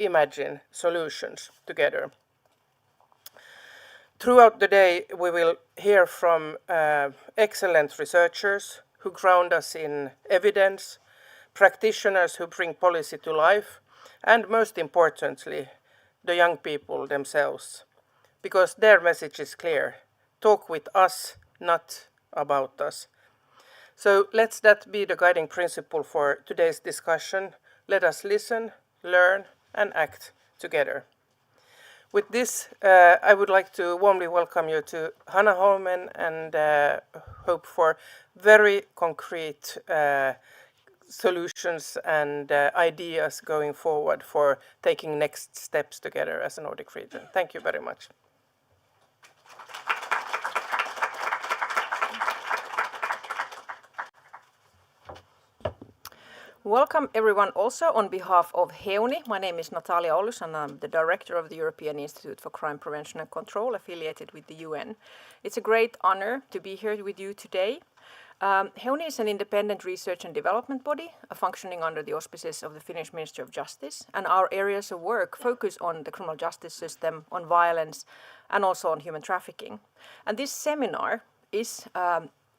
imagine solutions together. Throughout the day, we will hear from excellent researchers who ground us in evidence, practitioners who bring policy to life, and most importantly, the young people themselves, because their message is clear. Talk with us, not about us. So let that be the guiding principle for today's discussion. Let us listen, learn, and act together. With this, I would like to warmly welcome you to Hanaholmen and hope for very concrete solutions and ideas going forward for taking next steps together as a Nordic region. Thank you very much. Welcome everyone also on behalf of HEUNI. My name is Natalia Ollus and I'm the director of the European Institute for Crime Prevention and Control affiliated with the UN. It's a great honor to be here with you today. HEUNI is an independent research and development body functioning under the auspices of the Finnish Ministry of Justice, and our areas of work focus on the criminal justice system, on violence, and also on human trafficking. And this seminar is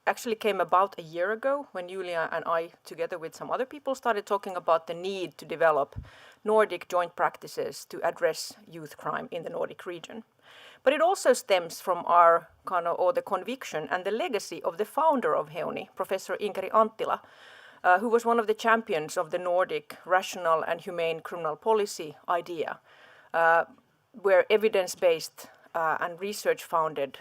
actually came about a year ago when Julia and I, together with some other people, started talking about the need to develop Nordic joint practices to address youth crime in the Nordic region. But it also stems from our the conviction and the legacy of the founder of HEUNI, Professor Inkeri Anttila, who was one of the champions of the Nordic rational and humane criminal policy idea, where evidence-based and research-founded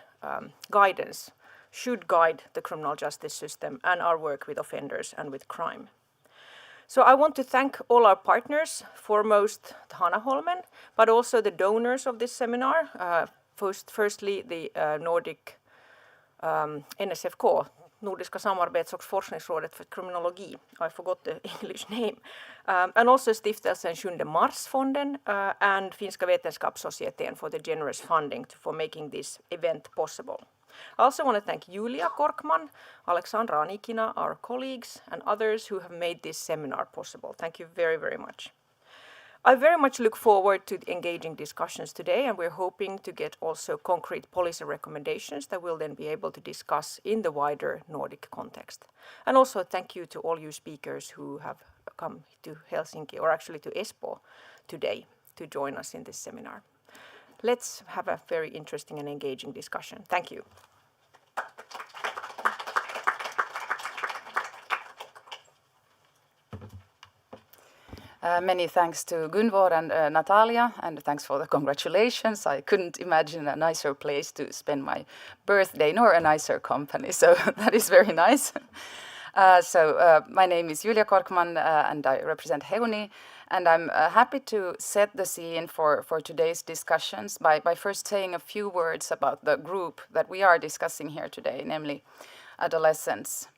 guidance should guide the criminal justice system and our work with offenders and with crime. So I want to thank all our partners, foremost Hanaholmen, but also the donors of this seminar. Firstly, the Nordic NSFK, Nordiska Samarbets- och Forskningsrådet för Kriminologi. I forgot the English name. And also Stiftelsen 7 Mars-fonden and Finska Vetenskapssocieteten for the generous funding for making this event possible. I also want to thank Julia Korkman, Alexandra Anikina, our colleagues, and others who have made this seminar possible. Thank you very, very much. I very much look forward to the engaging discussions today, and we're hoping to get also concrete policy recommendations that we'll then be able to discuss in the wider Nordic context. And also thank you to all you speakers who have come to Helsinki, or actually to Espoo today, to join us in this seminar. Let's have a very interesting and engaging discussion. Thank you. Many thanks to Gunvor and Natalia, and thanks for the congratulations. I couldn't imagine a nicer place to spend my birthday, nor a nicer company, so that is very nice. My name is Julia Korkman, and I represent HEUNI, and I'm happy to set the scene for today's discussions by first saying a few words about the group that we are discussing here today, namely adolescents.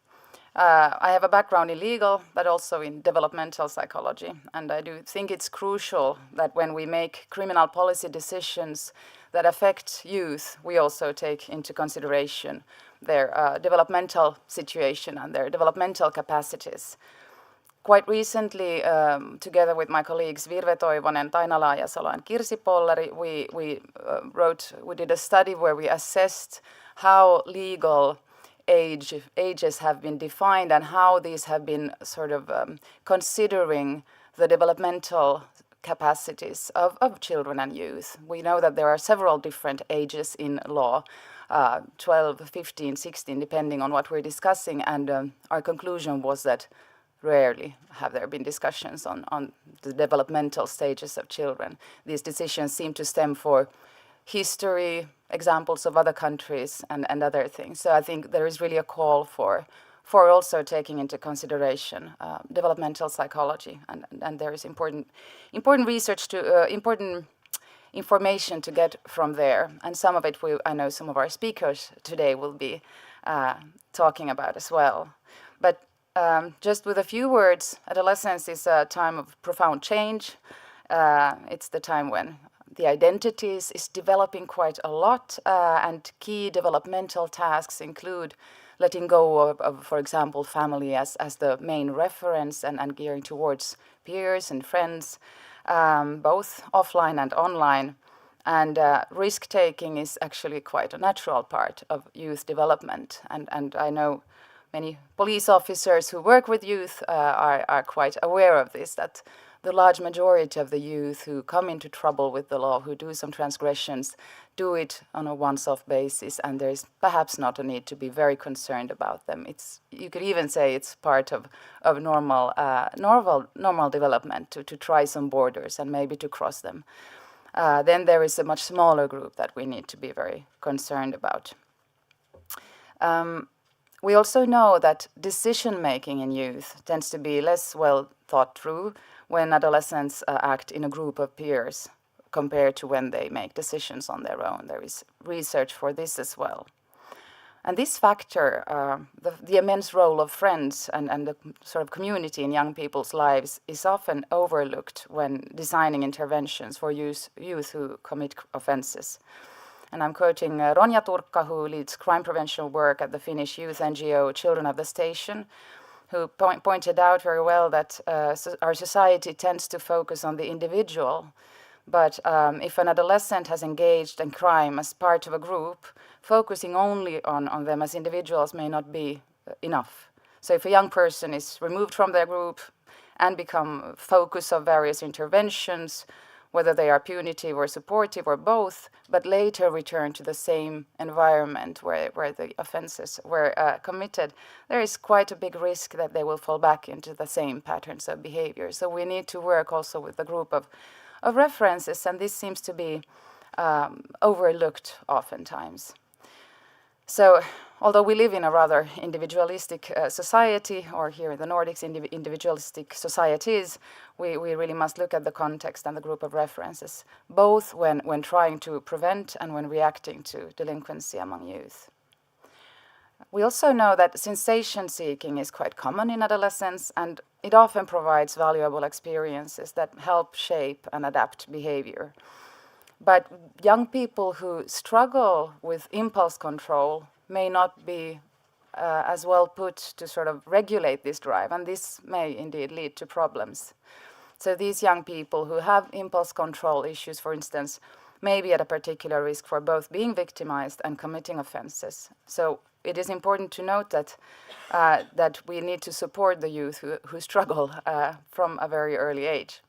I have a background in legal, but also in developmental psychology, and I do think it's crucial that when we make criminal policy decisions that affect youth, we also take into consideration their developmental situation and their developmental capacities. Quite recently, together with my colleagues Virve Toivonen, Taina Laajasalo, and Kirsi Pollari, we did a study where we assessed how legal ages have been defined and how these have been sort of considering the developmental capacities of children and youth. We know that there are several different ages in law, 12, 15, 16, depending on what we're discussing, and our conclusion was that rarely have there been discussions on the developmental stages of children. These decisions seem to stem for history, examples of other countries, and other things. So I think there is really a call for also taking into consideration developmental psychology, and there is important research important information to get from there, and some of it I know some of our speakers today will be talking about as well. But just with a few words, adolescence is a time of profound change. It's the time when the identities is developing quite a lot, and key developmental tasks include letting go of, for example, family as the main reference and gearing towards peers and friends, both offline and online. And risk-taking is actually quite a natural part of youth development. And I know many police officers who work with youth are quite aware of this, that the large majority of the youth who come into trouble with the law, who do some transgressions, do it on a once-off basis, and there is perhaps not a need to be very concerned about them. You could even say it's part of normal development to try some borders and maybe to cross them. Then there is a much smaller group that we need to be very concerned about. We also know that decision-making in youth tends to be less well thought through when adolescents act in a group of peers compared to when they make decisions on their own. There is research for this as well. And this factor, the immense role of friends and the sort of community in young people's lives, is often overlooked when designing interventions for youth who commit offences. And I'm quoting Ronja Turkka, who leads crime prevention work at the Finnish youth NGO Children of the Station, who pointed out very well that our society tends to focus on the individual. But if an adolescent has engaged in crime as part of a group, focusing only on them as individuals may not be enough. So if a young person is removed from their group and become focus of various interventions, whether they are punitive or supportive or both, but later return to the same environment where the offences were committed, there is quite a big risk that they will fall back into the same patterns of behavior. So we need to work also with a group of references, and this seems to be overlooked oftentimes. So although we live in a rather individualistic society, or here in the Nordics, individualistic societies, we really must look at the context and the group of references, both when trying to prevent and when reacting to delinquency among youth. We also know that sensation seeking is quite common in adolescence, and it often provides valuable experiences that help shape and adapt behavior. But young people who struggle with impulse control may not be as well put to sort of regulate this drive, and this may indeed lead to problems. So these young people who have impulse control issues, for instance, may be at a particular risk for both being victimized and committing offenses. So it is important to note that we need to support the youth who struggle from a very early age.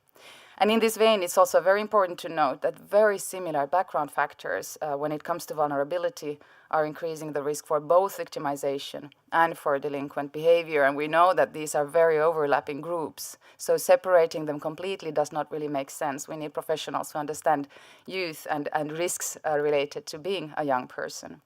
And in this vein, it's also very important to note that very similar background factors when it comes to vulnerability are increasing the risk for both victimization and for delinquent behavior. And we know that these are very overlapping groups. So separating them completely does not really make sense. We need professionals who understand youth and risks related to being a young person.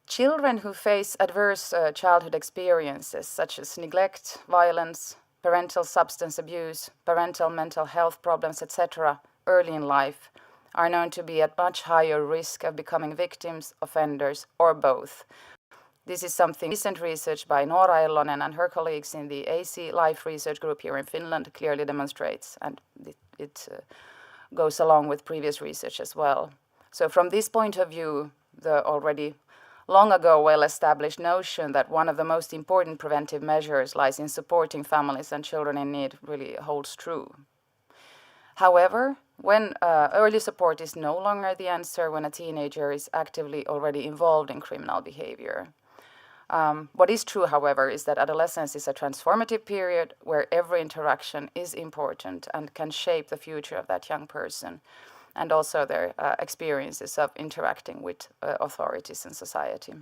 Children who face adverse childhood experiences such as neglect, violence, parental substance abuse, parental mental health problems, etc., early in life, are known to be at much higher risk of becoming victims, offenders, or both. This is something recent research by Noora Ellonen and her colleagues in the AC Life Research Group here in Finland clearly demonstrates, and it goes along with previous research as well. So from this point of view, the already long ago well-established notion that one of the most important preventive measures lies in supporting families and children in need really holds true. However, when early support is no longer the answer when a teenager is actively already involved in criminal behavior. What is true, however, is that adolescence is a transformative period where every interaction is important and can shape the future of that young person, and also their experiences of interacting with authorities in society.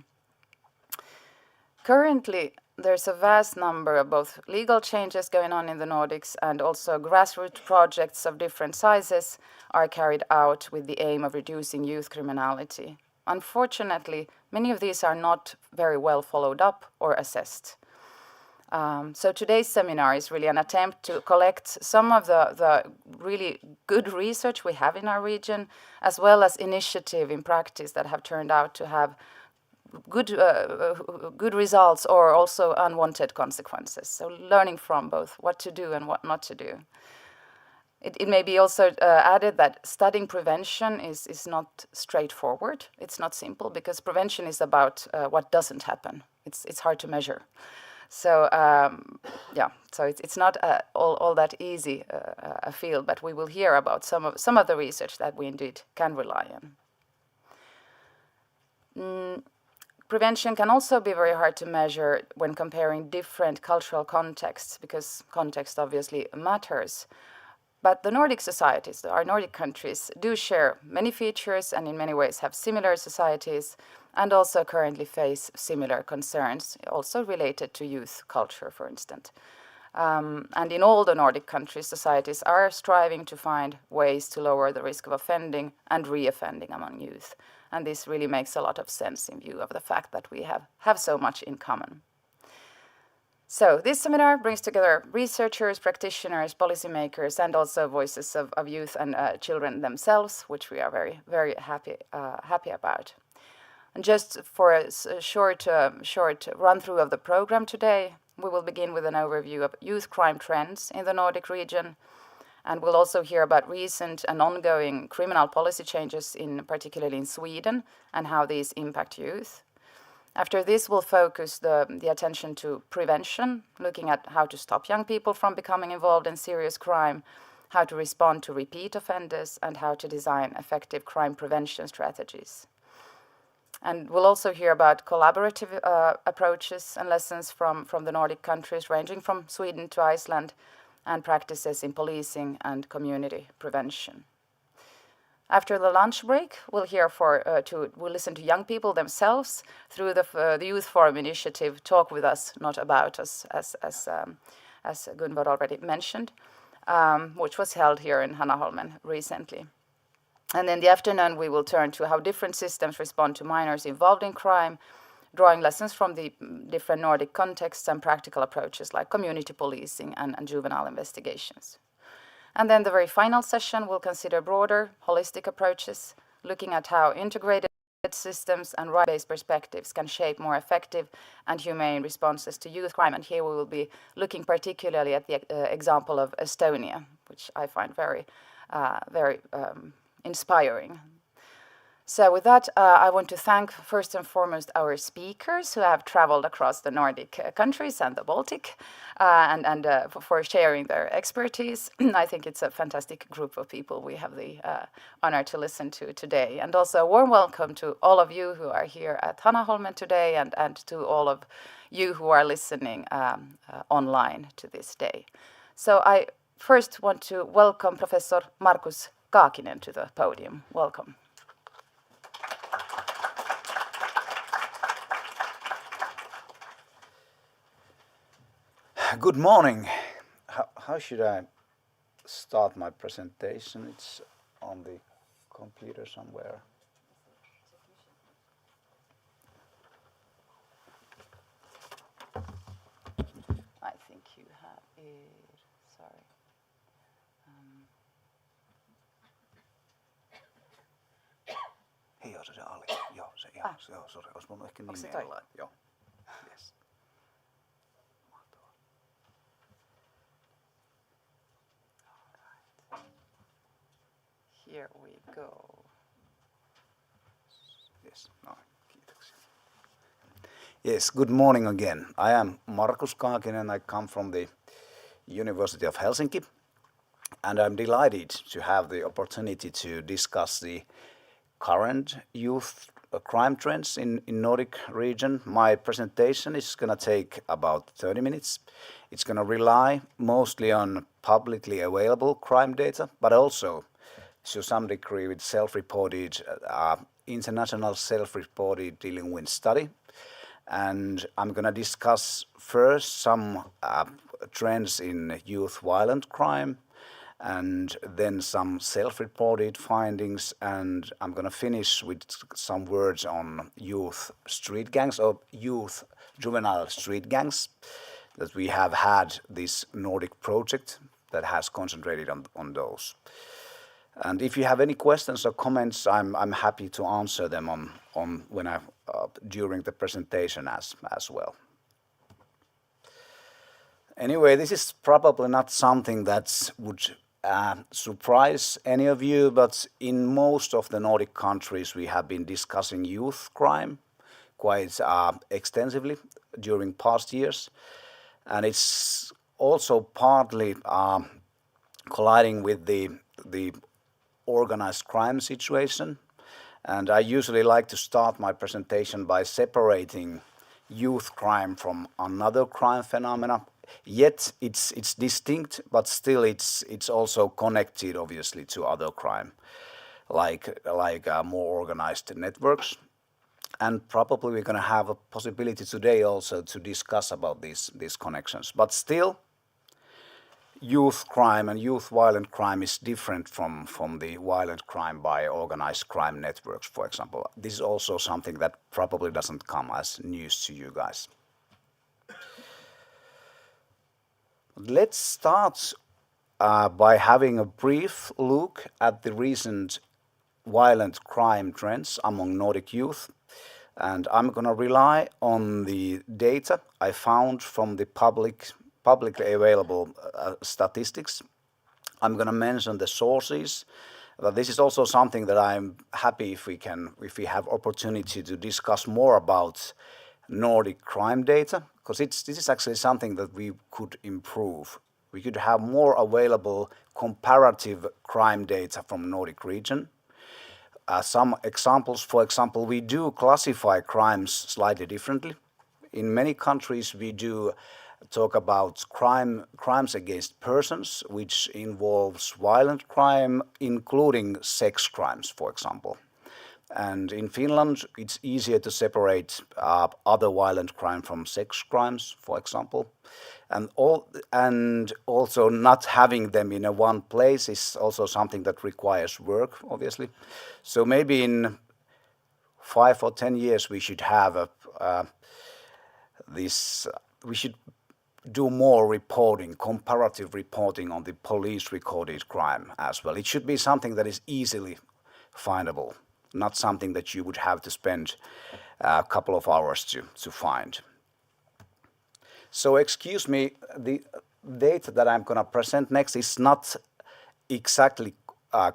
Currently, there's a vast number of both legal changes going on in the Nordics, and also grassroots projects of different sizes are carried out with the aim of reducing youth criminality. Unfortunately, many of these are not very well followed up or assessed. So today's seminar is really an attempt to collect some of the really good research we have in our region, as well as initiative in practice that have turned out to have good results or also unwanted consequences. So learning from both what to do and what not to do. It may be also added that studying prevention is not straightforward. It's not simple because prevention is about what doesn't happen. It's hard to measure. So yeah, so it's not all that easy a field, but we will hear about some of the research that we indeed can rely on. Prevention can also be very hard to measure when comparing different cultural contexts, because context obviously matters. But the Nordic societies, our Nordic countries, do share many features and in many ways have similar societies and also currently face similar concerns, also related to youth culture, for instance. And in all the Nordic countries, societies are striving to find ways to lower the risk of offending and re-offending among youth. And this really makes a lot of sense in view of the fact that we have so much in common. So this seminar brings together researchers, practitioners, policymakers, and also voices of youth and children themselves, which we are very, very happy about. And just for a short run-through of the program today, we will begin with an overview of youth crime trends in the Nordic region, and we'll also hear about recent and ongoing criminal policy changes, particularly in Sweden, and how these impact youth. After this, we'll focus the attention to prevention, looking at how to stop young people from becoming involved in serious crime, how to respond to repeat offenders, and how to design effective crime prevention strategies. And we'll also hear about collaborative approaches and lessons from the Nordic countries, ranging from Sweden to Iceland, and practices in policing and community prevention. After the lunch break, we'll listen to young people themselves through the Youth Forum initiative, Talk With Us, Not About Us, as Gunvor already mentioned, which was held here in Hanaholmen recently. And in the afternoon, we will turn to how different systems respond to minors involved in crime, drawing lessons from the different Nordic contexts and practical approaches like community policing and juvenile investigations. And then the very final session will consider broader, holistic approaches, looking at how integrated systems and right-based perspectives can shape more effective and humane responses to youth crime. And here we will be looking particularly at the example of Estonia, which I find very inspiring. So with that, I want to thank first and foremost our speakers who have traveled across the Nordic countries and the Baltic and for sharing their expertise. I think it's a fantastic group of people we have the honor to listen to today. And also a warm welcome to all of you who are here at Hanaholmen today and to all of you who are listening online to this day. So I first want to welcome Professor Markus Kaakinen to the podium. Welcome. Good morning. How should I start my presentation? It's on the computer somewhere. I think you have it. Sorry. Hei, joo, se ali. Joo, se ihan. Joo, sorry. Olisi voinut ehkä nimeä laittaa. Joo. Yes. Here we go. Yes, no, kiitoksia. Yes, good morning again. I am Markus Kaakinen. I come from the University of Helsinki, and I'm delighted to have the opportunity to discuss the current youth crime trends in Nordic region. My presentation is going to take about 30 minutes. It's going to rely mostly on publicly available crime data, but also to some degree with self-reported, international self-reported delinquent study. And I'm going to discuss first some trends in youth violent crime, and then some self-reported findings, and I'm going to finish with some words on youth street gangs or youth juvenile street gangs, that we have had this Nordic project that has concentrated on those. And if you have any questions or comments, I'm happy to answer them on when during the presentation as well. Anyway, this is probably not something that would surprise any of you, but in most of the Nordic countries we have been discussing youth crime quite extensively during past years, and it's also partly colliding with the organized crime situation. And I usually like to start my presentation by separating youth crime from another crime phenomena. Yet it's distinct, but still it's also connected, obviously, to other crime, like more organized networks. And probably we're going to have a possibility today also to discuss about these connections. But still, youth crime and youth violent crime is different from the violent crime by organized crime networks, for example. This is also something that probably doesn't come as news to you guys. Let's start by having a brief look at the recent violent crime trends among Nordic youth. And I'm going to rely on the data I found from the publicly available statistics. I'm going to mention the sources. This is also something that I'm happy if we have opportunity to discuss more about Nordic crime data, because this is actually something that we could improve. We could have more available comparative crime data from Nordic region. Some examples, for example, we do classify crimes slightly differently. In many countries we do talk about crimes against persons, which involves violent crime, including sex crimes, for example. And in Finland, it's easier to separate other violent crime from sex crimes, for example. And also not having them in one place is also something that requires work, obviously. So maybe in 5 or 10 years we should have we should do more reporting, comparative reporting on the police recorded crime as well. It should be something that is easily findable, not something that you would have to spend a couple of hours to find. So excuse me, the data that I'm going to present next is not exactly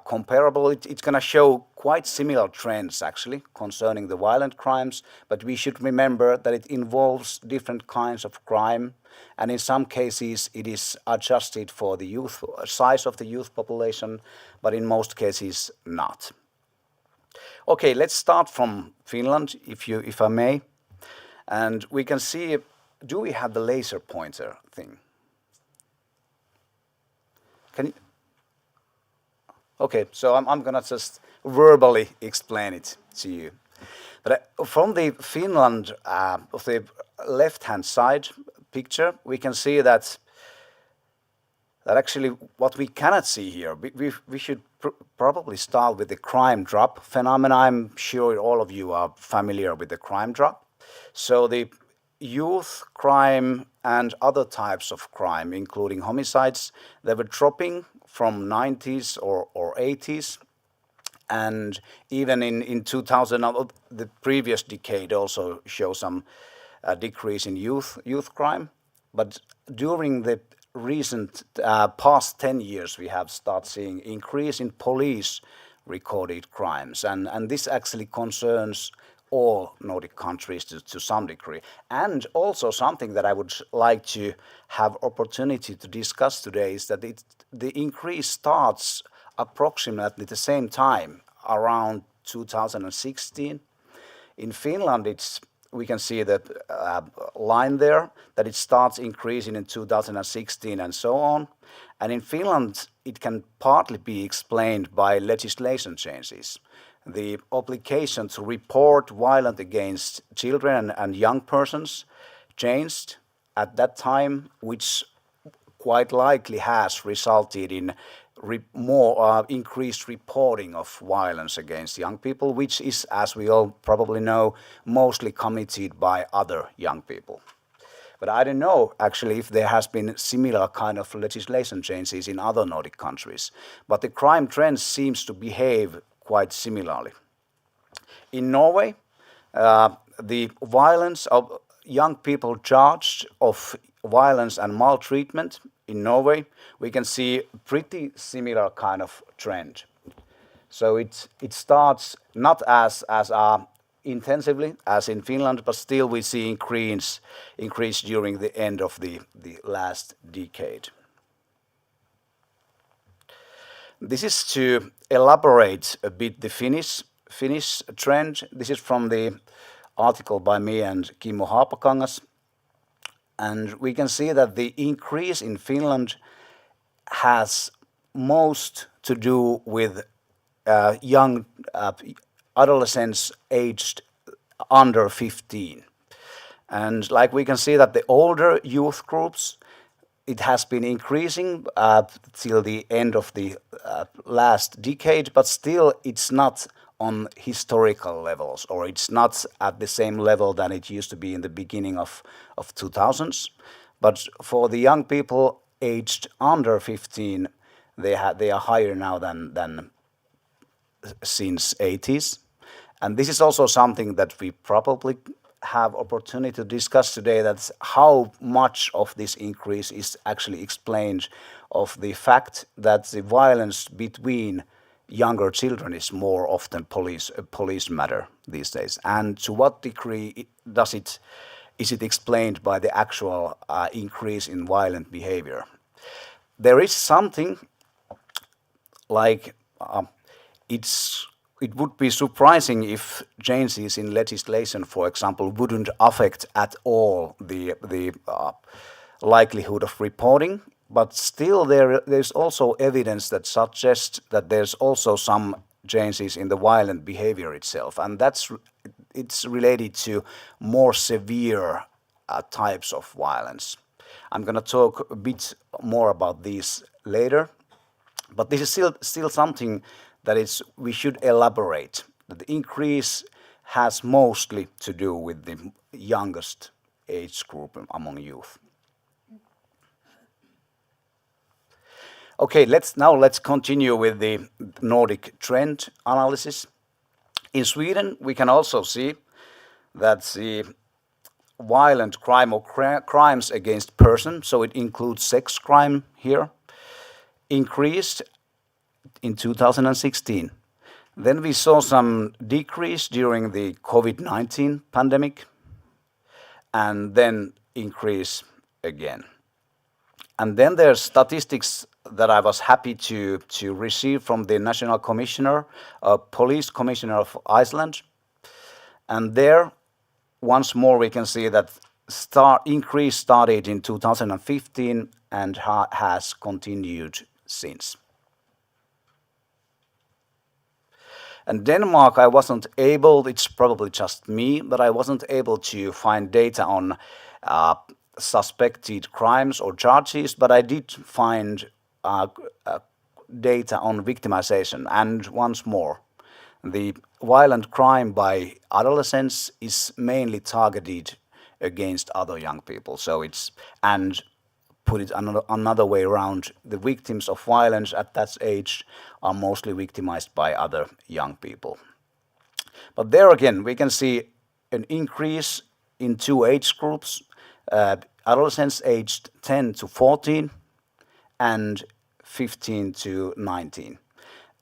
comparable. It's going to show quite similar trends actually concerning the violent crimes, but we should remember that it involves different kinds of crime, and in some cases it is adjusted for the youth size of the youth population, but in most cases not. Okay, let's start from Finland, if I may, and we can see. Do we have the laser pointer thing? Can you? Okay, so I'm gonna just verbally explain it to you. But from the Finland, of the left-hand side picture, we can see that actually what we cannot see here, we should probably start with the crime drop phenomena. I'm sure all of you are familiar with the crime drop. So the youth crime and other types of crime, including homicides, they were dropping from 90s or 80s, and even in 2000, the previous decade also show some decrease in youth crime. But during the recent past 10 years, we have started seeing increase in police recorded crimes, and this actually concerns all Nordic countries to some degree. And also something that I would like to have opportunity to discuss today is that the increase starts approximately the same time, around 2016. In Finland, we can see that line there, that it starts increasing in 2016 and so on. And in Finland, it can partly be explained by legislation changes. The obligation to report violence against children and young persons changed at that time, which quite likely has resulted in more increased reporting of violence against young people, which is, as we all probably know, mostly committed by other young people. But I don't know actually if there has been similar kind of legislation changes in other Nordic countries, but the crime trend seems to behave quite similarly. In Norway, the violence of young people charged of violence and maltreatment in Norway, we can see pretty similar kind of trend. So it starts not as intensively as in Finland, but still we see increase during the end of the last decade. This is to elaborate a bit the Finnish trend. This is from the article by me and Kimmo Haapakangas. And we can see that the increase in Finland has most to do with young adolescents aged under 15. And like we can see that the older youth groups, it has been increasing till the end of the last decade, but still it's not on historical levels, or it's not at the same level than it used to be in the beginning of 2000s. But for the young people aged under 15, they are higher now than since 80s. And this is also something that we probably have opportunity to discuss today, that's how much of this increase is actually explained of the fact that the violence between younger children is more often a police matter these days, and to what degree is it explained by the actual increase in violent behavior. There is something like it would be surprising if changes in legislation, for example, wouldn't affect at all the likelihood of reporting. But still, there's also evidence that suggests that there's also some changes in the violent behavior itself, and it's related to more severe types of violence. I'm going to talk a bit more about these later, but this is still something that we should elaborate. That the increase has mostly to do with the youngest age group among youth. Okay, let's continue with the Nordic trend analysis. In Sweden, we can also see that the violent crime or crimes against persons, so it includes sex crime here, increased in 2016. Then we saw some decrease during the COVID-19 pandemic, and then increase again. And then there's statistics that I was happy to receive from the National Commissioner, Police Commissioner of Iceland. And there, once more, we can see that increase started in 2015 and has continued since. And Denmark, I wasn't able, it's probably just me, but I wasn't able to find data on suspected crimes or charges, but I did find data on victimization. And once more, the violent crime by adolescents is mainly targeted against other young people. So and put it another way around, the victims of violence at that age are mostly victimized by other young people. But there again, we can see an increase in two age groups, adolescents aged 10 to 14 and 15 to 19.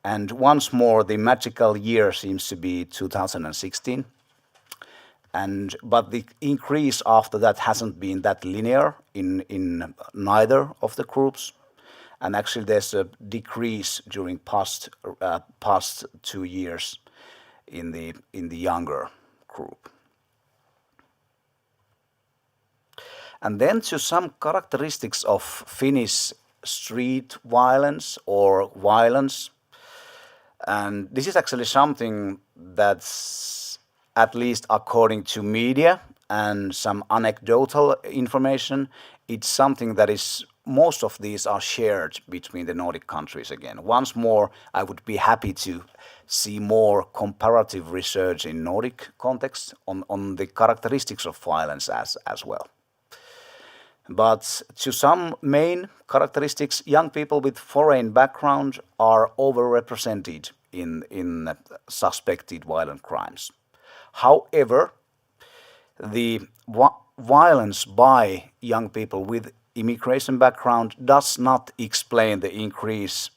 And once more, the magical year seems to be 2016. But the increase after that hasn't been that linear in neither of the groups. And actually there's a decrease during past 2 years in the younger group. And then to some characteristics of Finnish street violence or violence. And this is actually something that's, at least according to media and some anecdotal information, it's something that is, most of these are shared between the Nordic countries again. Once more, I would be happy to see more comparative research in Nordic context on the characteristics of violence as well. But to some main characteristics, young people with foreign background are overrepresented in suspected violent crimes. However, the violence by young people with immigration background does not explain the increase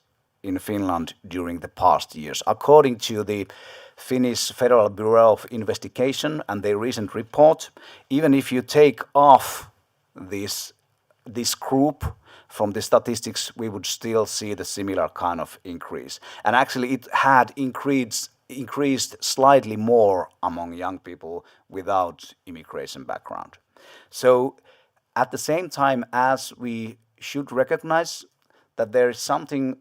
in Finland during the past years. According to the Finnish Federal Bureau of Investigation and their recent report, even if you take off this group from the statistics, we would still see the similar kind of increase. And actually it had increased slightly more among young people without immigration background. So at the same time as we should recognize that there is something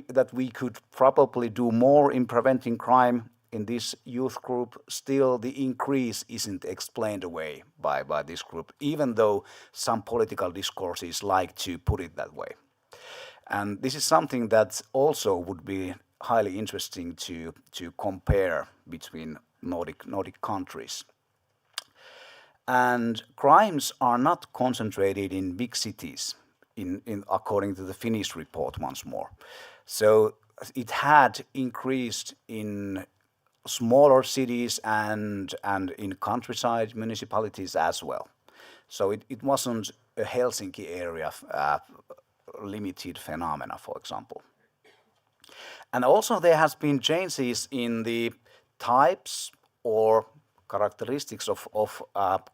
that we could probably do more in preventing crime in this youth group, still the increase isn't explained away by this group, even though some political discourses like to put it that way. And this is something that also would be highly interesting to compare between Nordic countries. And crimes are not concentrated in big cities, according to the Finnish report once more. So it had increased in smaller cities and in countryside municipalities as well. So it wasn't a Helsinki area limited phenomena, for example. And also there has been changes in the types or characteristics of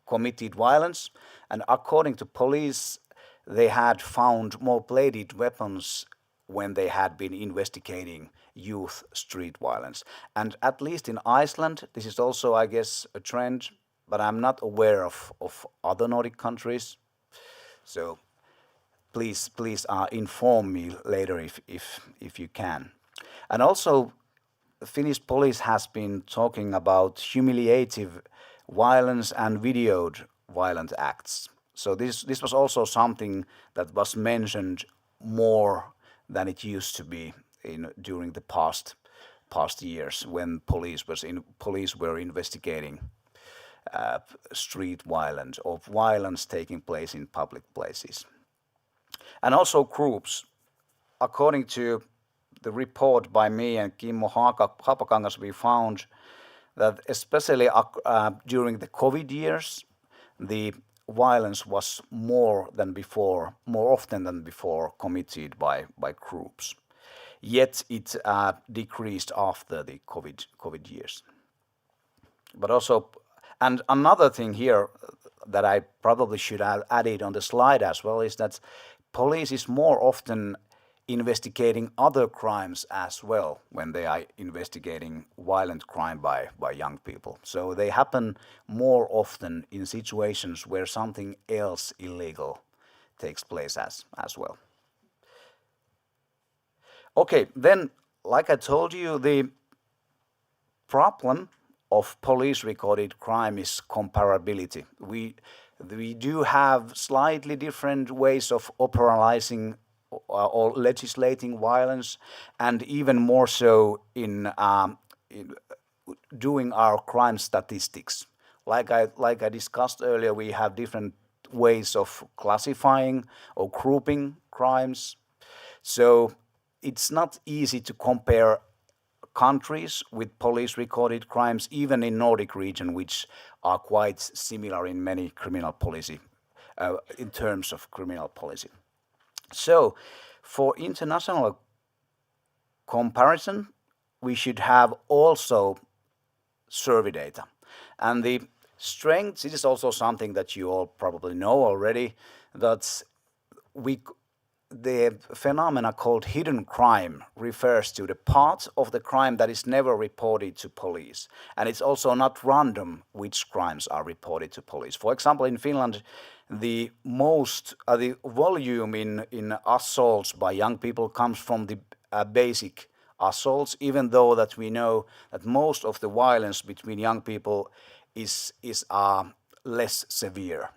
committed violence. And according to police, they had found more bladed weapons when they had been investigating youth street violence. And at least in Iceland, this is also, I guess, a trend, but I'm not aware of other Nordic countries. So please inform me later if you can. And also, Finnish police has been talking about humiliative violence and videoed violent acts. So this was also something that was mentioned more than it used to be during the past years when police were investigating street violence or violence taking place in public places. And also groups. According to the report by me and Kimmo Haapakangas, we found that especially during the COVID years, the violence was more often than before committed by groups. Yet it decreased after the COVID years. But also, and another thing here that I probably should have added on the slide as well is that police is more often investigating other crimes as well when they are investigating violent crime by young people. So they happen more often in situations where something else illegal takes place as well. Okay, then, like I told you, the problem of police-recorded crime is comparability. We do have slightly different ways of operationalizing or legislating violence, and even more so in doing our crime statistics. Like I discussed earlier, we have different ways of classifying or grouping crimes. So it's not easy to compare countries with police-recorded crimes, even in Nordic region, which are quite similar in many criminal policy, in terms of criminal policy. So, for international comparison, we should have also survey data. And the strengths, it is also something that you all probably know already, that the phenomena called hidden crime refers to the part of the crime that is never reported to police. And it's also not random which crimes are reported to police. For example, in Finland, the volume in assaults by young people comes from the basic assaults, even though that we know that most of the violence between young people is less severe.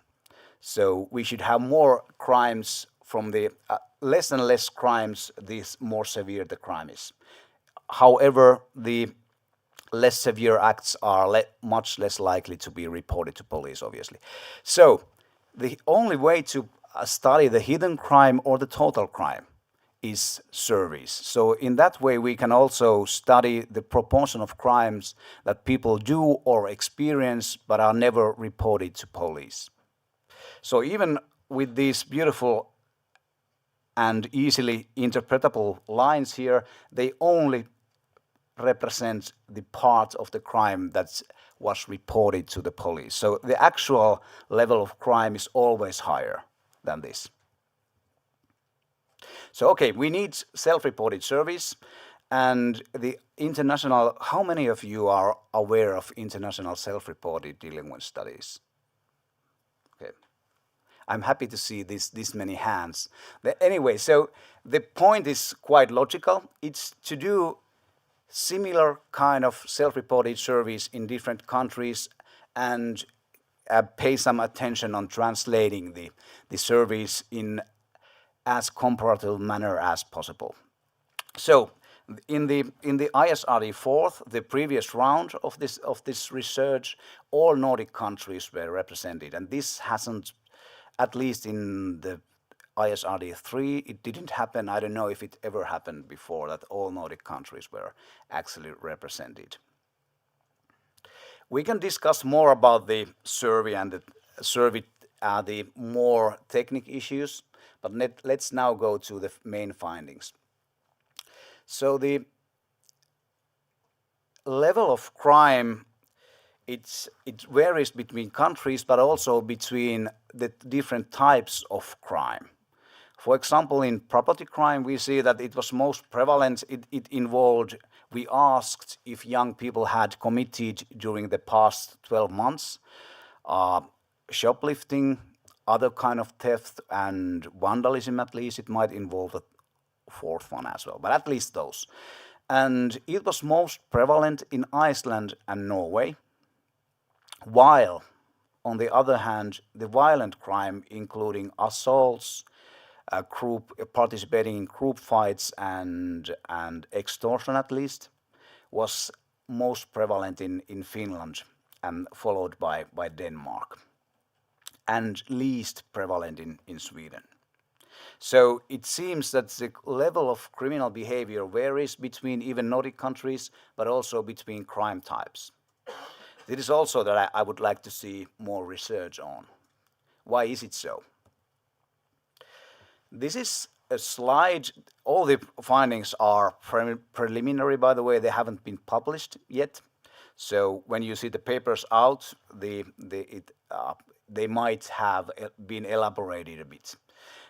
So we should have more crimes from the less and less crimes, the more severe the crime is. However, the less severe acts are much less likely to be reported to police, obviously. So the only way to study the hidden crime or the total crime is surveys. So in that way, we can also study the proportion of crimes that people do or experience but are never reported to police. So even with these beautiful and easily interpretable lines here, they only represent the part of the crime that was reported to the police. So the actual level of crime is always higher than this. So okay, we need self-reported surveys, and the international, how many of you are aware of international self-reported delinquent studies? Okay, I'm happy to see this many hands. But anyway, so the point is quite logical. It's to do similar kind of self-reported surveys in different countries and pay some attention on translating the surveys in as comparative manner as possible. So in the ISRD fourth, the previous round of this research, all Nordic countries were represented, and this hasn't, at least in the ISRD 3, it didn't happen. I don't know if it ever happened before that all Nordic countries were actually represented. We can discuss more about the survey and the more technical issues, but let's now go to the main findings. So the level of crime, it varies between countries, but also between the different types of crime. For example, in property crime, we see that it was most prevalent. It involved, we asked if young people had committed during the past 12 months shoplifting, other kind of theft, and vandalism. At least it might involve a fourth one as well, but at least those. And it was most prevalent in Iceland and Norway, while on the other hand, the violent crime, including assaults, participating in group fights and extortion at least, was most prevalent in Finland and followed by Denmark, and least prevalent in Sweden. So it seems that the level of criminal behavior varies between even Nordic countries, but also between crime types. This is also that I would like to see more research on. Why is it so? This is a slide. All the findings are preliminary, by the way. They haven't been published yet. So when you see the papers out, they might have been elaborated a bit.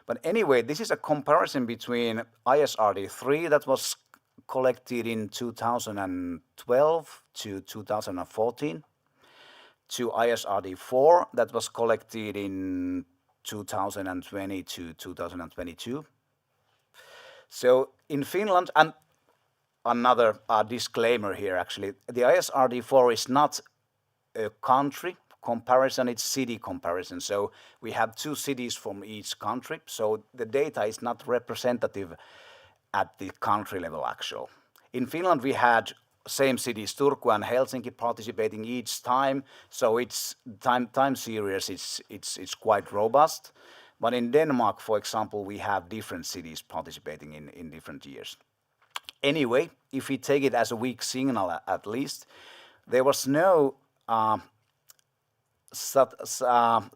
But anyway, this is a comparison between ISRD 3 that was collected in 2012 to 2014 to ISRD 4 that was collected in 2020 to 2022. So in Finland, and another disclaimer here actually, the ISRD 4 is not a country comparison, it's city comparison. So we have 2 cities from each country, so the data is not representative at the country level actual. In Finland we had same cities, Turku and Helsinki, participating each time, so it's time series it's quite robust. But in Denmark, for example, we have different cities participating in different years. Anyway, if we take it as a weak signal at least, there was no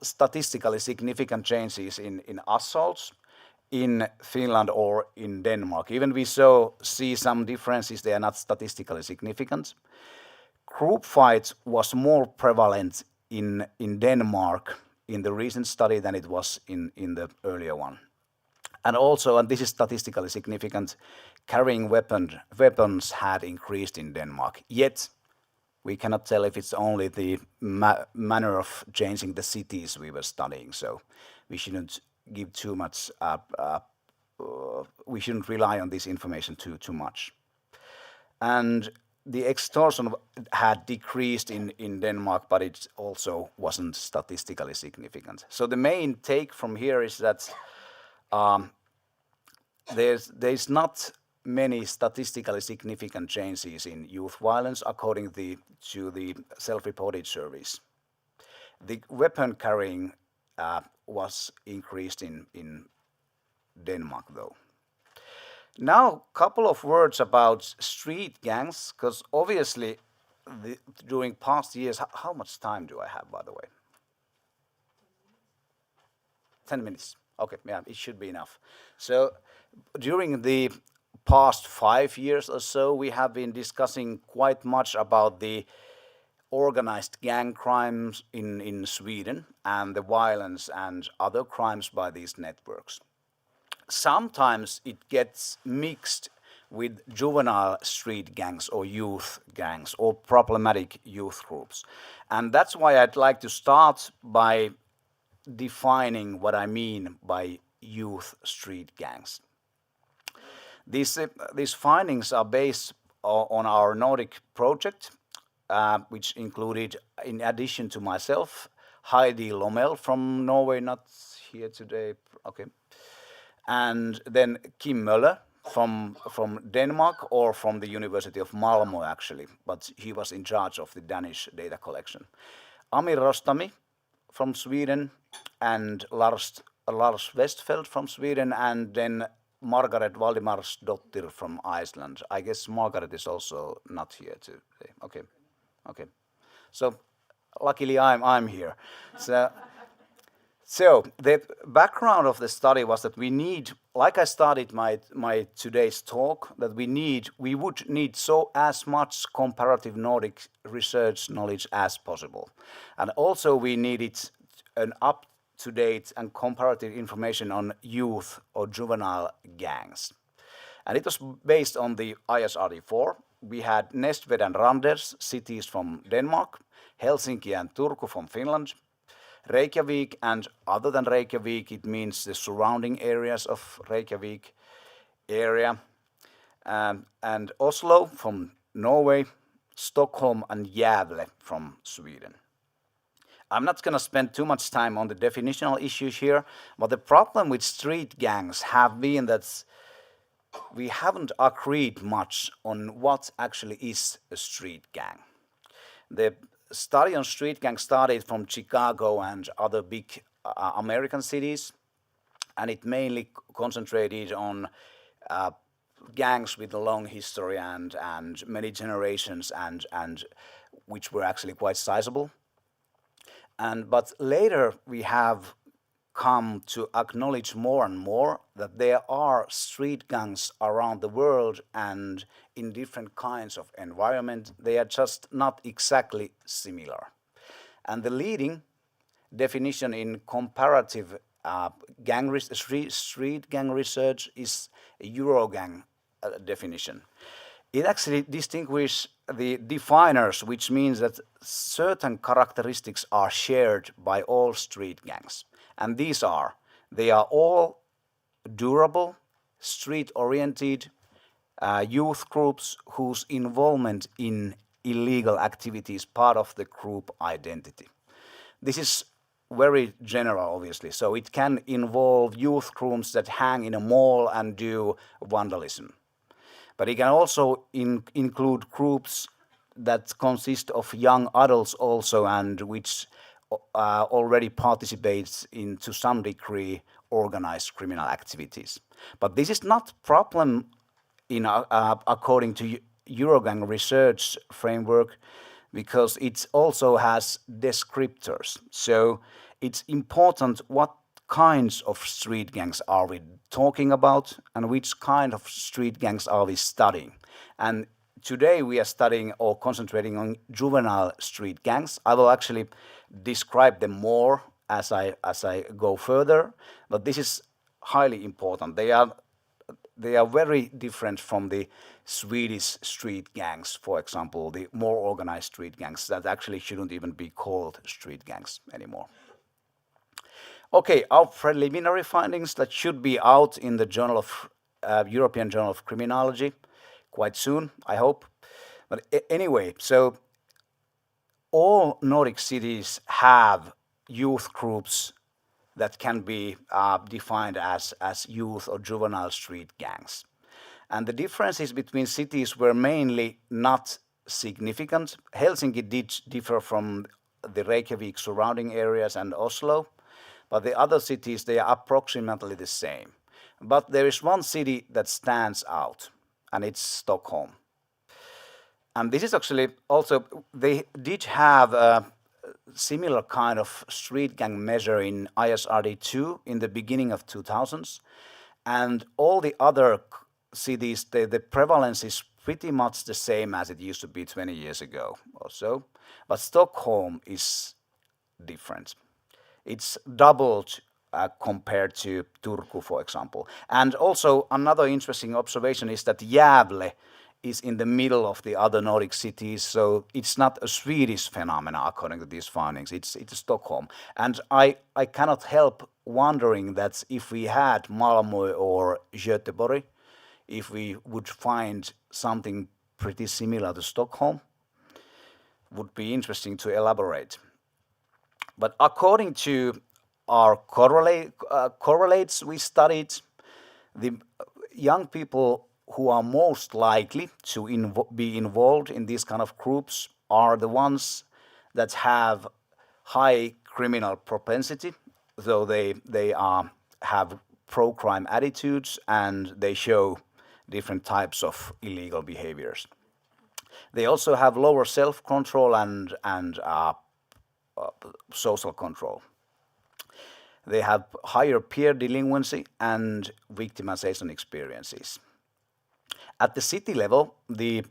statistically significant changes in assaults in Finland or in Denmark. Even we see some differences, they are not statistically significant. Group fights was more prevalent in Denmark in the recent study than it was in the earlier one. And also, and this is statistically significant, carrying weapons had increased in Denmark. Yet, we cannot tell if it's only the manner of changing the cities we were studying. So we shouldn't give too much, we shouldn't rely on this information too much. And the extortion had decreased in Denmark, but it also wasn't statistically significant. So the main take from here is that there's not many statistically significant changes in youth violence according to the self-reported surveys. The weapon carrying was increased in Denmark though. Now, a couple of words about street gangs, because obviously during past years, how much time do I have, by the way? 10 minutes. Okay, yeah, it should be enough. So during the past 5 years or so, we have been discussing quite much about the organized gang crimes in Sweden and the violence and other crimes by these networks. Sometimes it gets mixed with juvenile street gangs or youth gangs or problematic youth groups. And that's why I'd like to start by defining what I mean by youth street gangs. These findings are based on our Nordic project, which included, in addition to myself, Heidi Lommel from Norway, not here today, okay, and then Kim Møller from Denmark, or from the University of Malmö actually, but he was in charge of the Danish data collection. Amir Rostami from Sweden, and Lars Westfeldt from Sweden, and then Margaret Valdimarsdóttir from Iceland. I guess Margaret is also not here today. Okay. So luckily I'm here. So the background of the study was that we need, like I started my today's talk, that we would need as much comparative Nordic research knowledge as possible, and also we needed an up-to-date and comparative information on youth or juvenile gangs, and it was based on the ISRD4. We had Næstved and Randers, cities from Denmark, Helsinki and Turku from Finland, Reykjavik, and other than Reykjavik, it means the surrounding areas of Reykjavik area, and Oslo from Norway, Stockholm and Gävle from Sweden. I'm not going to spend too much time on the definitional issues here, but the problem with street gangs have been that we haven't agreed much on what actually is a street gang. The study on street gangs started from Chicago and other big American cities, and it mainly concentrated on gangs with a long history and many generations, and which were actually quite sizable. But later we have come to acknowledge more and more that there are street gangs around the world and in different kinds of environment. They are just not exactly similar. And the leading definition in comparative street gang research is a Eurogang definition. It actually distinguishes the definers, which means that certain characteristics are shared by all street gangs. And they are all durable, street-oriented youth groups whose involvement in illegal activity is part of the group identity. This is very general, obviously, so it can involve youth groups that hang in a mall and do vandalism. But it can also include groups that consist of young adults also, and which already participates in, to some degree, organized criminal activities. But this is not problem according to Eurogang research framework, because it also has descriptors. So it's important what kinds of street gangs are we talking about and which kind of street gangs are we studying. And today we are studying or concentrating on juvenile street gangs. I will actually describe them more as I go further, but this is highly important. They are very different from the Swedish street gangs, for example, the more organized street gangs that actually shouldn't even be called street gangs anymore. Okay, our preliminary findings that should be out in the European Journal of Criminology quite soon, I hope. But anyway, so all Nordic cities have youth groups that can be defined as youth or juvenile street gangs. And the differences between cities were mainly not significant. Helsinki did differ from the Reykjavik surrounding areas and Oslo, but the other cities, they are approximately the same. But there is one city that stands out, and it's Stockholm. And this is actually also, they did have similar kind of street gang measure in ISRD2 in the beginning of 2000s, and all the other cities, the prevalence is pretty much the same as it used to be 20 years ago or so, but Stockholm is different. It's doubled compared to Turku, for example. And also another interesting observation is that Gävle is in the middle of the other Nordic cities, so it's not a Swedish phenomenon according to these findings, it's Stockholm. And I cannot help wondering that if we had Malmö or Göteborg, if we would find something pretty similar to Stockholm, would be interesting to elaborate. But according to our correlates we studied, the young people who are most likely to be involved in these kind of groups are the ones that have high criminal propensity, though they have pro-crime attitudes and they show different types of illegal behaviors. They also have lower self-control and social control. They have higher peer delinquency and victimization experiences. At the city level, the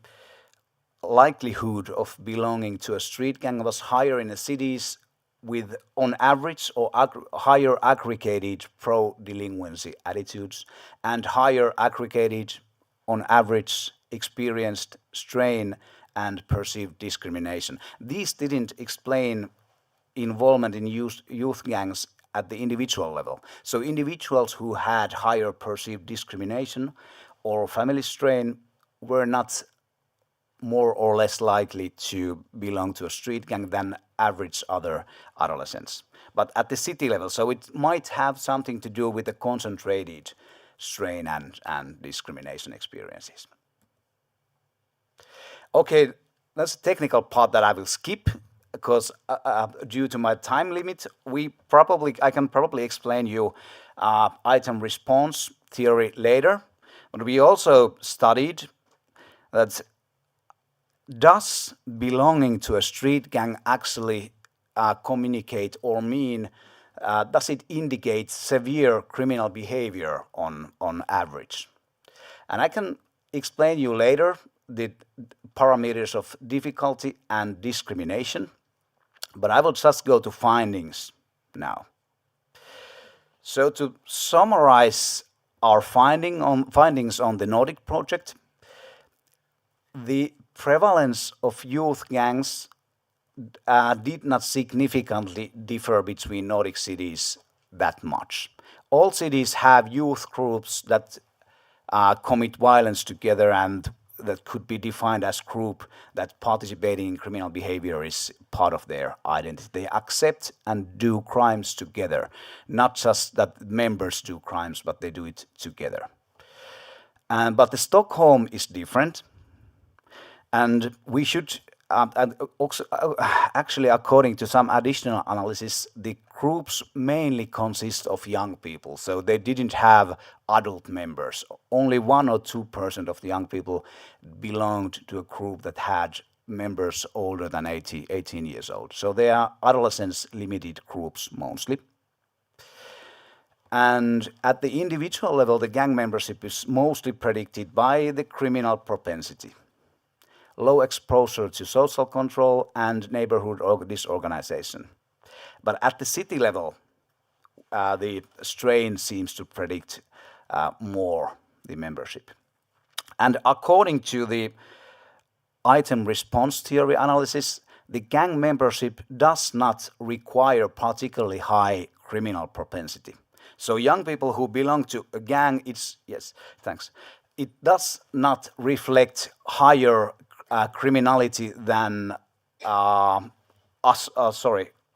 likelihood of belonging to a street gang was higher in the cities with, on average, or higher aggregated pro-delinquency attitudes and higher aggregated, on average, experienced strain and perceived discrimination. These didn't explain involvement in youth gangs at the individual level. So individuals who had higher perceived discrimination or family strain were not more or less likely to belong to a street gang than average other adolescents. But at the city level, so it might have something to do with the concentrated strain and discrimination experiences. Okay, that's a technical part that I will skip because due to my time limit, I can probably explain you item response theory later. But we also studied that does belonging to a street gang actually communicate or mean, does it indicate severe criminal behavior on average? And I can explain you later the parameters of difficulty and discrimination, but I will just go to findings now. So to summarize our findings on the Nordic project, the prevalence of youth gangs did not significantly differ between Nordic cities that much. All cities have youth groups that commit violence together and that could be defined as group that participating in criminal behavior is part of their identity. They accept and do crimes together, not just that members do crimes, but they do it together. But the Stockholm is different, and we should, actually according to some additional analysis, the groups mainly consist of young people, so they didn't have adult members. Only 1 or 2% of the young people belonged to a group that had members older than 18 years old. So they are adolescents-limited groups mostly. And at the individual level, the gang membership is mostly predicted by the criminal propensity, low exposure to social control, and neighborhood disorganization. But at the city level, the strain seems to predict more the membership. And according to the item response theory analysis, the gang membership does not require particularly high criminal propensity. So young people who belong to a gang, it does not reflect higher criminality than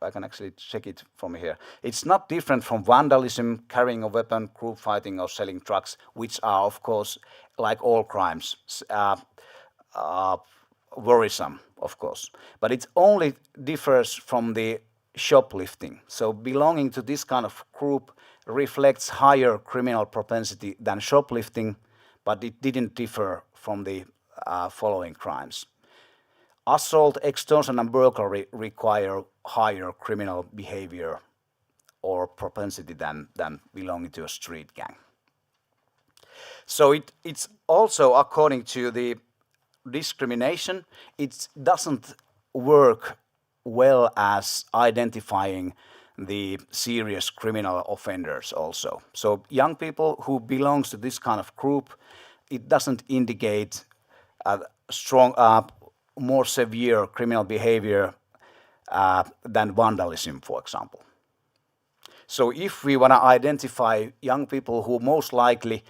I can actually check it from here. It's not different from vandalism, carrying a weapon, group fighting, or selling drugs, which are, of course, like all crimes, worrisome, of course. But it only differs from the shoplifting. So belonging to this kind of group reflects higher criminal propensity than shoplifting, but it didn't differ from the following crimes. Assault, extortion, and burglary require higher criminal behavior or propensity than belonging to a street gang. So it's also, according to the discrimination, it doesn't work well as identifying the serious criminal offenders also. So young people who belongs to this kind of group, it doesn't indicate strong, more severe criminal behavior than vandalism, for example. So if we want to identify young people who most likely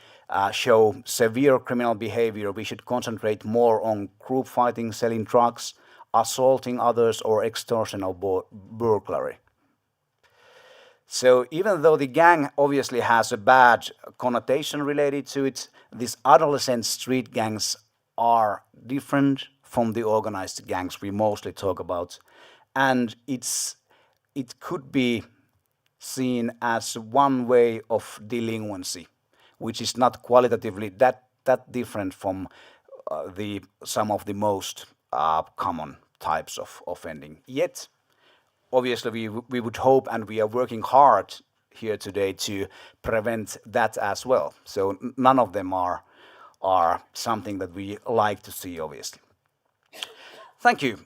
show severe criminal behavior, we should concentrate more on group fighting, selling drugs, assaulting others, or extortion or burglary. So even though the gang obviously has a bad connotation related to it, these adolescent street gangs are different from the organized gangs we mostly talk about. And it could be seen as one way of delinquency, which is not qualitatively that different from some of the most common types of offending. Yet, obviously, we would hope, and we are working hard here today to prevent that as well. So none of them are something that we like to see, obviously. Thank you.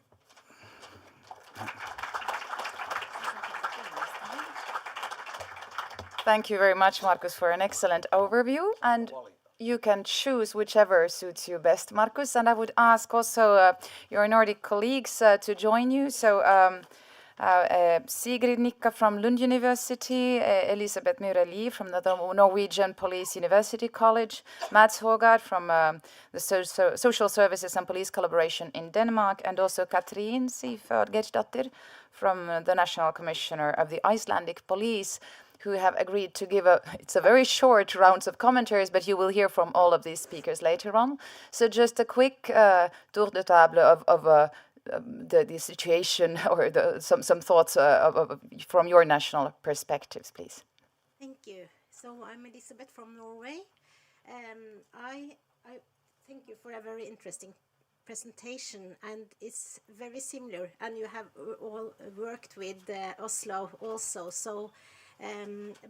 Thank you very much, Markus, for an excellent overview. And you can choose whichever suits you best, Markus. And I would ask also your Nordic colleagues to join you. So Sigrid Nikka from Lund University, Elisabeth Myreli from the Norwegian Police University College, Mats Haugaard from the Social Services and Police Collaboration in Denmark, and also Katrín Øddgeirsdóttir from the National Commissioner of the Icelandic Police, who have agreed to give it's a very short rounds of commentaries, but you will hear from all of these speakers later on. So just a quick tour de table of the situation or some thoughts from your national perspectives, please. Thank you. So I'm Elisabeth from Norway. I thank you for a very interesting presentation, and it's very similar, and you have all worked with Oslo also. So,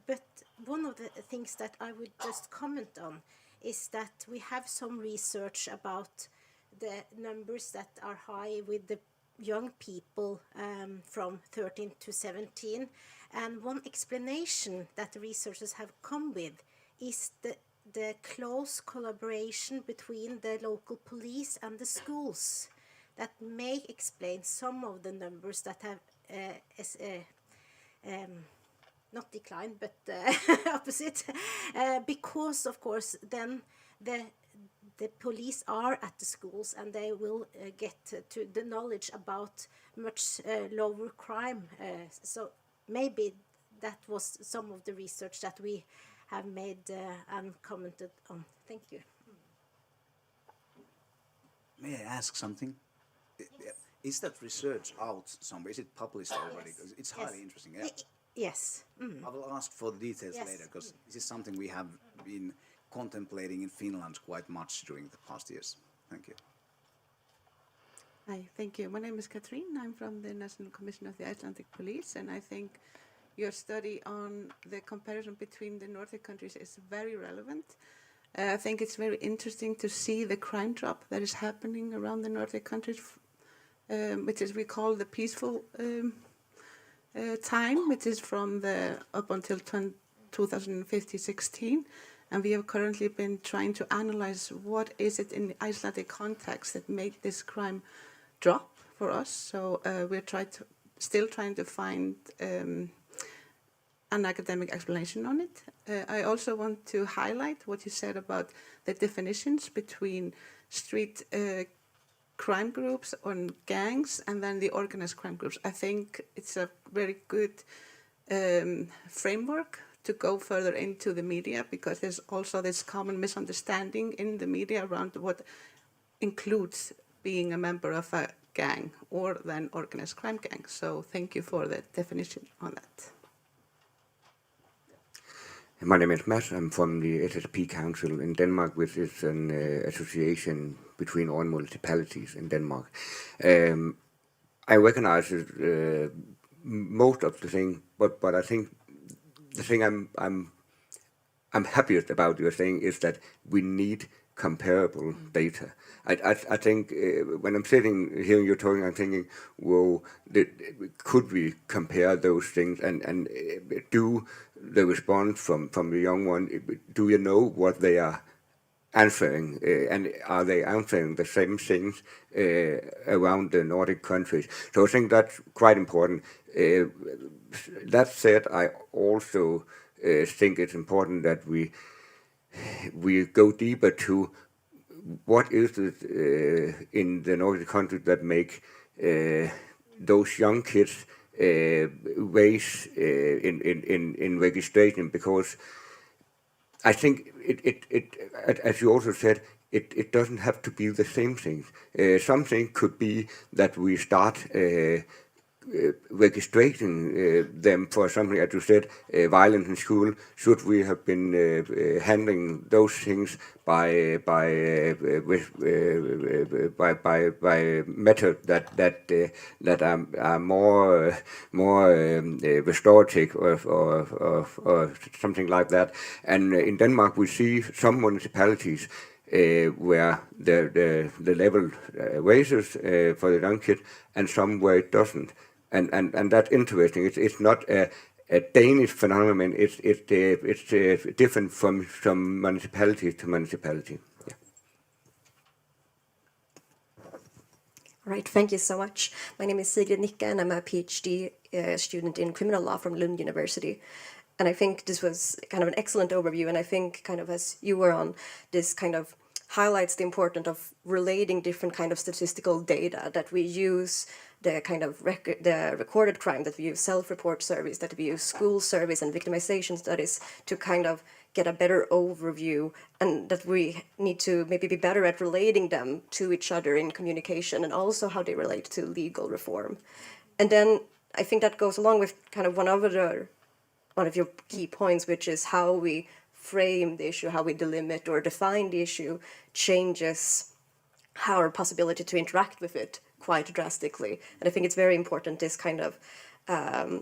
but one of the things that I would just comment on is that we have some research about the numbers that are high with the young people from 13 to 17. And one explanation that the researchers have come with is the close collaboration between the local police and the schools. That may explain some of the numbers that have not declined, but opposite. Because, of course, then the police are at the schools, and they will get to the knowledge about much lower crime. So maybe that was some of the research that we have made and commented on. Thank you. May I ask something? Yes. Is that research out somewhere? Is it published already? Yes. Because it's highly interesting. Yeah? Yes. Mm. I will ask for the details later, because this is something we have been contemplating in Finland quite much during the past years. Thank you. Hi, thank you. My name is Katrín. I'm from the National Commission of the Icelandic Police, and I think your study on the comparison between the Nordic countries is very relevant. I think it's very interesting to see the crime drop that is happening around the Nordic countries, which is we call the peaceful time, which is from the up until 2015-16. And we have currently been trying to analyze what is it in the Icelandic context that made this crime drop for us. So we're still trying to find an academic explanation on it. I also want to highlight what you said about the definitions between street crime groups or gangs and then the organized crime groups. I think it's a very good framework to go further into the media, because there's also this common misunderstanding in the media around what includes being a member of a gang or then organized crime gang. So thank you for the definition on that. My name is Mads. I'm from the SSP Council in Denmark, which is an association between all municipalities in Denmark. I recognize most of the thing, but I think the thing I'm happiest about your saying is that we need comparable data. I think when I'm sitting hearing you talking, I'm thinking, whoa, could we compare those things and do the response from the young one? Do you know what they are answering, and are they answering the same things around the Nordic countries? So I think that's quite important. That said, I also think it's important that we go deeper to what is it in the Nordic countries that make those young kids race in registration, because I think it as you also said, it doesn't have to be the same things. Something could be that we start registering them for something, as you said, violence in school. Should we have been handling those things by methods that are more restorative or something like that? And in Denmark, we see some municipalities where the level raises for the young kid, and some where it doesn't. And that's interesting. It's not a Danish phenomenon. It's different from municipality to municipality. Yeah. Right, thank you so much. My name is Sigrid Nicke, and I'm a PhD student in criminal law from Lund University. And I think this was kind of an excellent overview, and I think kind of as you were on, this kind of highlights the importance of relating different kind of statistical data, that we use the kind of the recorded crime, that we use self-report surveys, that we use school surveys and victimization studies to kind of get a better overview, and that we need to maybe be better at relating them to each other in communication, and also how they relate to legal reform. And then I think that goes along with kind of one of your key points, which is how we frame the issue, how we delimit or define the issue changes our possibility to interact with it quite drastically. And I think it's very important, this kind of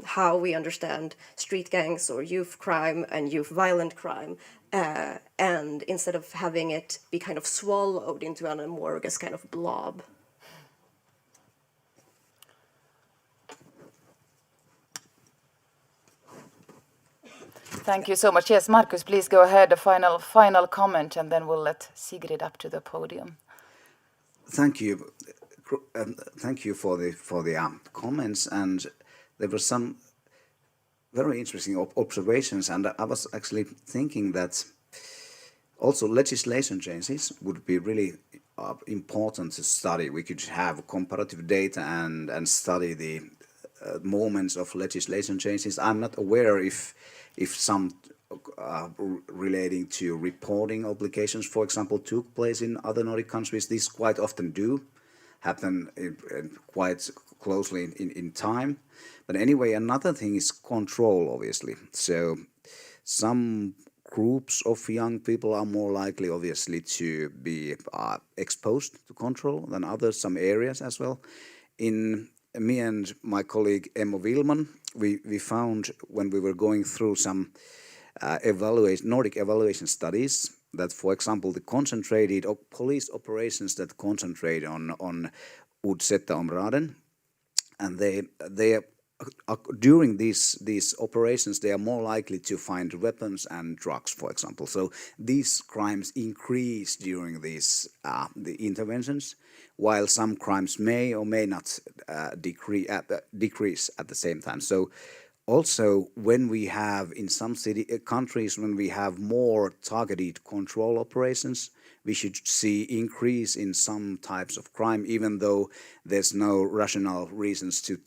how we understand street gangs or youth crime and youth violent crime, and instead of having it be kind of swallowed into an amorphous kind of blob. Thank you so much. Yes, Markus, please go ahead. A final comment, and then we'll let Sigrid up to the podium. Thank you. Thank you for the comments, and there were some very interesting observations, and I was actually thinking that also legislation changes would be really important to study. We could have comparative data and study the moments of legislation changes. I'm not aware if some relating to reporting obligations, for example, took place in other Nordic countries. These quite often do happen quite closely in time. But anyway, another thing is control, obviously. So some groups of young people are more likely, obviously, to be exposed to control than others, some areas as well. In me and my colleague Emma Wilman, we found when we were going through some Nordic evaluation studies that, for example, the concentrated police operations that concentrate on Udsätta-områden, and they during these operations they are more likely to find weapons and drugs, for example. So these crimes increase during these the interventions, while some crimes may or may not decrease at the same time. So also, when we have in some countries, when we have more targeted control operations, we should see increase in some types of crime, even though there's no rational reasons to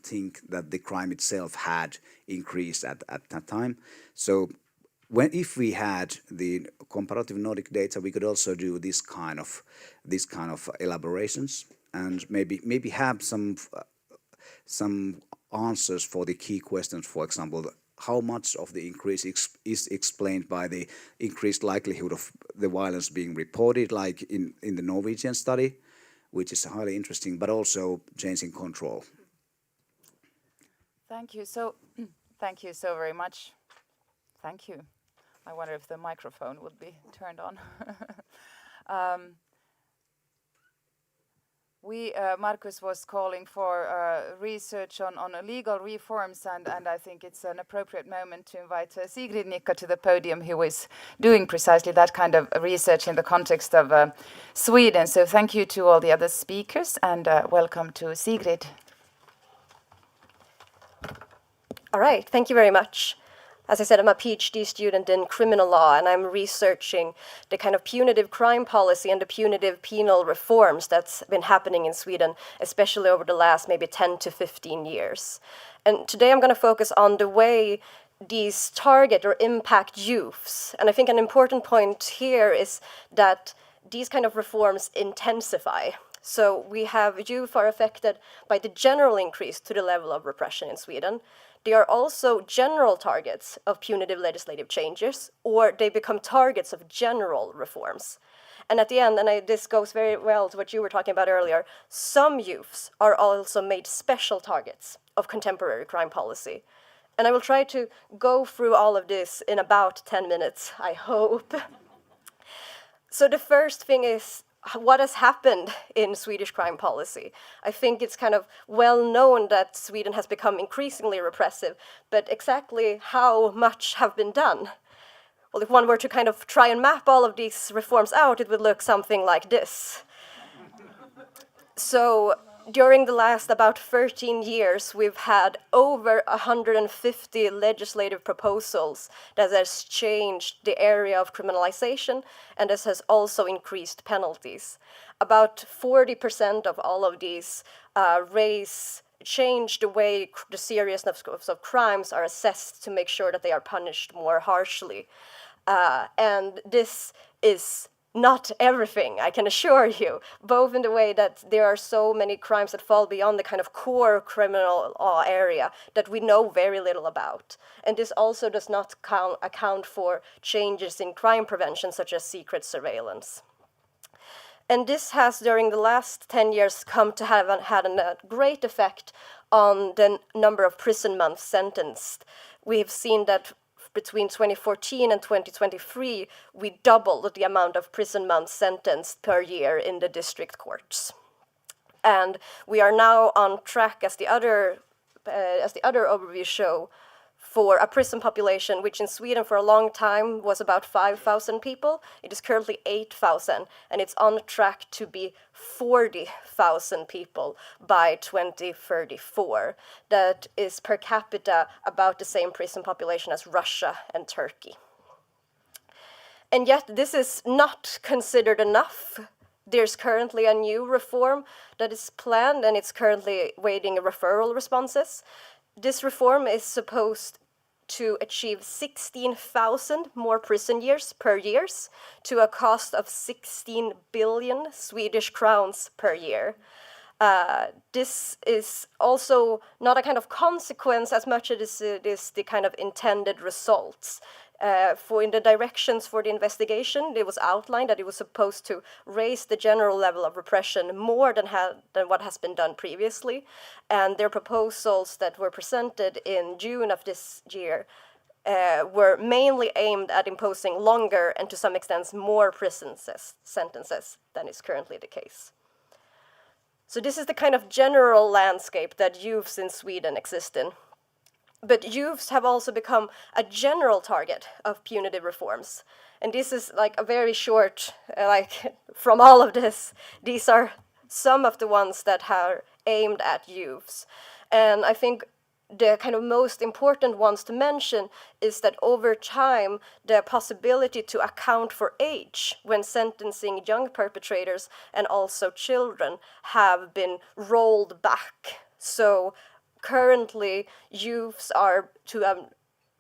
think that the crime itself had increased at that time. So if we had the comparative Nordic data, we could also do this kind of elaborations, and maybe have some answers for the key questions. For example, how much of the increase is explained by the increased likelihood of the violence being reported, like in the Norwegian study, which is highly interesting, but also change in control. Thank you. Thank you so very much. Thank you. I wonder if the microphone would be turned on. Markus was calling for research on legal reforms, and I think it's an appropriate moment to invite Sigrid Nicka to the podium, who is doing precisely that kind of research in the context of Sweden. So thank you to all the other speakers, and welcome to Sigrid. All right, thank you very much. As I said, I'm a PhD student in criminal law, and I'm researching the kind of punitive crime policy and the punitive penal reforms that's been happening in Sweden, especially over the last maybe 10 to 15 years. And today I'm going to focus on the way these target or impact youths. And I think an important point here is that these kind of reforms intensify. So we have youth are affected by the general increase to the level of repression in Sweden. They are also general targets of punitive legislative changes, or they become targets of general reforms. And at the end, and this goes very well to what you were talking about earlier, some youths are also made special targets of contemporary crime policy. And I will try to go through all of this in about 10 minutes, I hope. So the first thing is, what has happened in Swedish crime policy? I think it's kind of well known that Sweden has become increasingly repressive, but exactly how much have been done? Well, if one were to kind of try and map all of these reforms out, it would look something like this. So during the last about 13 years, we've had over 150 legislative proposals that has changed the area of criminalization, and this has also increased penalties. About 40% of all of these change the way the seriousness of crimes are assessed to make sure that they are punished more harshly. And this is not everything, I can assure you, both in the way that there are so many crimes that fall beyond the kind of core criminal law area that we know very little about. And this also does not account for changes in crime prevention, such as secret surveillance. And this has, during the last 10 years, come to have had a great effect on the number of prison months sentenced. We've seen that between 2014 and 2023, we doubled the amount of prison months sentenced per year in the district courts. And we are now on track, as the other overview show, for a prison population, which in Sweden for a long time was about 5,000 people. It is currently 8,000, and it's on track to be 40,000 people by 2034. That is per capita about the same prison population as Russia and Turkey. And yet this is not considered enough. There's currently a new reform that is planned, and it's currently waiting referral responses. This reform is supposed to achieve 16,000 more prison years per year to a cost of 16 billion Swedish crowns per year. This is also not a kind of consequence as much as it is the kind of intended results. In the directions for the investigation, it was outlined that it was supposed to raise the general level of repression more than what has been done previously. And their proposals that were presented in June of this year were mainly aimed at imposing longer and to some extent more prison sentences than is currently the case. So this is the kind of general landscape that youths in Sweden exist in. But youths have also become a general target of punitive reforms. And this is like a very short, from all of this, these are some of the ones that are aimed at youths. And I think the kind of most important ones to mention is that over time, the possibility to account for age when sentencing young perpetrators and also children have been rolled back. So currently, youths are to a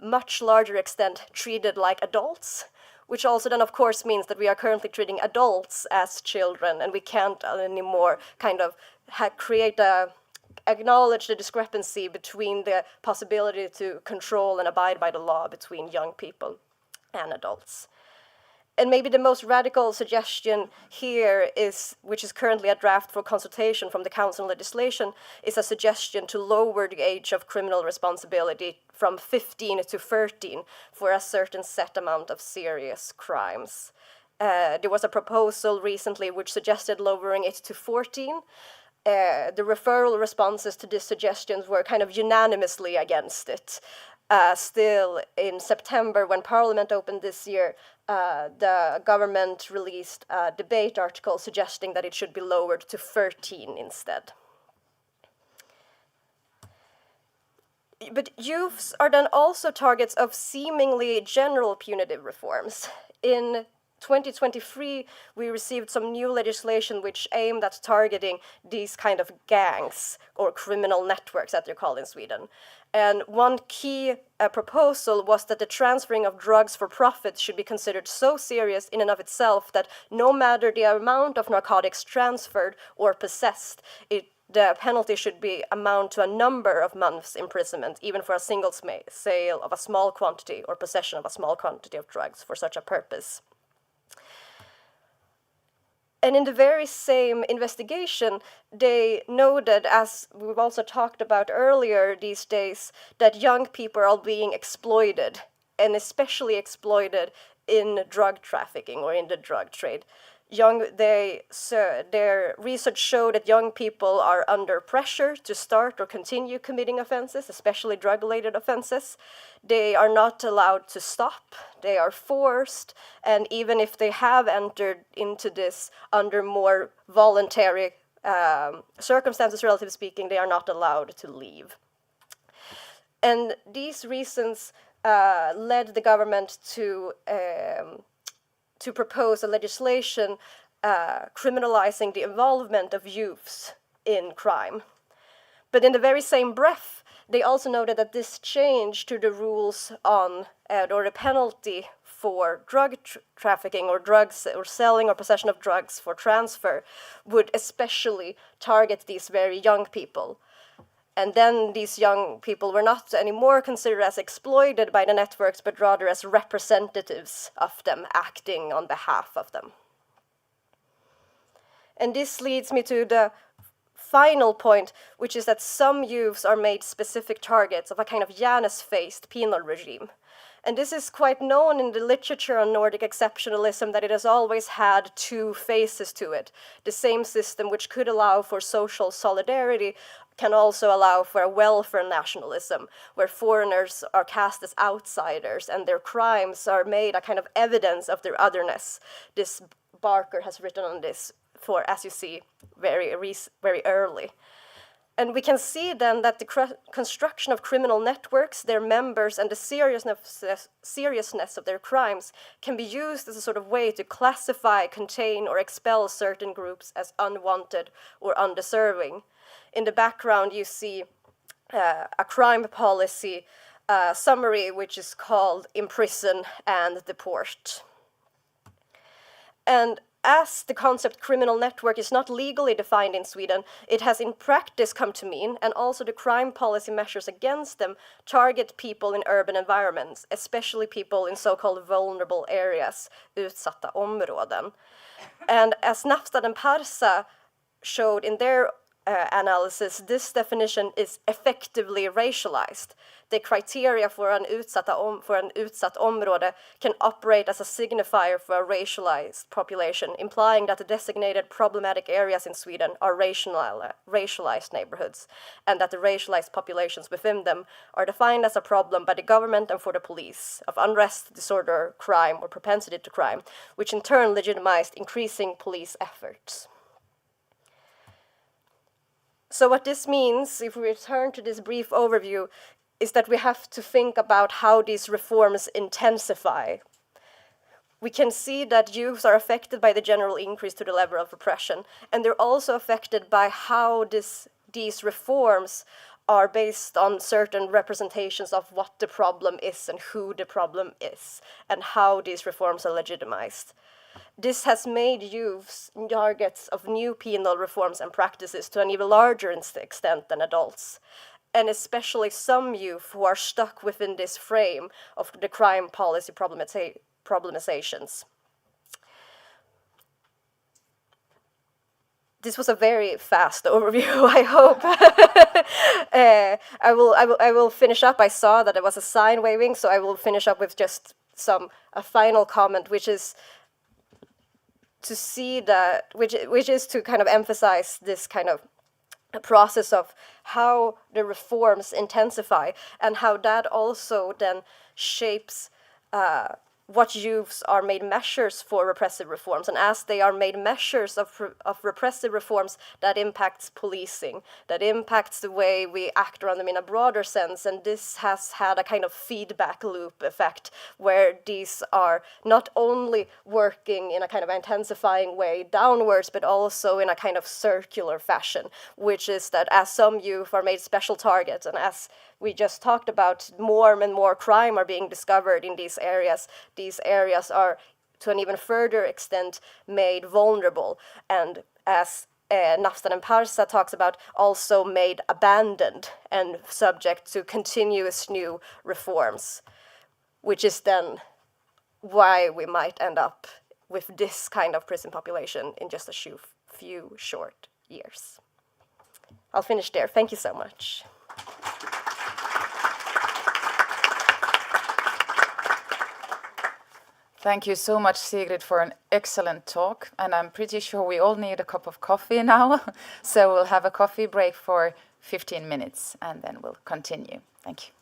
much larger extent treated like adults, which also then of course means that we are currently treating adults as children, and we can't anymore kind of create a acknowledge the discrepancy between the possibility to control and abide by the law between young people and adults. And maybe the most radical suggestion here is, which is currently a draft for consultation from the Council on Legislation, is a suggestion to lower the age of criminal responsibility from 15 to 13 for a certain set amount of serious crimes. There was a proposal recently which suggested lowering it to 14. The referral responses to these suggestions were kind of unanimously against it. Still, in September, when Parliament opened this year, the government released a debate article suggesting that it should be lowered to 13 instead. But youths are then also targets of seemingly general punitive reforms. In 2023, we received some new legislation which aimed at targeting these kind of gangs or criminal networks, as they're called in Sweden. And one key proposal was that the transferring of drugs for profit should be considered so serious in and of itself that no matter the amount of narcotics transferred or possessed, the penalty should be amount to a number of months' imprisonment, even for a single sale of a small quantity or possession of a small quantity of drugs for such a purpose. And in the very same investigation, they noted, as we've also talked about earlier these days, that young people are being exploited, and especially exploited in drug trafficking or in the drug trade. Their research showed that young people are under pressure to start or continue committing offenses, especially drug-related offenses. They are not allowed to stop. They are forced, and even if they have entered into this under more voluntary circumstances, relatively speaking, they are not allowed to leave. And these reasons led the government to propose a legislation criminalizing the involvement of youths in crime. But in the very same breath, they also noted that this change to the rules on or the penalty for drug trafficking or drugs or selling or possession of drugs for transfer would especially target these very young people. And then these young people were not anymore considered as exploited by the networks, but rather as representatives of them, acting on behalf of them. And this leads me to the final point, which is that some youths are made specific targets of a kind of Janus-faced penal regime. And this is quite known in the literature on Nordic exceptionalism, that it has always had two faces to it. The same system which could allow for social solidarity can also allow for a welfare nationalism, where foreigners are cast as outsiders and their crimes are made a kind of evidence of their otherness. This Barker has written on this for, as you see, very early. And we can see then that the construction of criminal networks, their members, and the seriousness of their crimes can be used as a sort of way to classify, contain, or expel certain groups as unwanted or undeserving. In the background, you see a crime policy summary, which is called Imprison and Deport. And as the concept criminal network is not legally defined in Sweden, it has in practice come to mean, and also the crime policy measures against them, target people in urban environments, especially people in so-called vulnerable areas, utsatta områden. And as Nafstad and Parsa showed in their analysis, this definition is effectively racialized. The criteria for an utsatt område can operate as a signifier for a racialized population, implying that the designated problematic areas in Sweden are racialized neighborhoods, and that the racialized populations within them are defined as a problem by the government and for the police of unrest, disorder, crime, or propensity to crime, which in turn legitimized increasing police efforts. So what this means, if we return to this brief overview, is that we have to think about how these reforms intensify. We can see that youths are affected by the general increase to the level of repression, and they're also affected by how these reforms are based on certain representations of what the problem is and who the problem is, and how these reforms are legitimized. this has made youths targets of new penal reforms and practices to an even larger extent than adults, and especially some youth who are stuck within this frame of the crime policy problemizations. This was a very fast overview, I hope. I will finish up. I saw that there was a sign waving, so I will finish up with just a final comment, which is to see that, which is to kind of emphasize this kind of a process of how the reforms intensify and how that also then shapes what youths are made measures for repressive reforms. And as they are made measures of repressive reforms, that impacts policing, that impacts the way we act around them in a broader sense. And this has had a kind of feedback loop effect where these are not only working in a kind of intensifying way downwards, but also in a kind of circular fashion, which is that as some youth are made special targets, and as we just talked about, more and more crime are being discovered in these areas. These areas are, to an even further extent, made vulnerable. And as Naftan and Parsa talks about, also made abandoned and subject to continuous new reforms, which is then why we might end up with this kind of prison population in just a few short years. I'll finish there. Thank you so much. Thank you so much, Sigrid, for an excellent talk. And I'm pretty sure we all need a cup of coffee now. So we'll have a coffee break for 15 minutes and then we'll continue. Thank you.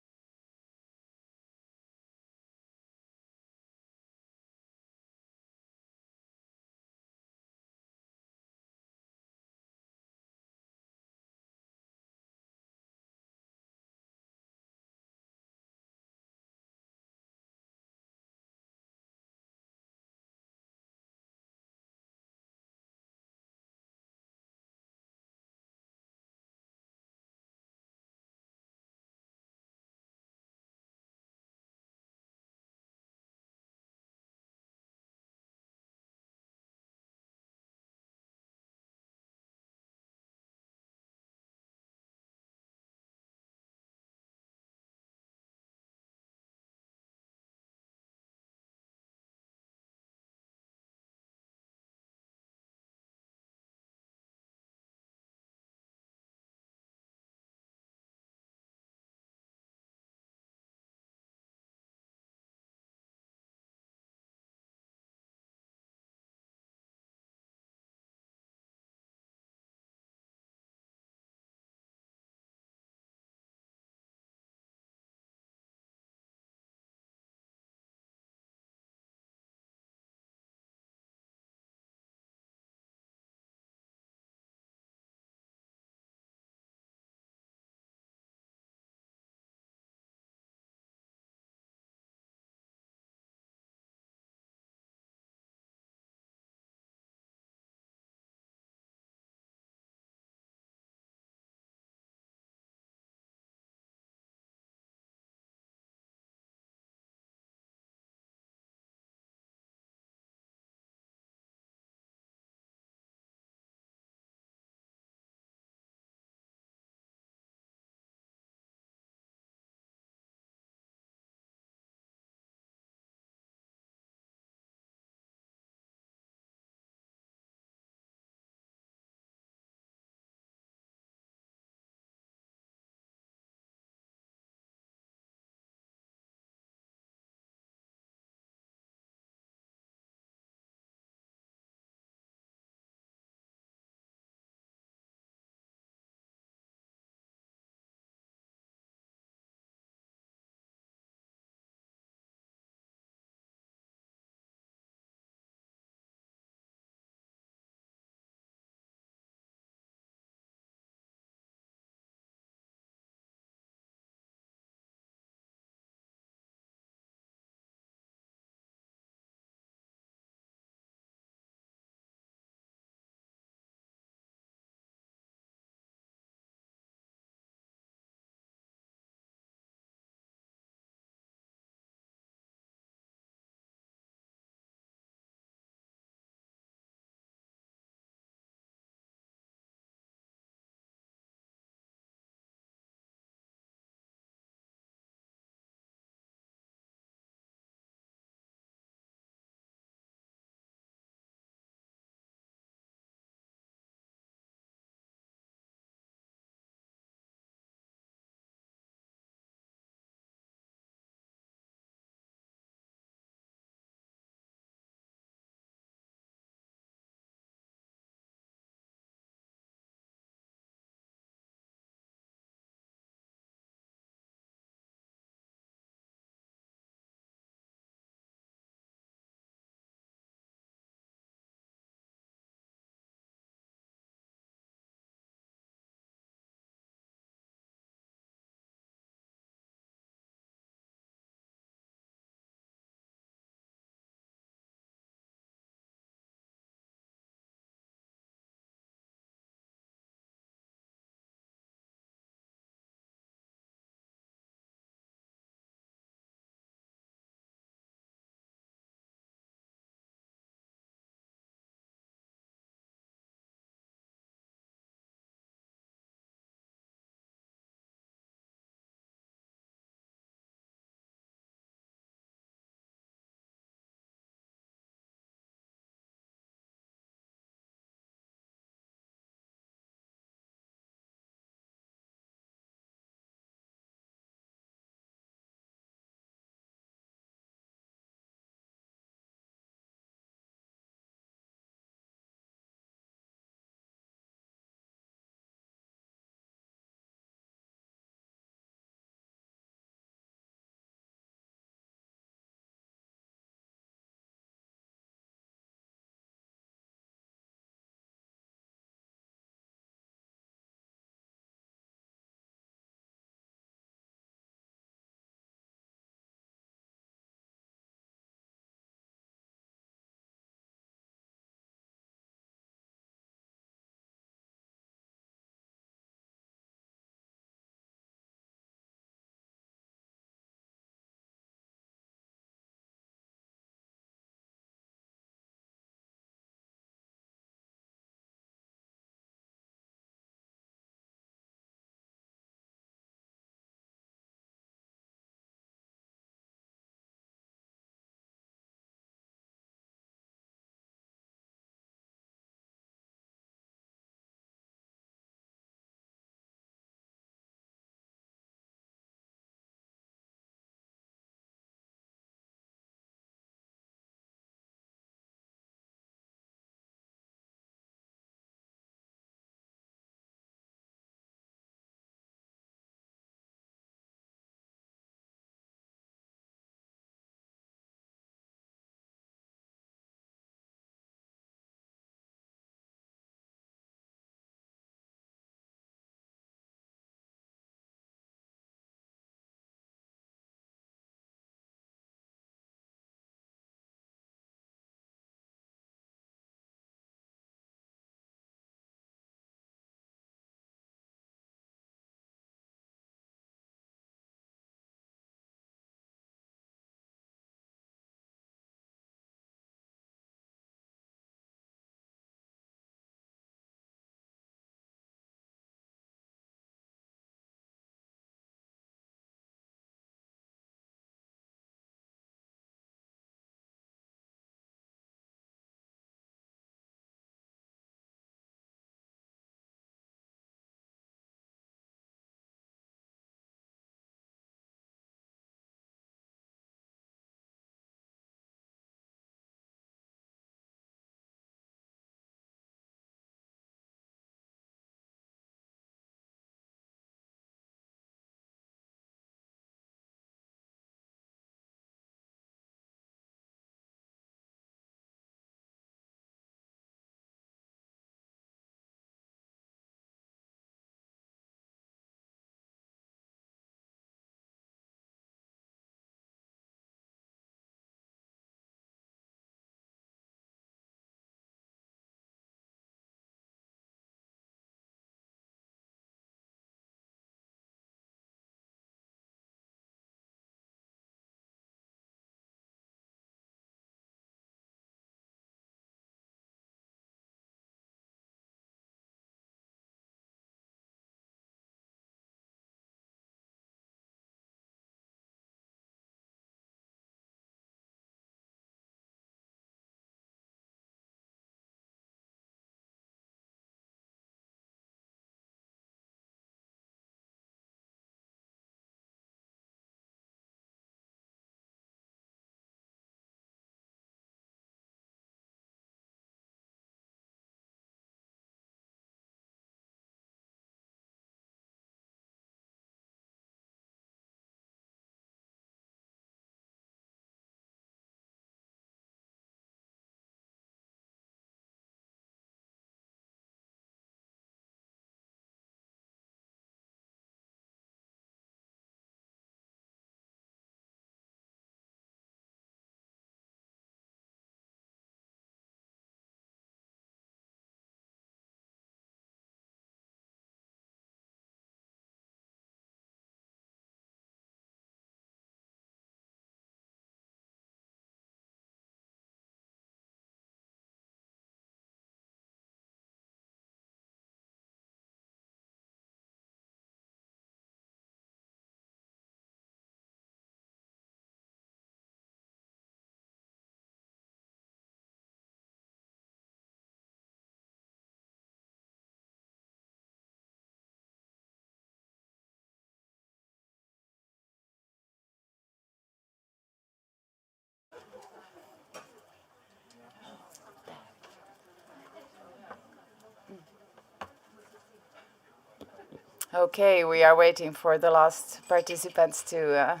Okay, we are waiting for the last participants to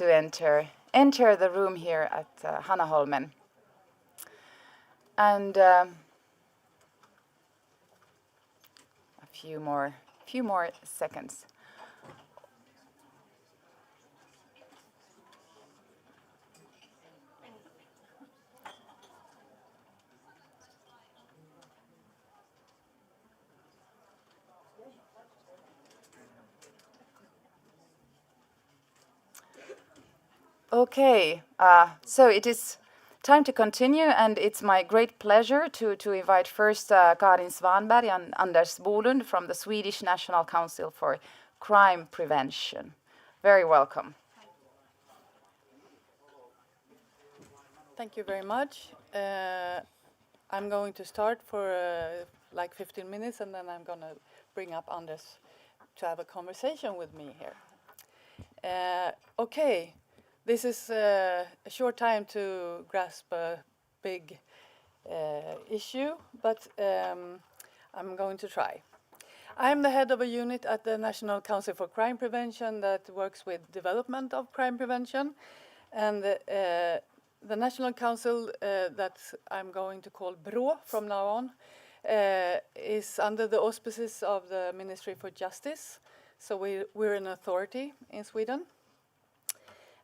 enter the room here at Hanaholmen. And a few more seconds. Okay, so it is time to continue, and it's my great pleasure to invite first Karin Svanberg and Anders Bolund from the Swedish National Council for Crime Prevention. Very welcome. Thank you very much. I'm going to start for like 15 minutes, and then I'm going to bring up Anders to have a conversation with me here. Okay. This is a short time to grasp a big issue, but I'm going to try. I'm the head of a unit at the National Council for Crime Prevention that works with development of crime prevention. And the National Council that I'm going to call BRÅ from now on is under the auspices of the Ministry for Justice. So we're an authority in Sweden.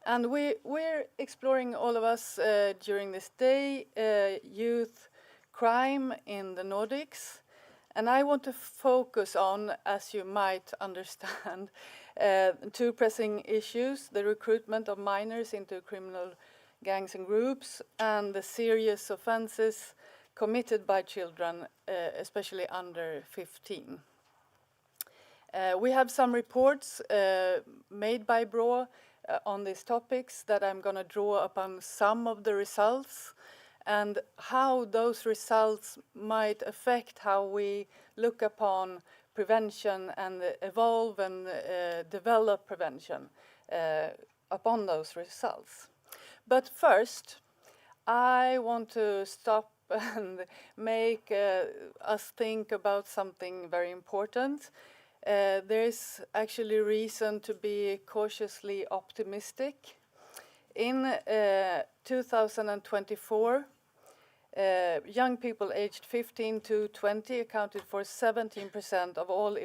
And we're exploring, all of us, during this day, youth crime in the Nordics. And I want to focus on, as you might understand, two pressing issues: the recruitment of minors into criminal gangs and groups, and the serious offenses committed by children, especially under 15. We have some reports made by BRÅ on these topics that I'm going to draw upon some of the results and how those results might affect how we look upon prevention and evolve and develop prevention upon those results. But first, I want to stop and make us think about something very important. There is actually reason to be cautiously optimistic. In 2024, young people aged 15 to 20 accounted for 17% of all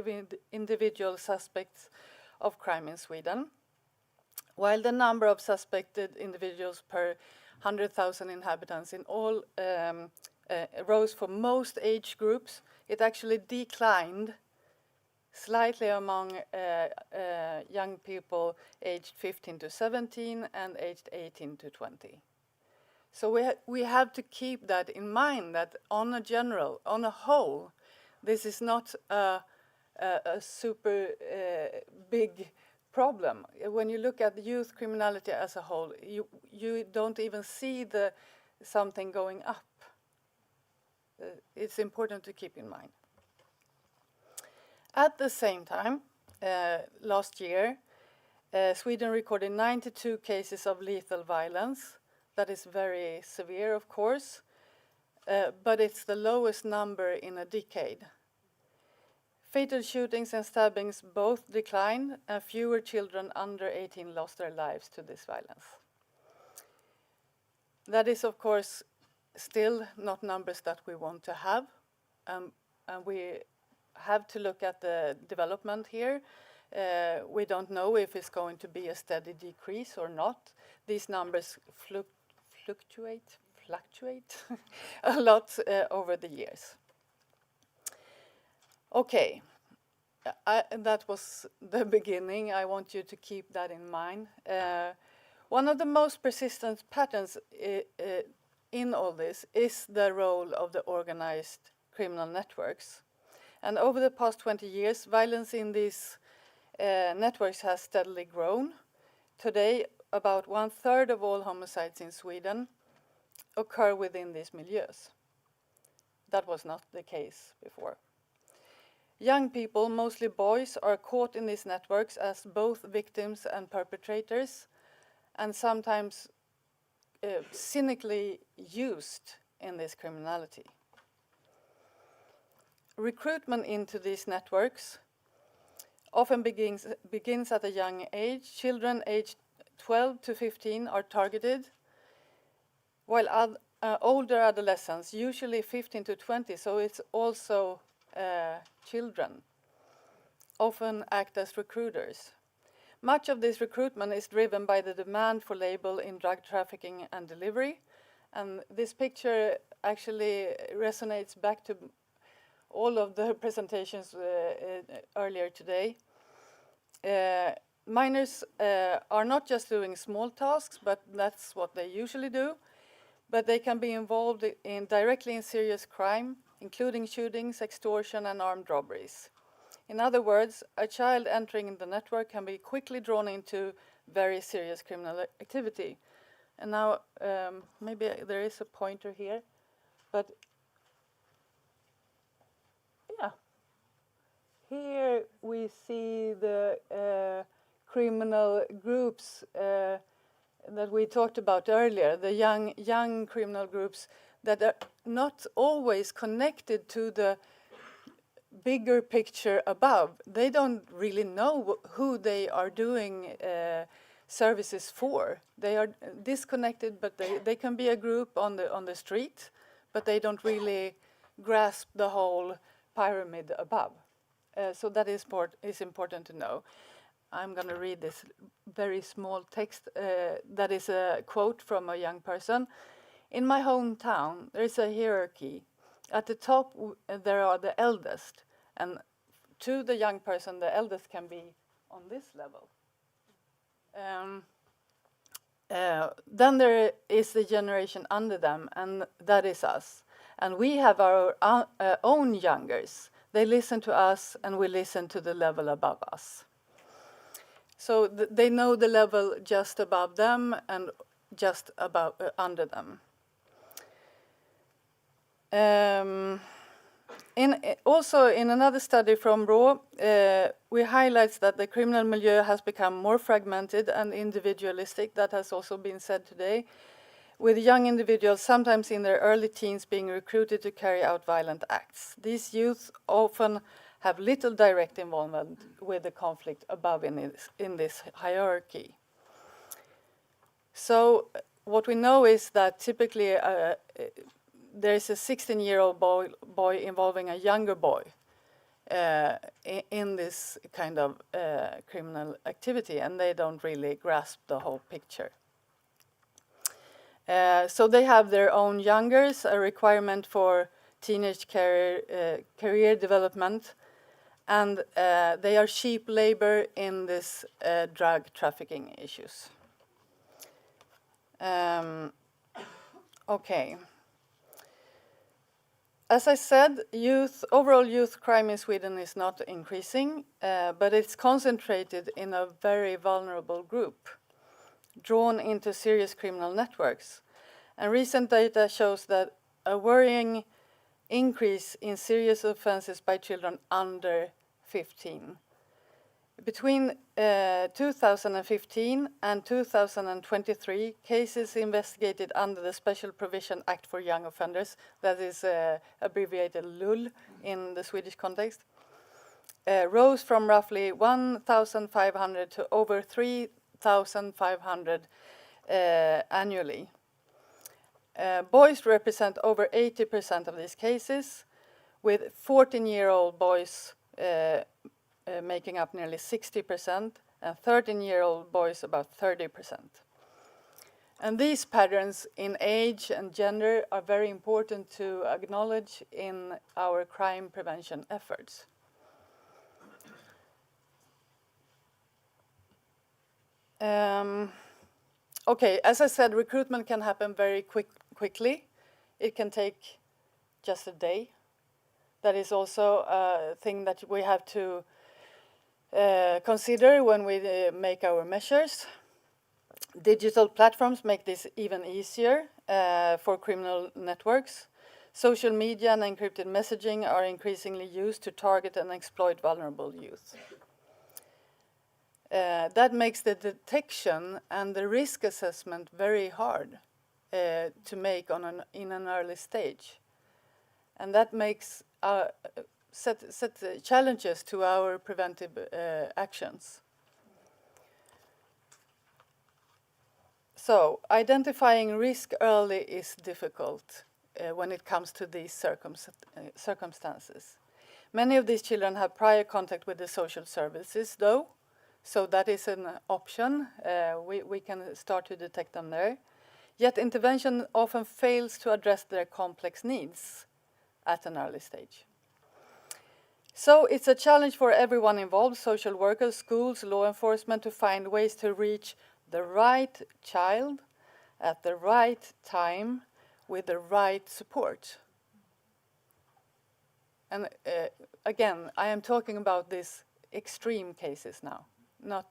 individual suspects of crime in Sweden, while the number of suspected individuals per 100,000 inhabitants in all rose for most age groups. It actually declined slightly among young people aged 15 to 17 and aged 18 to 20. So we have to keep that in mind, that on a whole, this is not a super big problem. When you look at youth criminality as a whole, you don't even see something going up. It's important to keep in mind. At the same time, last year, Sweden recorded 92 cases of lethal violence. That is very severe, of course, but it's the lowest number in a decade. Fatal shootings and stabbings both declined, and fewer children under 18 lost their lives to this violence. That is, of course, still not numbers that we want to have, and we have to look at the development here. We don't know if it's going to be a steady decrease or not. These numbers fluctuate a lot over the years. Okay, that was the beginning. I want you to keep that in mind. One of the most persistent patterns in all this is the role of the organized criminal networks. And over the past 20 years, violence in these networks has steadily grown. Today, about 1/3 of all homicides in Sweden occur within these milieus. That was not the case before. Young people, mostly boys, are caught in these networks as both victims and perpetrators, and sometimes cynically used in this criminality. Recruitment into these networks often begins at a young age. Children aged 12 to 15 are targeted, while older adolescents, usually 15 to 20, so it's also children, often act as recruiters. Much of this recruitment is driven by the demand for labor in drug trafficking and delivery. And this picture actually resonates back to all of the presentations earlier today. Minors are not just doing small tasks, but that's what they usually do. But they can be involved directly in serious crime, including shootings, extortion, and armed robberies. In other words, a child entering the network can be quickly drawn into very serious criminal activity. And now, maybe there is a pointer here, but yeah. Here we see the criminal groups that we talked about earlier, the young criminal groups that are not always connected to the bigger picture above. They don't really know who they are doing services for. They are disconnected, but they can be a group on the street, but they don't really grasp the whole pyramid above. So that is important to know. I'm going to read this very small text that is a quote from a young person. In my hometown, there is a hierarchy. At the top, there are the eldest, and to the young person, the eldest can be on this level. Then there is the generation under them, and that is us. And we have our own youngers. They listen to us, and we listen to the level above us. So they know the level just above them and just above under them. Also, in another study from RAW, we highlight that the criminal milieu has become more fragmented and individualistic. That has also been said today, with young individuals, sometimes in their early teens, being recruited to carry out violent acts. These youth often have little direct involvement with the conflict above in this hierarchy. So what we know is that typically there is a 16-year-old boy involving a younger boy in this kind of criminal activity, and they don't really grasp the whole picture. So they have their own youngers, a requirement for teenage career development, and they are cheap labor in this drug trafficking issues. Okay. As I said, overall youth crime in Sweden is not increasing, but it's concentrated in a very vulnerable group, drawn into serious criminal networks. And recent data shows that a worrying increase in serious offenses by children under 15. Between 2015 and 2023, cases investigated under the Special Provision Act for Young Offenders, that is abbreviated LUL in the Swedish context, rose from roughly 1,500 to over 3,500 annually. Boys represent over 80% of these cases, with 14-year-old boys making up nearly 60%, and 13-year-old boys about 30%. And these patterns in age and gender are very important to acknowledge in our crime prevention efforts. Okay, as I said, recruitment can happen very quickly. It can take just a day. That is also a thing that we have to consider when we make our measures. Digital platforms make this even easier for criminal networks. Social media and encrypted messaging are increasingly used to target and exploit vulnerable youth. That makes the detection and the risk assessment very hard to make in an early stage. And that makes set challenges to our preventive actions. So, identifying risk early is difficult when it comes to these circumstances. Many of these children have prior contact with the social services, though, so that is an option. We can start to detect them there. Yet intervention often fails to address their complex needs at an early stage. So it's a challenge for everyone involved, social workers, schools, law enforcement, to find ways to reach the right child at the right time with the right support. And again, I am talking about these extreme cases now, not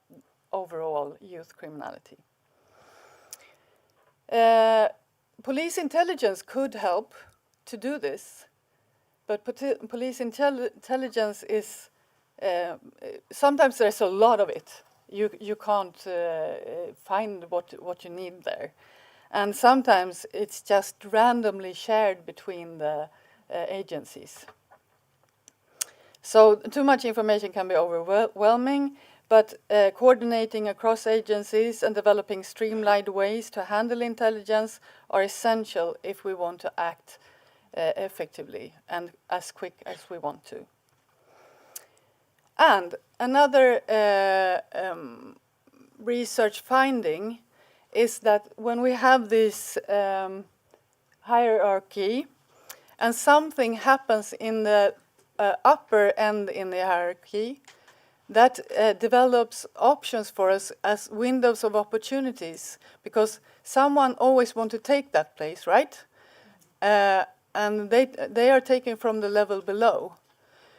overall youth criminality. Police intelligence could help to do this, but police intelligence is, sometimes there's a lot of it. You can't find what you need there. And sometimes it's just randomly shared between the agencies. So too much information can be overwhelming, but coordinating across agencies and developing streamlined ways to handle intelligence are essential if we want to act effectively and as quick as we want to. And another research finding is that when we have this hierarchy and something happens in the upper end in the hierarchy, that develops options for us as windows of opportunities, because someone always wants to take that place, right? And they are taken from the level below.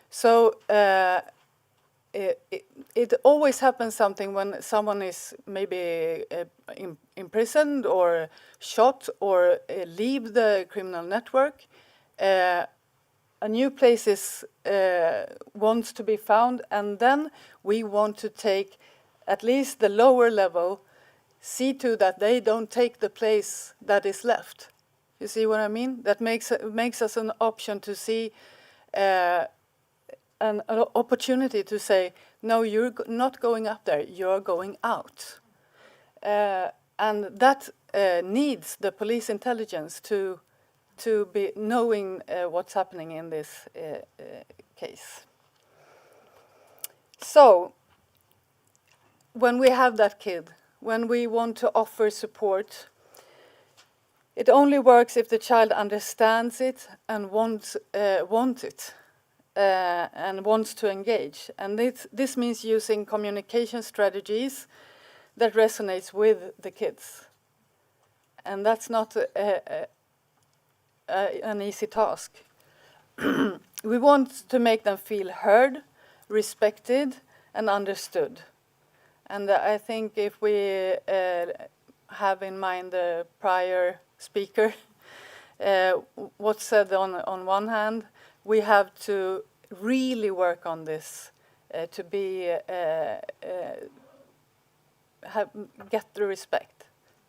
So it always happens something when someone is maybe imprisoned or shot or leave the criminal network. A new place wants to be found, and then we want to take at least the lower level, see to that they don't take the place that is left. You see what I mean? That makes us an option to see an opportunity to say, no, you're not going up there, you're going out. And that needs the police intelligence to be knowing what's happening in this case. So, when we have that kid, when we want to offer support, it only works if the child understands it and wants it and wants to engage. And this means using communication strategies that resonates with the kids. And that's not an easy task. We want to make them feel heard, respected, and understood. And I think if we have in mind the prior speaker, what's said on one hand, we have to really work on this to be get the respect,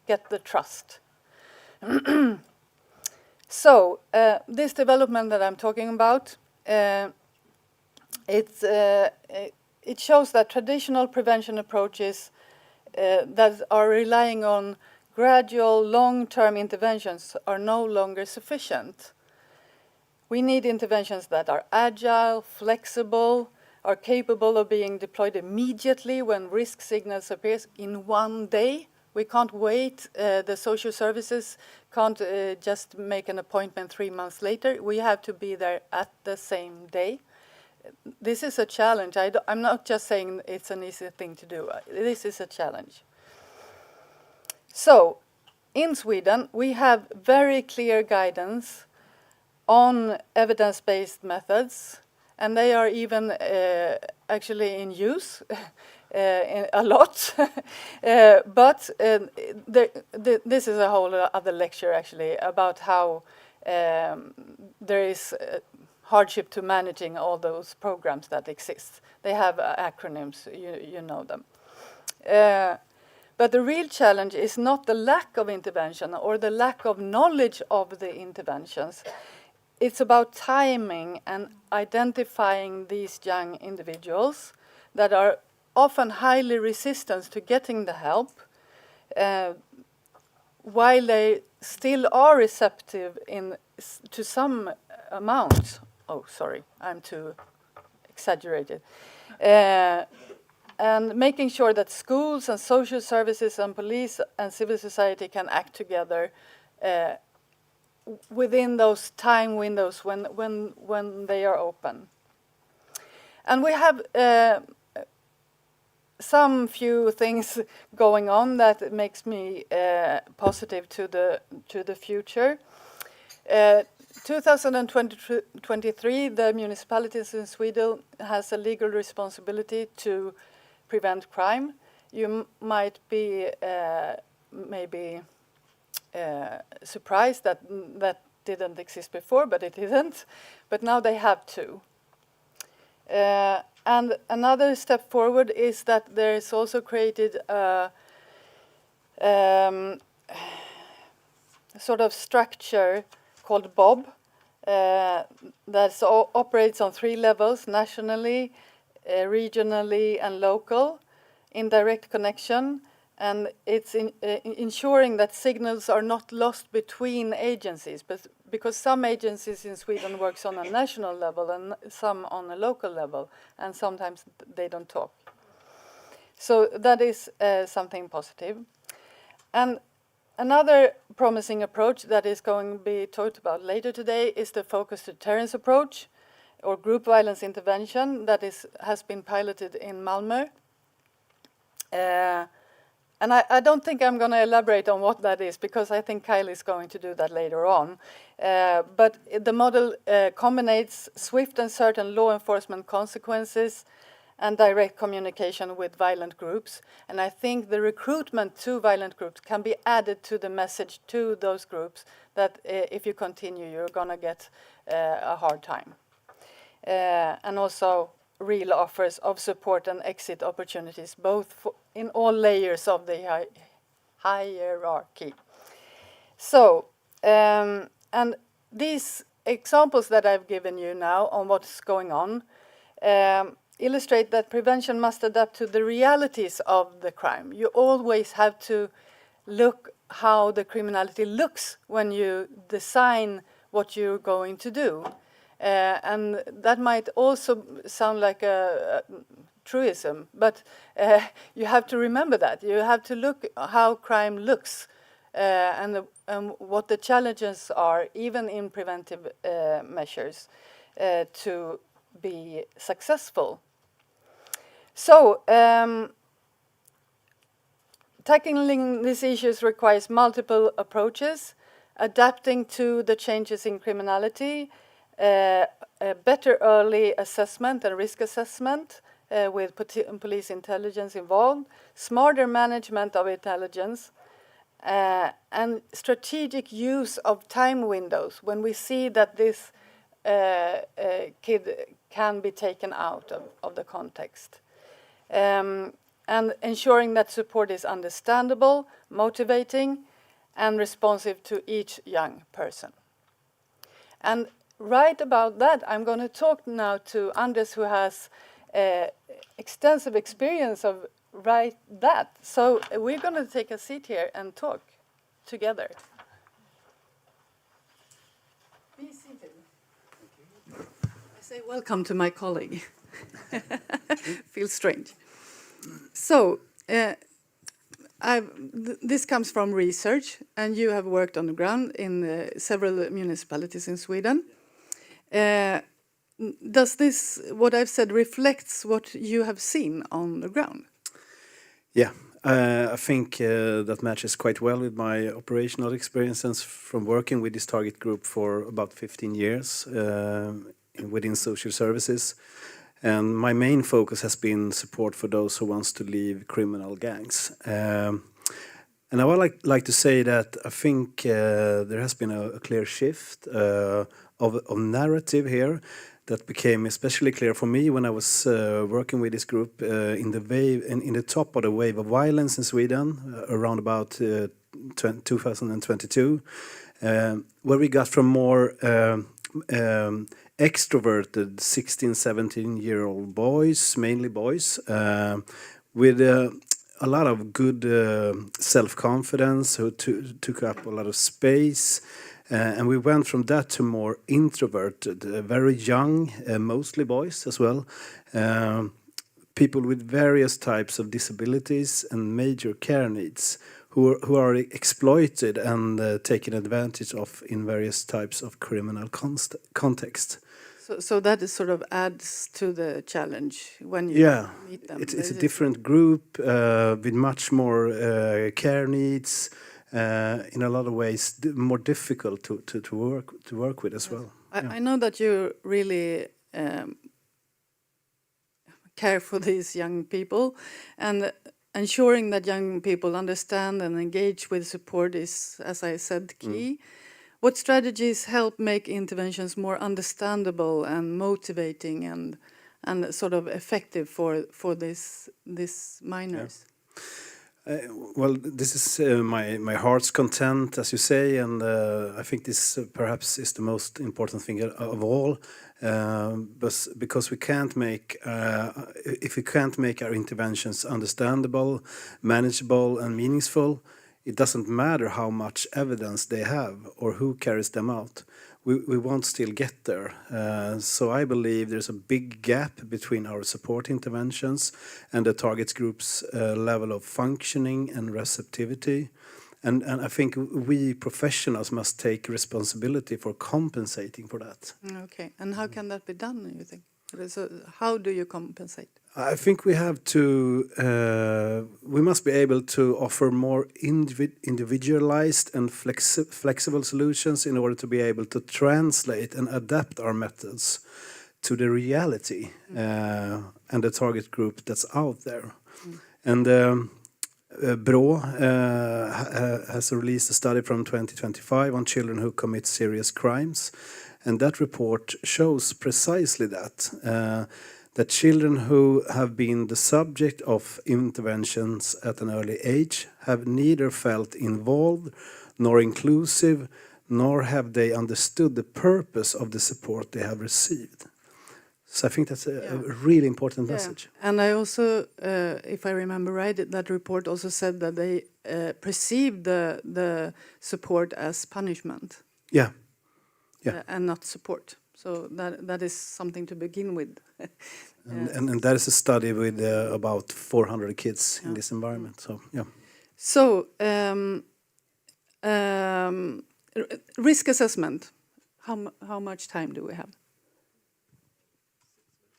get the trust. So this development that I'm talking about, it shows that traditional prevention approaches that are relying on gradual, long-term interventions are no longer sufficient. We need interventions that are agile, flexible, are capable of being deployed immediately when risk signals appear in one day. We can't wait. The social services can't just make an appointment 3 months later. We have to be there at the same day. This is a challenge. I'm not just saying it's an easy thing to do. This is a challenge. So, in Sweden, we have very clear guidance on evidence-based methods, and they are even actually in use a lot. But this is a whole other lecture, actually, about how there is hardship to managing all those programs that exist. They have acronyms, you know them. But the real challenge is not the lack of intervention or the lack of knowledge of the interventions. it's about timing and identifying these young individuals that are often highly resistant to getting the help, while they still are receptive to some amount. Oh, sorry, I'm too exaggerated. And making sure that schools and social services and police and civil society can act together within those time windows when they are open. And we have some few things going on that makes me positive to the future. 2023, the municipalities in Sweden has a legal responsibility to prevent crime. You might be maybe surprised that that didn't exist before, but it isn't. But now they have to. And another step forward is that there is also created a sort of structure called BOB that operates on 3 levels: nationally, regionally, and local, in direct connection. And it's ensuring that signals are not lost between agencies, but because some agencies in Sweden works on a national level and some on a local level, and sometimes they don't talk. So that is something positive. And another promising approach that is going to be talked about later today is the focused deterrence approach, or group violence intervention, that has been piloted in Malmö. And I don't think I'm going to elaborate on what that is, because I think Kyle is going to do that later on. But the model combines swift and certain law enforcement consequences and direct communication with violent groups. And I think the recruitment to violent groups can be added to the message to those groups that if you continue, you're going to get a hard time. And also real offers of support and exit opportunities, both in all layers of the hierarchy. So, and these examples that I've given you now on what's going on illustrate that prevention must adapt to the realities of the crime. You always have to look how the criminality looks when you design what you're going to do. And that might also sound like a truism, but you have to remember that. You have to look how crime looks and what the challenges are, even in preventive measures, to be successful. So, tackling these issues requires multiple approaches, adapting to the changes in criminality, better early assessment and risk assessment with police intelligence involved, smarter management of intelligence, and strategic use of time windows when we see that this kid can be taken out of the context. And ensuring that support is understandable, motivating, and responsive to each young person. And right about that, I'm going to talk now to Anders, who has extensive experience of that. So we're going to take a seat here and talk together. Be seated. I say welcome to my colleague. Feels strange. So this comes from research, and you have worked on the ground in several municipalities in Sweden. Does this, what I've said, reflects what you have seen on the ground? Yeah, I think that matches quite well with my operational experiences from working with this target group for about 15 years within social services. And my main focus has been support for those who wants to leave criminal gangs. And I would like to say that I think there has been a clear shift of narrative here that became especially clear for me when I was working with this group in the top of the wave of violence in Sweden around about 2022, where we got from more extroverted 16, 17-year-old boys, mainly boys, with a lot of good self-confidence, who took up a lot of space. And we went from that to more introverted, very young, mostly boys as well, people with various types of disabilities and major care needs, who are exploited and taken advantage of in various types of criminal context. So that is sort of adds to the challenge when you meet them. It's a different group with much more care needs. In a lot of ways, more difficult to work with as well. I know that you really care for these young people, and ensuring that young people understand and engage with support is, as I said, key. What strategies help make interventions more understandable and motivating and sort of effective for these minors? Well, this is my heart's content, as you say, and I think this perhaps is the most important thing of all. But because we can't make, if we can't make our interventions understandable, manageable, and meaningful, it doesn't matter how much evidence they have or who carries them out. We won't still get there. So I believe there's a big gap between our support interventions and the target group's level of functioning and receptivity. And I think we professionals must take responsibility for compensating for that. Okay, and how can that be done, you think? So how do you compensate? I think we have to, we must be able to offer more individualized and flexible solutions in order to be able to translate and adapt our methods to the reality and the target group that's out there. And BRÅ has released a study from 2025 on children who commit serious crimes. And that report shows precisely that. That children who have been the subject of interventions at an early age have neither felt involved nor inclusive, nor have they understood the purpose of the support they have received. So I think that's a really important message. And I also, if I remember right, that report also said that they perceived the support as punishment. Yeah. And not support. So that is something to begin with. And that is a study with about 400 kids in this environment. So yeah. So risk assessment. How much time do we have?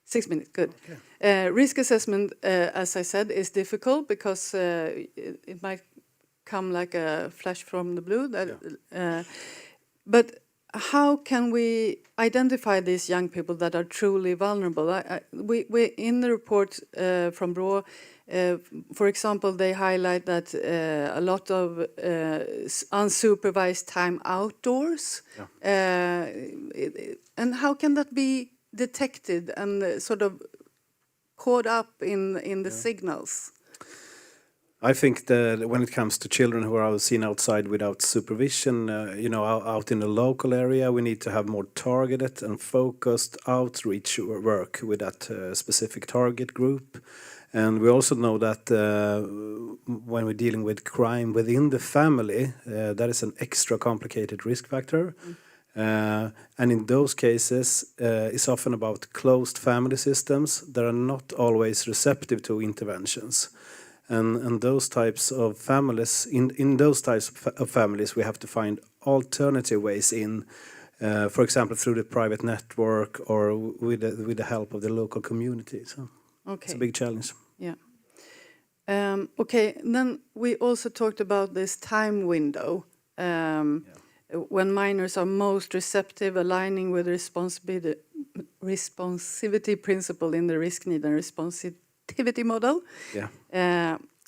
6 minutes. Good. Okay. Risk assessment, as I said, is difficult because it might come like a flash from the blue. But how can we identify these young people that are truly vulnerable? We in the report from BRÅ, for example, they highlight that a lot of unsupervised time outdoors. And how can that be detected and sort of caught up in the signals? I think that when it comes to children who are seen outside without supervision, out in the local area, we need to have more targeted and focused outreach work with that specific target group. And we also know that when we're dealing with crime within the family, that is an extra complicated risk factor. And in those cases, it's often about closed family systems that are not always receptive to interventions. And those types of families, in those types of families, we have to find alternative ways in, for example, through the private network or with the help of the local community. So it's a big challenge. Yeah. Okay. Then we also talked about this time window when minors are most receptive, aligning with the responsivity principle in the risk, need, and responsitivity model.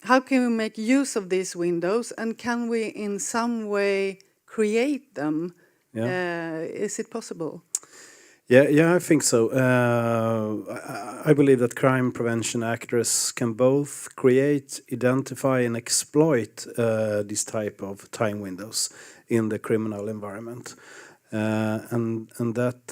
How can we make use of these windows, and can we in some way create them? Is it possible? Yeah, I think so. I believe that crime prevention actors can both create, identify, and exploit these type of time windows in the criminal environment. and that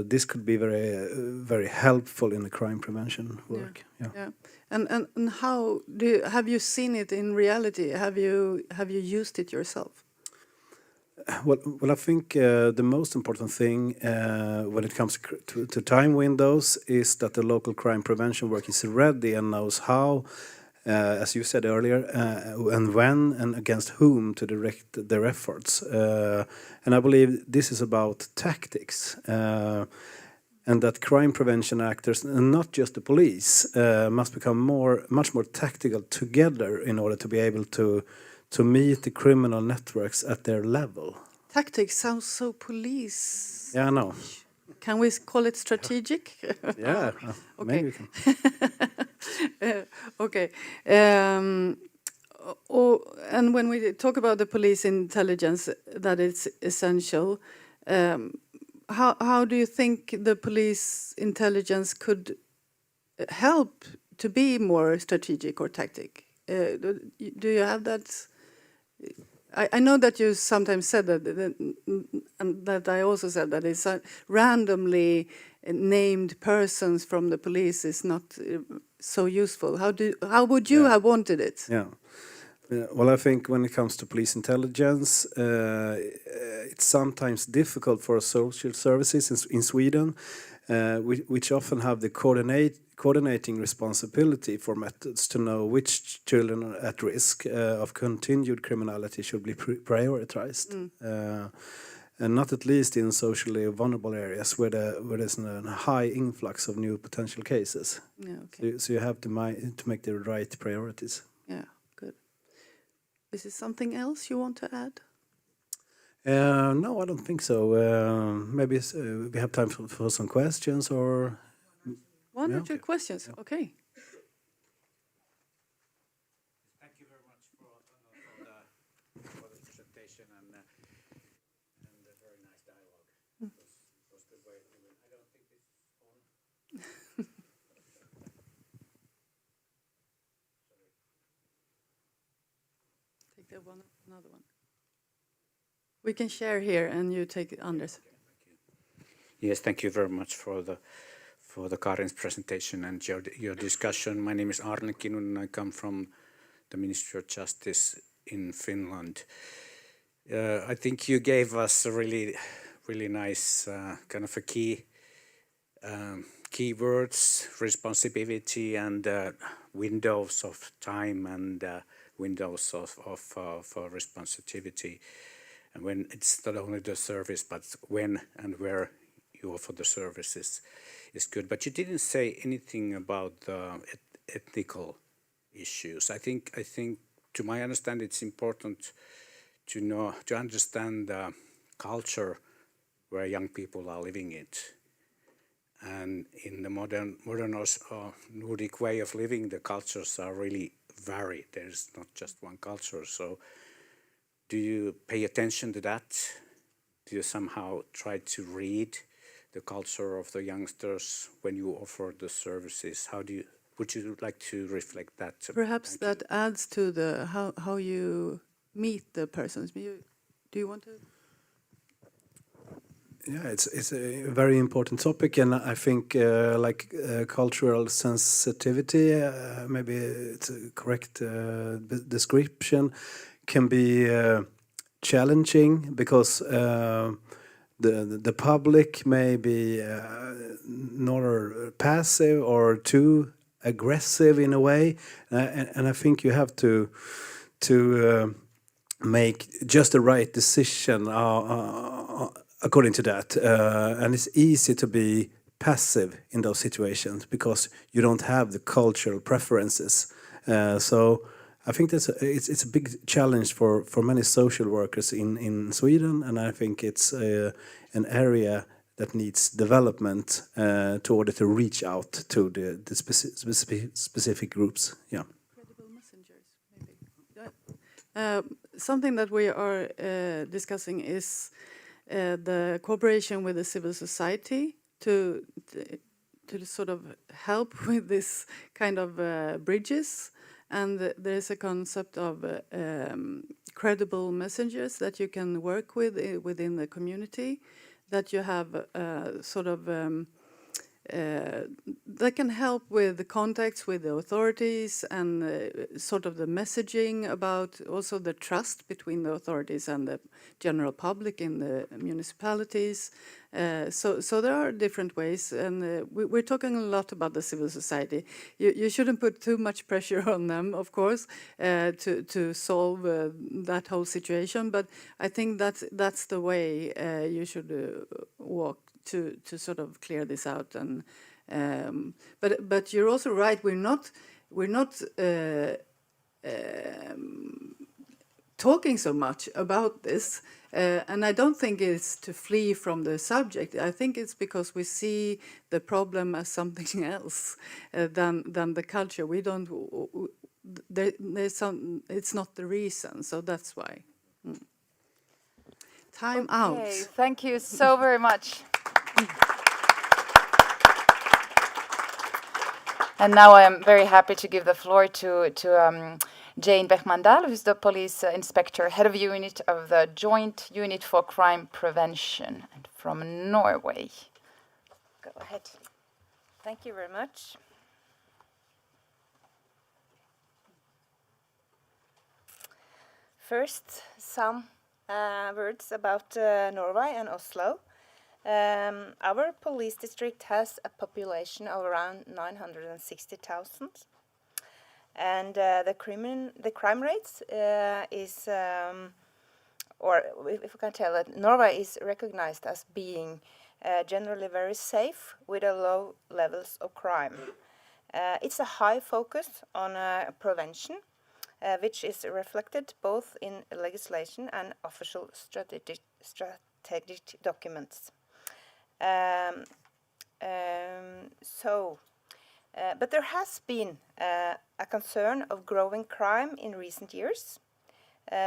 this could be very helpful in the crime prevention work. Yeah. And how have you seen it in reality? Have you used it yourself? Well, I think the most important thing when it comes to time windows is that the local crime prevention work is ready and knows how, as you said earlier, and when and against whom to direct their efforts. And I believe this is about tactics, and that crime prevention actors, and not just the police, must become much more tactical together in order to be able to meet the criminal networks at their level. Tactics sounds so police. Yeah, I know. Can we call it strategic? Yeah, okay. maybe we can. Okay. And when we talk about the police intelligence, that it's essential, how do you think the police intelligence could help to be more strategic or tactic? Do you have that? I know that you sometimes said that, and that I also said that it's randomly named persons from the police is not so useful. How would you have wanted it? Yeah. Well, I think when it comes to police intelligence, it's sometimes difficult for social services in Sweden, which often have the coordinating responsibility for methods to know which children at risk of continued criminality should be prioritized. And not at least in socially vulnerable areas where there's a high influx of new potential cases. Yeah, okay. So you have to make the right priorities. Yeah, good. Is there something else you want to add? No, I don't think so. Maybe we have time for some questions or... One or two questions, yeah. Okay. Thank you very much for the presentation and the very nice dialogue. It was a good way of doing. I don't think this is on. Take that one, another one. We can share here, and you take it, Anders. Okay, thank you. Yes, thank you very much for the Karin's presentation and your discussion. My name is Arne Kinnunen and I come from the Ministry of Justice in Finland. I think you gave us a really nice kind of a keywords, responsibility and windows of time and windows of responsibility. And when it's not only the service, but when and where you offer the services is good. But you didn't say anything about the ethical issues. I think, to my understanding, it's important to understand the culture where young people are living it. And in the modern Nordic way of living, the cultures are really varied. There's not just one culture. So do you pay attention to that? Do you somehow try to read the culture of the youngsters when you offer the services? Would you like to reflect that? Perhaps that adds to the how you meet the persons. Do you want to? Yeah, it's a very important topic, and I think cultural sensitivity, maybe it's a correct description, can be challenging because the public may be not passive or too aggressive in a way, and I think you have to make just the right decision according to that, and it's easy to be passive in those situations because you don't have the cultural preferences. So I think it's a big challenge for many social workers in Sweden, and I think it's an area that needs development to order to reach out to the specific groups. Yeah. Credible messengers, maybe. Something that we are discussing is the cooperation with the civil society to sort of help with this kind of bridges. And there is a concept of credible messengers that you can work with within the community. that you have that can help with the contacts with the authorities and sort of the messaging about also the trust between the authorities and the general public in the municipalities. So there are different ways, and we're talking a lot about the civil society. You shouldn't put too much pressure on them, of course, to solve that whole situation. But I think that's the way you should walk to sort of clear this out. And but you're also right. We're not talking so much about this, and I don't think it's to flee from the subject. I think it's because we see the problem as something else than the culture. We don't. There's some. It's not the reason, so that's why. Time out. Thank you so very much. And now I am very happy to give the floor to Jane Beckman-Dahl, who's the police inspector, head of unit of the Joint Unit for Crime Prevention, and from Norway. Go ahead. Thank you very much. First, some words about Norway and Oslo. Our police district has a population of around 960,000, and the crime rates is, or if we can tell it, Norway is recognized as being generally very safe with a low levels of crime. It's a high focus on prevention, which is reflected both in legislation and official strategic documents. But there has been a concern of growing crime in recent years,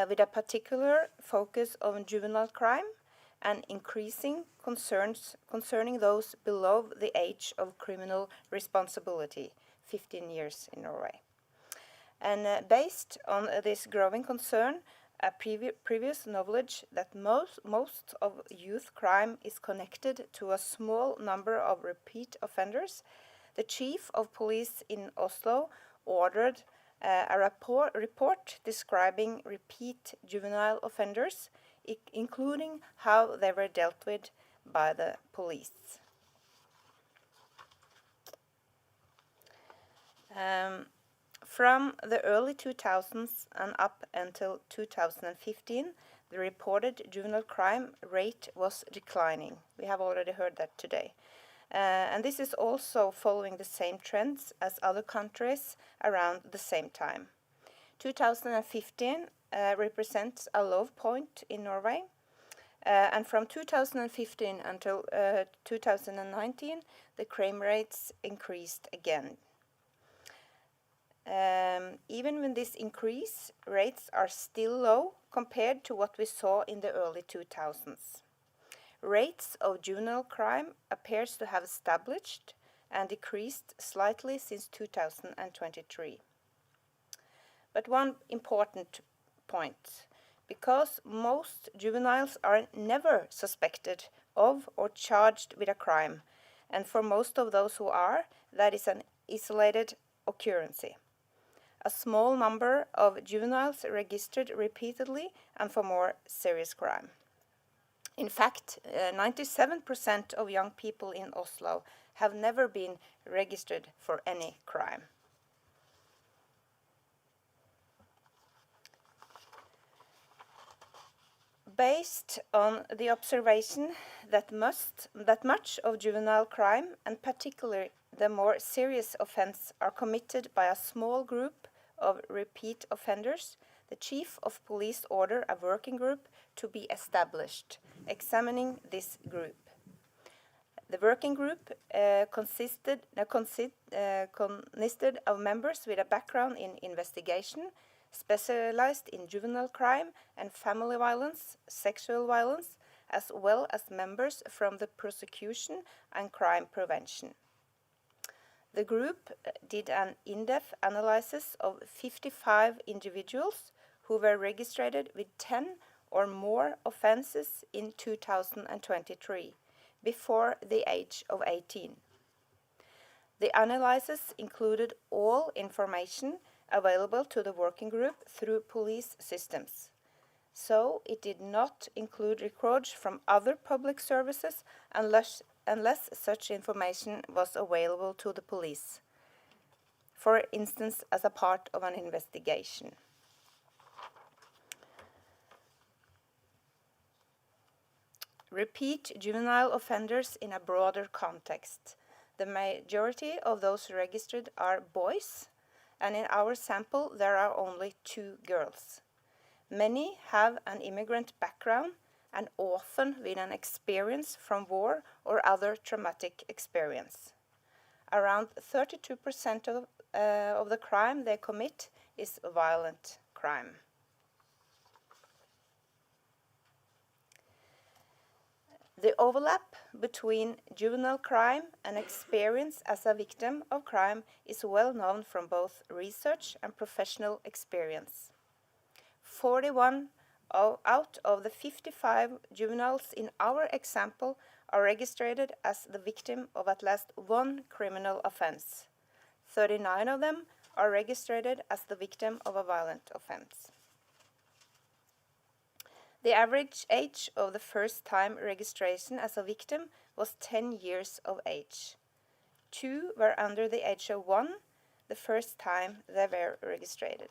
with a particular focus on juvenile crime and increasing concerns concerning those below the age of criminal responsibility, 15 years in Norway. And based on this growing concern, a previous knowledge that most of youth crime is connected to a small number of repeat offenders, the chief of police in Oslo ordered a report describing repeat juvenile offenders, including how they were dealt with by the police. From the early 2000s and up until 2015, the reported juvenile crime rate was declining. We have already heard that today. And this is also following the same trends as other countries around the same time. 2015 represents a low point in Norway. And from 2015 until 2019, the crime rates increased again. Even with this increase, rates are still low compared to what we saw in the early 2000s. Rates of juvenile crime appears to have established and decreased slightly since 2023. But one important point, because most juveniles are never suspected of or charged with a crime, and for most of those who are, that is an isolated occurrence. A small number of juveniles registered repeatedly and for more serious crime. In fact, 97% of young people in Oslo have never been registered for any crime. Based on the observation that much of juvenile crime, and particularly the more serious offences, are committed by a small group of repeat offenders, the chief of police ordered a working group to be established, examining this group. The working group consisted of members with a background in investigation, specialized in juvenile crime and family violence, sexual violence, as well as members from the prosecution and crime prevention. The group did an in-depth analysis of 55 individuals who were registered with 10 or more offences in 2023, before the age of 18. The analysis included all information available to the working group through police systems. So it did not include records from other public services unless such information was available to the police, for instance as a part of an investigation. Repeat juvenile offenders in a broader context. The majority of those registered are boys, and in our sample there are only 2 girls. Many have an immigrant background and often with an experience from war or other traumatic experience. Around 32% of the crime they commit is violent crime. The overlap between juvenile crime and experience as a victim of crime is well known from both research and professional experience. 41 out of the 55 juveniles in our example are registered as the victim of at least one criminal offense. 39 of them are registered as the victim of a violent offense. The average age of the first time registration as a victim was 10 years of age. 2 were under the age of 1 the first time they were registered.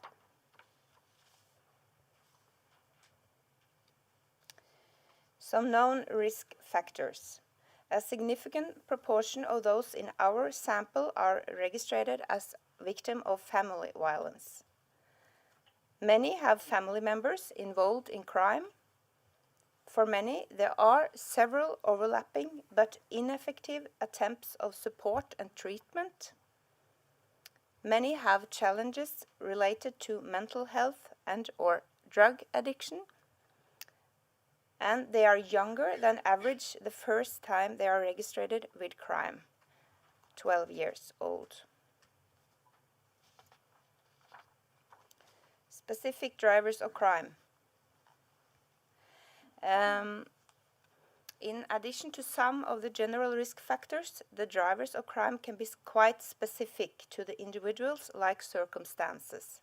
Some known risk factors. A significant proportion of those in our sample are registered as victim of family violence. Many have family members involved in crime. For many, there are several overlapping but ineffective attempts of support and treatment. Many have challenges related to mental health and/or drug addiction. And they are younger than average the first time they are registered with crime, 12 years old. Specific drivers of crime. In addition to some of the general risk factors, the drivers of crime can be quite specific to the individual's like circumstances.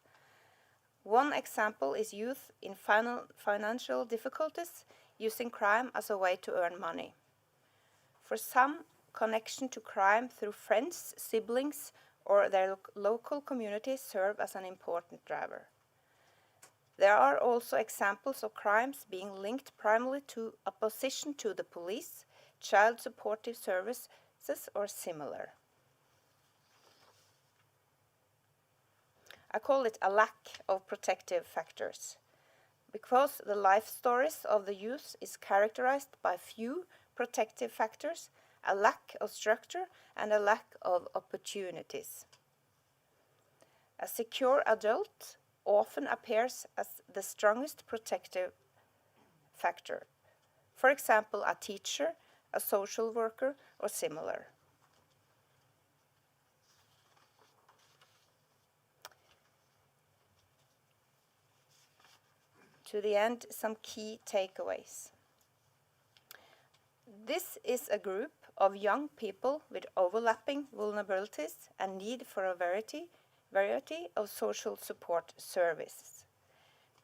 One example is youth in financial difficulties using crime as a way to earn money. For some, connection to crime through friends, siblings, or their local community serve as an important driver. There are also examples of crimes being linked primarily to opposition to the police, child supportive services, or similar. I call it a lack of protective factors, because the life stories of the youth is characterized by few protective factors, a lack of structure, and a lack of opportunities. A secure adult often appears as the strongest protective factor. For example, a teacher, a social worker, or similar. To the end, some key takeaways. This is a group of young people with overlapping vulnerabilities and need for a variety of social support services.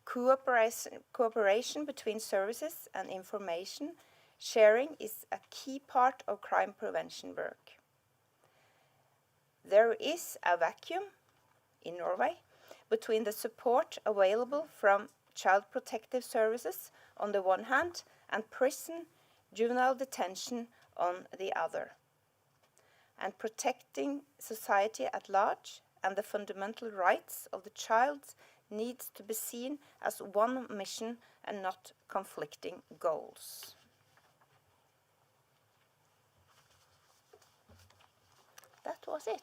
Cooperation between services and information sharing is a key part of crime prevention work. There is a vacuum in Norway between the support available from child protective services on the one hand and prison, juvenile detention on the other. And protecting society at large and the fundamental rights of the child needs to be seen as one mission and not conflicting goals. That was it.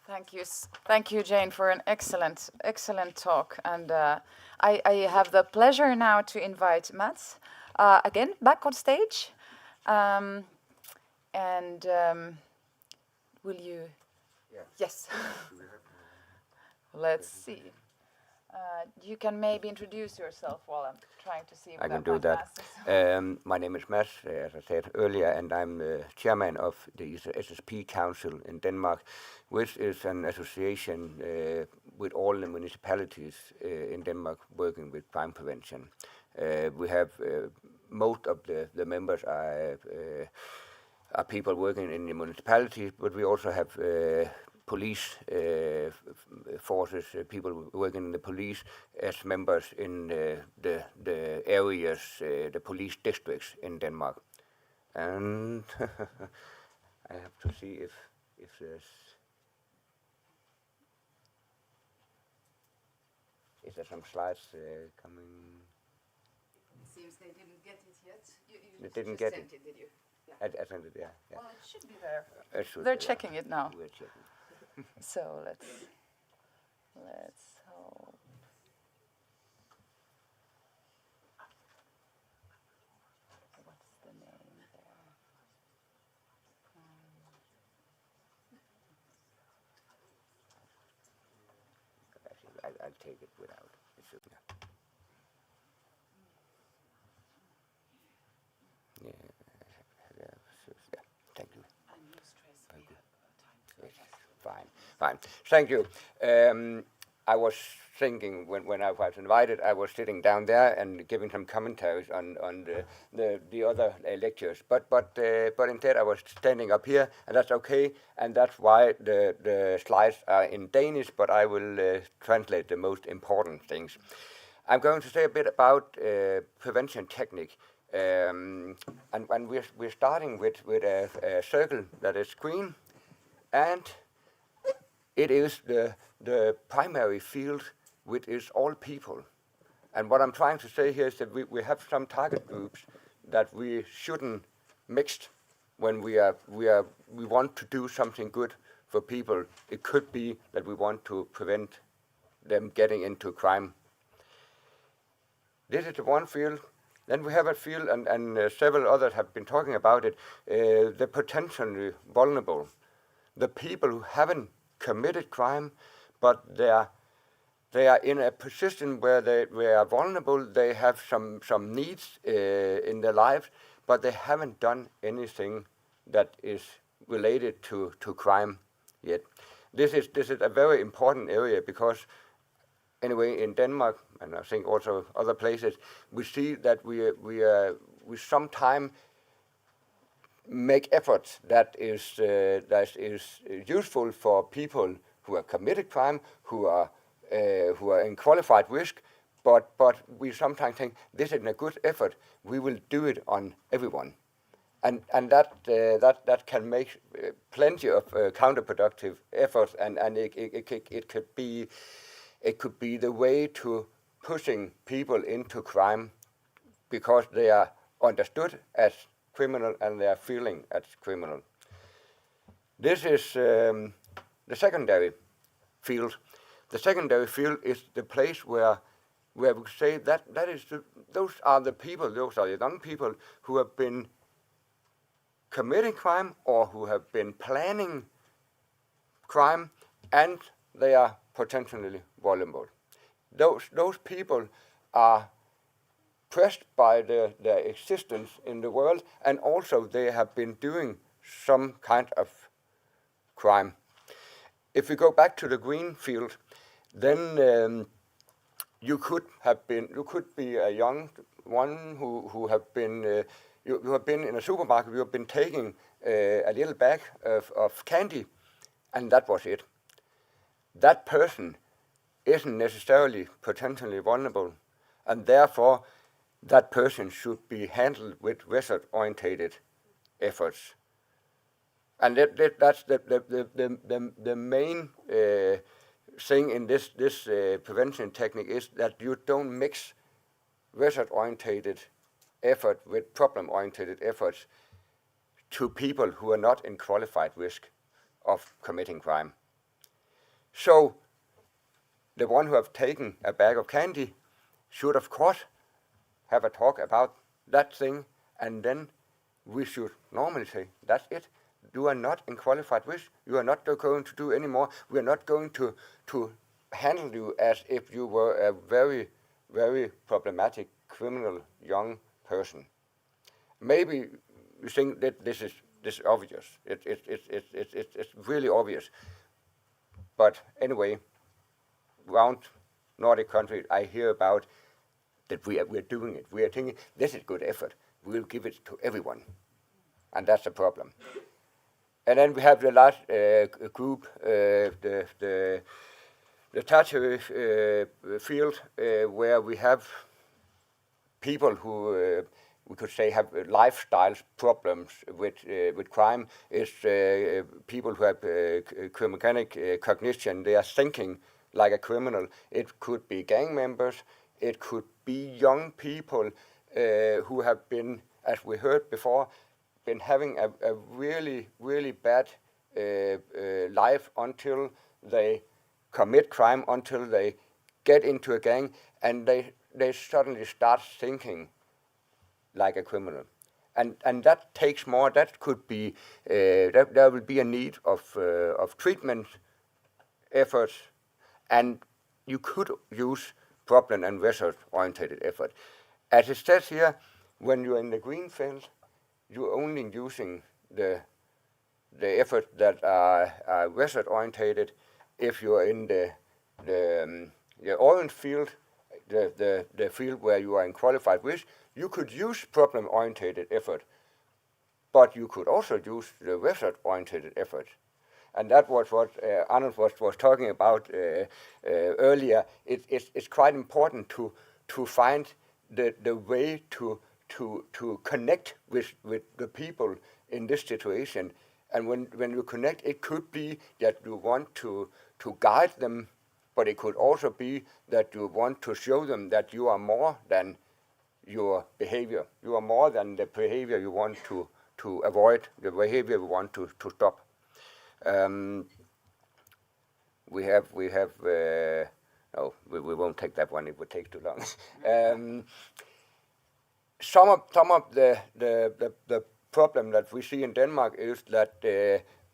Thank you. Thank you, Jane, for an excellent talk. And I have the pleasure now to invite Mats again back on stage. Will you Yes. Let's see. You can maybe introduce yourself while I'm trying to see if I can do that. My name is Mads, as I said earlier, and I'm chairman of the SSP Council in Denmark, which is an association with all the municipalities in Denmark working with crime prevention. We have most of the members are people working in the municipality, but we also have police forces, people working in the police as members in the areas, the police districts in Denmark. And I have to see if there's... Is there some slides coming? It seems they didn't get it yet. They didn't get it. Did you? I sent it, yeah. Well, it should be there. They're checking it now. We're checking. So let's hope. What's the name there? I'll take it without. It should not. Yeah, thank you. Fine. Thank you. I was thinking when I was invited, I was sitting down there and giving some commentaries on the other lectures. But instead I was standing up here, and that's okay. And that's why the slides are in Danish. But I will translate the most important things. I'm going to say a bit about prevention technique. And we're starting with a circle that is green, and it is the primary field, which is all people. And what I'm trying to say here is that we have some target groups that we shouldn't mix when we want to do something good for people. It could be that we want to prevent them getting into crime. This is the one field. Then we have a field, and several others have been talking about it, the potentially vulnerable. The people who haven't committed crime, but they are in a position where they are vulnerable. They have some needs in their lives, but they haven't done anything that is related to crime yet. This is a very important area because, anyway, in Denmark, and I think also other places, we see that we sometimes make efforts that is useful for people who have committed crime, who are in qualified risk, but we sometimes think this is a good effort. We will do it on everyone, and that can make plenty of counterproductive efforts, and it could be the way to pushing people into crime because they are understood as criminal and they are feeling as criminal. This is the secondary field. The secondary field is the place where we say that is those are the people, those are the young people who have been committing crime or who have been planning crime, and they are potentially vulnerable. Those people are pressed by their existence in the world, and also they have been doing some kind of crime. If we go back to the green field, then you could be a young one who have been you have been in a supermarket. You have been taking a little bag of candy, and that was it. That person isn't necessarily potentially vulnerable, and therefore that person should be handled with result-oriented efforts. And that's the main thing in this prevention technique is that you don't mix result-oriented effort with problem-oriented efforts to people who are not in qualified risk of committing crime. So the one who have taken a bag of candy should, of course, have a talk about that thing, and then we should normally say, that's it. you are not in qualified risk. You are not going to do anymore. We are not going to handle you as if you were a very, very problematic criminal young person. Maybe you think that this is obvious. It's really obvious. But anyway, around Nordic countries, I hear about that we are doing it. We are thinking this is good effort. We'll give it to everyone, and that's a problem. And then we have the last group, the tertiary field, where we have people who we could say have lifestyle problems with crime. Is people who have criminogenic cognition. They are thinking like a criminal. It could be gang members. It could be young people who have been, as we heard before, been having a really, really bad life until they commit crime, until they get into a gang, and they suddenly start thinking like a criminal. And that takes more. That could be, there will be a need of treatment efforts, and you could use problem and result-oriented effort. As it says here, when you're in the green field, you're only using the efforts that are result-oriented. If you're in the orange field, the field where you are in qualified risk, you could use problem-oriented effort, but you could also use the result-oriented effort. And that was what Arnold was talking about earlier. It's quite important to find the way to connect with the people in this situation. And when you connect, it could be that you want to guide them, but it could also be that you want to show them that you are more than your behavior. You are more than the behavior you want to avoid, the behavior you want to stop. We won't take that one. It would take too long. Some of the problem that we see in Denmark is that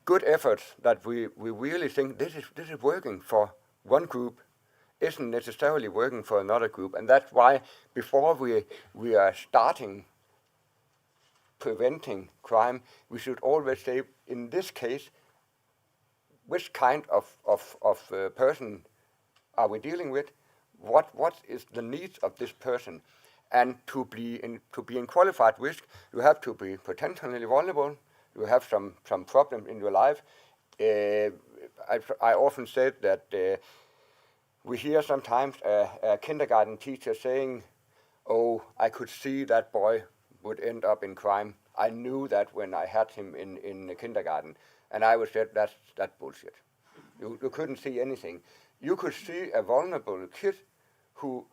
good efforts that we really think this is working for one group isn't necessarily working for another group, and that's why before we are starting preventing crime, we should always say, in this case, which kind of person are we dealing with? What is the needs of this person? And to be in qualified risk, you have to be potentially vulnerable. You have some problem in your life. I often said that we hear sometimes a kindergarten teacher saying, "Oh, I could see that boy would end up in crime. I knew that when I had him in the kindergarten." And I would say that's bullshit. You couldn't see anything. You could see a vulnerable kid who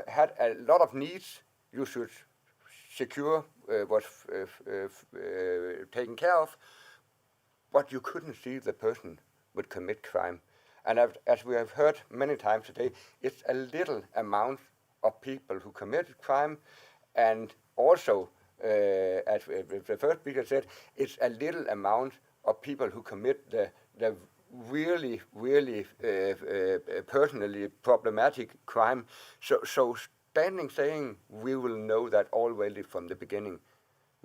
had a lot of needs. You should secure was taken care of, but you couldn't see the person would commit crime. And as we have heard many times today, it's a little amount of people who committed crime, and also, as the first speaker said, it's a little amount of people who commit the really, really personally problematic crime. So standing saying we will know that already from the beginning,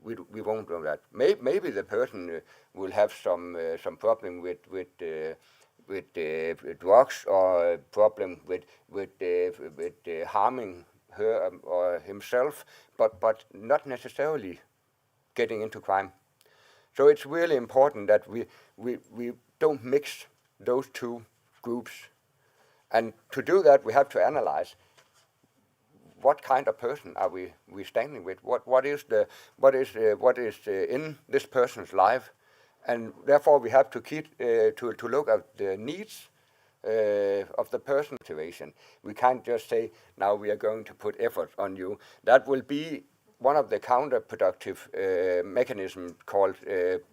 we won't know that. Maybe the person will have some problem with drugs, or a problem with harming her or himself, but not necessarily getting into crime. So it's really important that we don't mix those two groups. And to do that, we have to analyze what kind of person are we standing with? What is in this person's life? And therefore, we have to keep to look at the needs of the person's situation. We can't just say, now we are going to put effort on you. That will be one of the counterproductive mechanisms called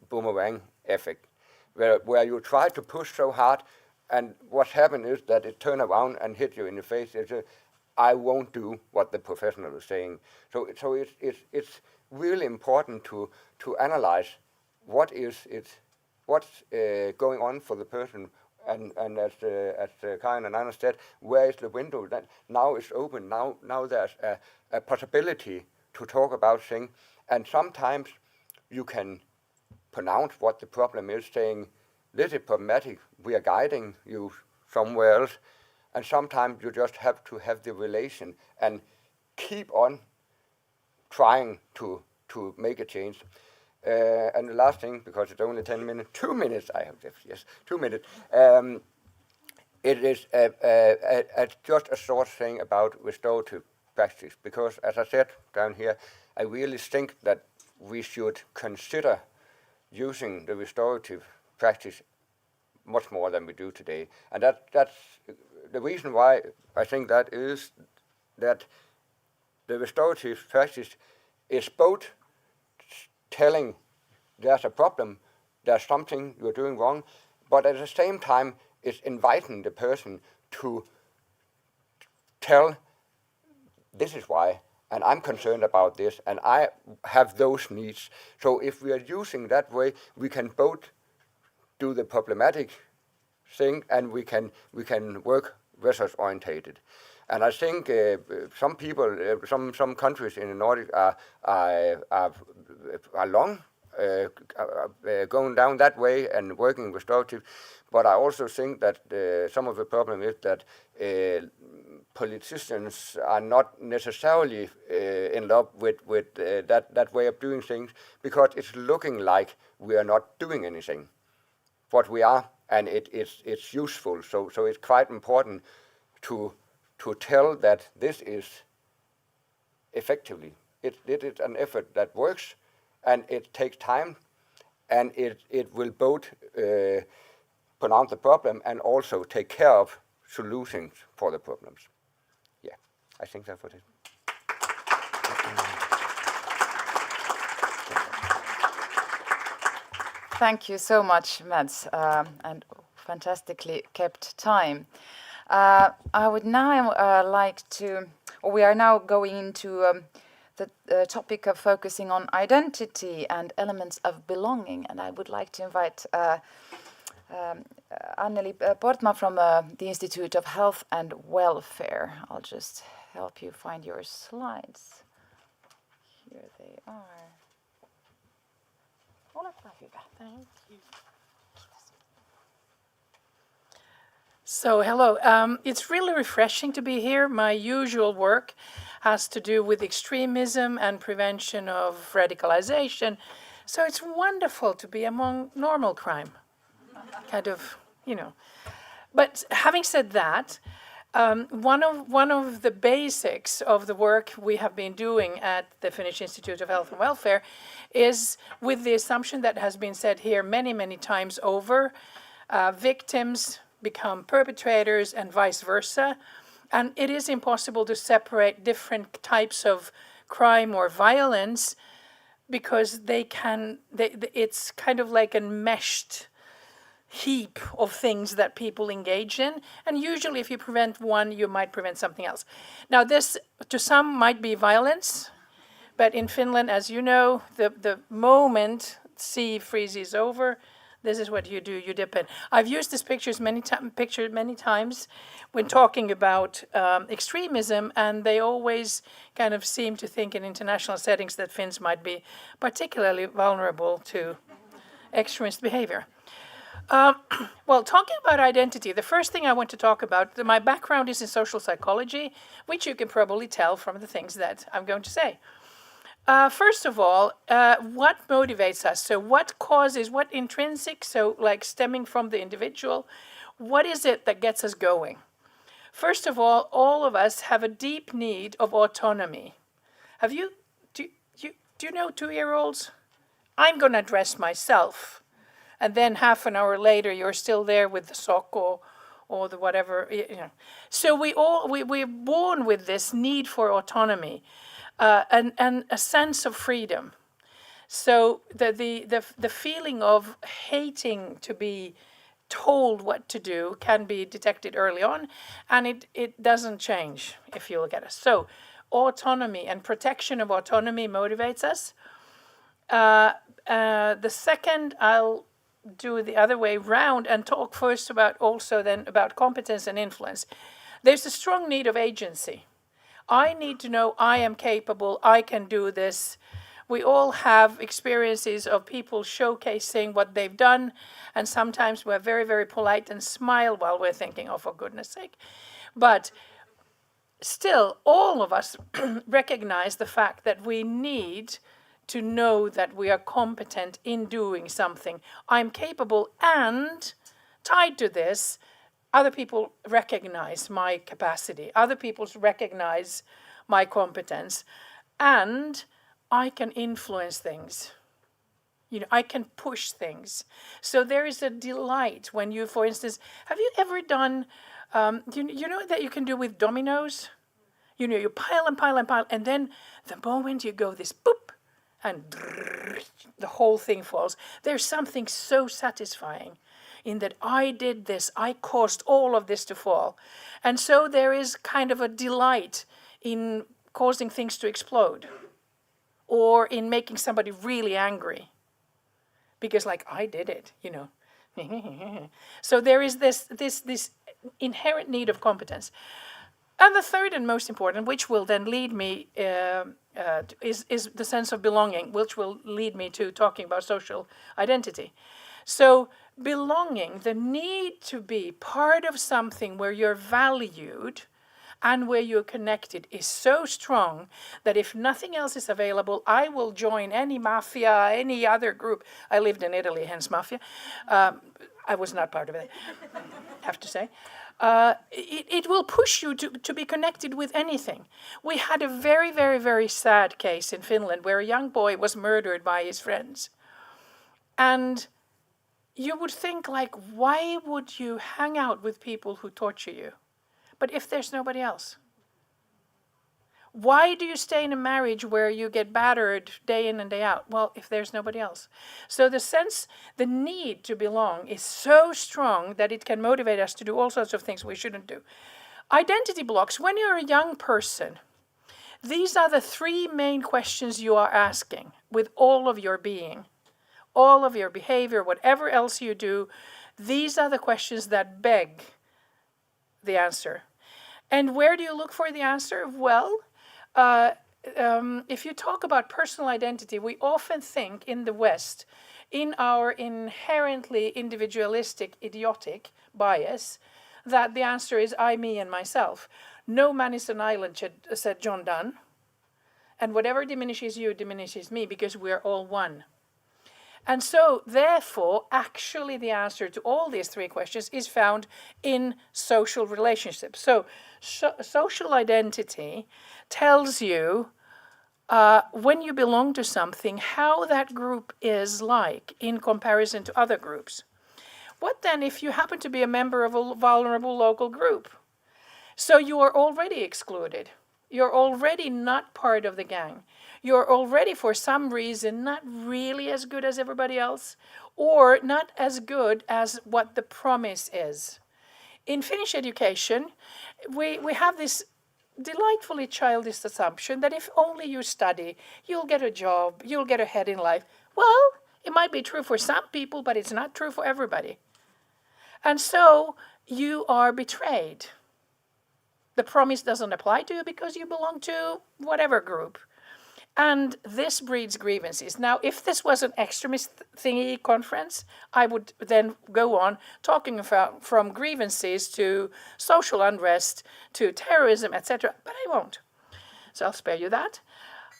boomerang effect, where you try to push so hard, and what happens is that it turns around and hits you in the face. I won't do what the professional is saying. So it's really important to analyze what is it what's going on for the person. And as Karin and Anna said, where is the window? That now is open. Now there's a possibility to talk about things. And sometimes you can pronounce what the problem is, saying, this is problematic, we are guiding you somewhere else. And sometimes you just have to have the relation and keep on trying to make a change. And the last thing, because it's only 10 minutes, 2 minutes, I have this, yes, 2 minutes. It is just a short thing about restorative practice, because as I said down here, I really think that we should consider using the restorative practice much more than we do today. And that's the reason why I think that is that the restorative practice is both telling there's a problem, there's something you're doing wrong, but at the same time it's inviting the person to tell, this is why, and I'm concerned about this, and I have those needs. So if we are using that way, we can both do the problematic thing and we can work results orientated. And I think some people, some countries in the Nordics are long going down that way and working restorative. But I also think that some of the problem is that politicians are not necessarily in love with that way of doing things, because it's looking like we are not doing anything. What we are, and it's useful. So it's quite important to tell that this is effectively. It is an effort that works, and it takes time, and it will both pronounce the problem and also take care of solutions for the problems. Yeah, I think that's what it is. Thank you so much, Mads, and fantastically kept time. I would now like to, or we are now going into the topic of focusing on identity and elements of belonging, and I would like to invite Anneli Portman from the Institute of Health and Welfare. I'll just help you find your slides. Here they are. Olepa hyvä. Thank you. So, hello. It's really refreshing to be here. My usual work has to do with extremism and prevention of radicalization. So it's wonderful to be among normal crime. Kind of, you know. But having said that, one of the basics of the work we have been doing at the Finnish Institute of Health and Welfare is with the assumption that has been said here many, many times over, victims become perpetrators and vice versa. And it is impossible to separate different types of crime or violence because it's kind of like a meshed heap of things that people engage in. And usually if you prevent one, you might prevent something else. Now this, to some, might be violence. But in Finland, as you know, the moment sea freezes over, this is what you do, you dip in. I've used this picture many times when talking about extremism, and they always kind of seem to think in international settings that Finns might be particularly vulnerable to extremist behavior. Well, talking about identity, the first thing I want to talk about, my background is in social psychology, which you can probably tell from the things that I'm going to say. First of all, what motivates us? So what causes, what intrinsic, so like stemming from the individual, what is it that gets us going? First of all of us have a deep need of autonomy. Do you know 2-year-olds? I'm going to dress myself. And then half an hour later, you're still there with the sock or the whatever, you know. So we're born with this need for autonomy. And a sense of freedom. So the feeling of hating to be told what to do can be detected early on, and it doesn't change if you look at us. So autonomy and protection of autonomy motivates us. The second I'll do the other way round and talk first about also then about competence and influence. There's a strong need of agency. I need to know I am capable, I can do this. We all have experiences of people showcasing what they've done, and sometimes we're very, very polite and smile while we're thinking, oh, for goodness sake. But still, all of us recognize the fact that we need to know that we are competent in doing something. I'm capable, and tied to this, other people recognize my capacity. Other people recognize my competence, and I can influence things. I can push things. So there is a delight when you, for instance, have you ever done, you know that you can do with dominoes? You pile and pile and pile, and then the moment you go this boop, and the whole thing falls. There's something so satisfying in that I did this, I caused all of this to fall. And so there is kind of a delight in causing things to explode, or in making somebody really angry, because like I did it, So there is this inherent need of competence. And the third and most important, which will then lead me, is the sense of belonging, which will lead me to talking about social identity. So belonging, the need to be part of something where you're valued and where you're connected, is so strong that if nothing else is available, I will join any mafia, any other group. I lived in Italy, hence mafia. I was not part of it, have to say. It will push you to be connected with anything. We had a very, very, very sad case in Finland where a young boy was murdered by his friends. And you would think, like, why would you hang out with people who torture you? But if there's nobody else? Why do you stay in a marriage where you get battered day in and day out? Well, if there's nobody else. So the need to belong is so strong that it can motivate us to do all sorts of things we shouldn't do. Identity blocks, when you're a young person, these are the three main questions you are asking with all of your being, all of your behavior, whatever else you do. These are the questions that beg the answer. And where do you look for the answer? Well, if you talk about personal identity, we often think in the West, in our inherently individualistic, idiotic bias, that the answer is I, me, and myself. No man is an island, said John Donne. And whatever diminishes you diminishes me, because we're all one. And so, therefore, actually the answer to all these three questions is found in social relationships. So social identity tells you, when you belong to something, how that group is like in comparison to other groups. What then if you happen to be a member of a vulnerable local group? So you are already excluded. You're already not part of the gang. You're already, for some reason, not really as good as everybody else, or not as good as what the promise is. In Finnish education, we have this delightfully childish assumption that if only you study, you'll get a job, you'll get ahead in life. Well, it might be true for some people, but it's not true for everybody. And so you are betrayed. The promise doesn't apply to you because you belong to whatever group. And this breeds grievances. Now, if this was an extremist thingy conference, I would then go on talking about from grievances to social unrest to terrorism, etc. But I won't. So I'll spare you that.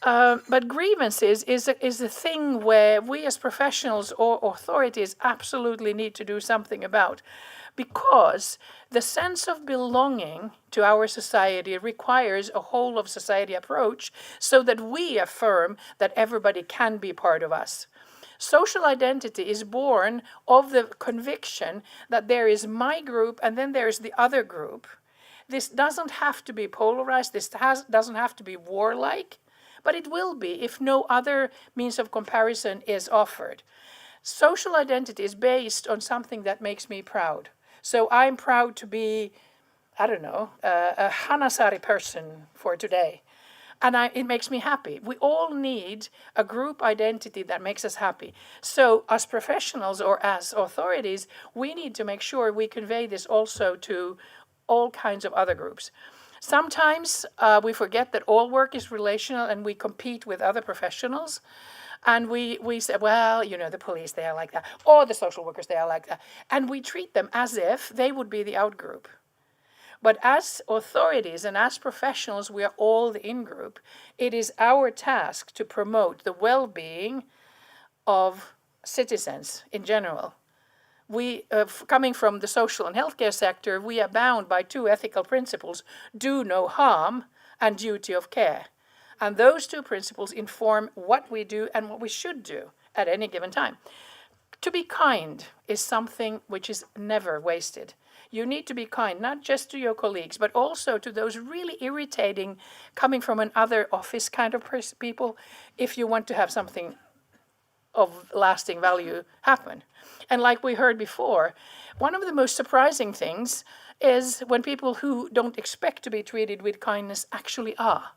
But grievances is a thing where we as professionals or authorities absolutely need to do something about. Because the sense of belonging to our society requires a whole of society approach so that we affirm that everybody can be part of us. Social identity is born of the conviction that there is my group and then there is the other group. This doesn't have to be polarized, this doesn't have to be warlike, but it will be if no other means of comparison is offered. Social identity is based on something that makes me proud. So I'm proud to be, I don't know, a Hanasaari person for today. And it makes me happy. We all need a group identity that makes us happy. So as professionals or as authorities, we need to make sure we convey this also to all kinds of other groups. Sometimes we forget that all work is relational and we compete with other professionals. And we say, well, you know, the police, they are like that. Or the social workers, they are like that. And we treat them as if they would be the out group. But as authorities and as professionals, we are all the in-group. It is our task to promote the well-being of citizens in general. We, coming from the social and healthcare sector, we are bound by 2 ethical principles: do no harm and duty of care. And those 2 principles inform what we do and what we should do at any given time. To be kind is something which is never wasted. You need to be kind, not just to your colleagues, but also to those really irritating, coming from another office kind of people, if you want to have something of lasting value happen. And like we heard before, one of the most surprising things is when people who don't expect to be treated with kindness actually are.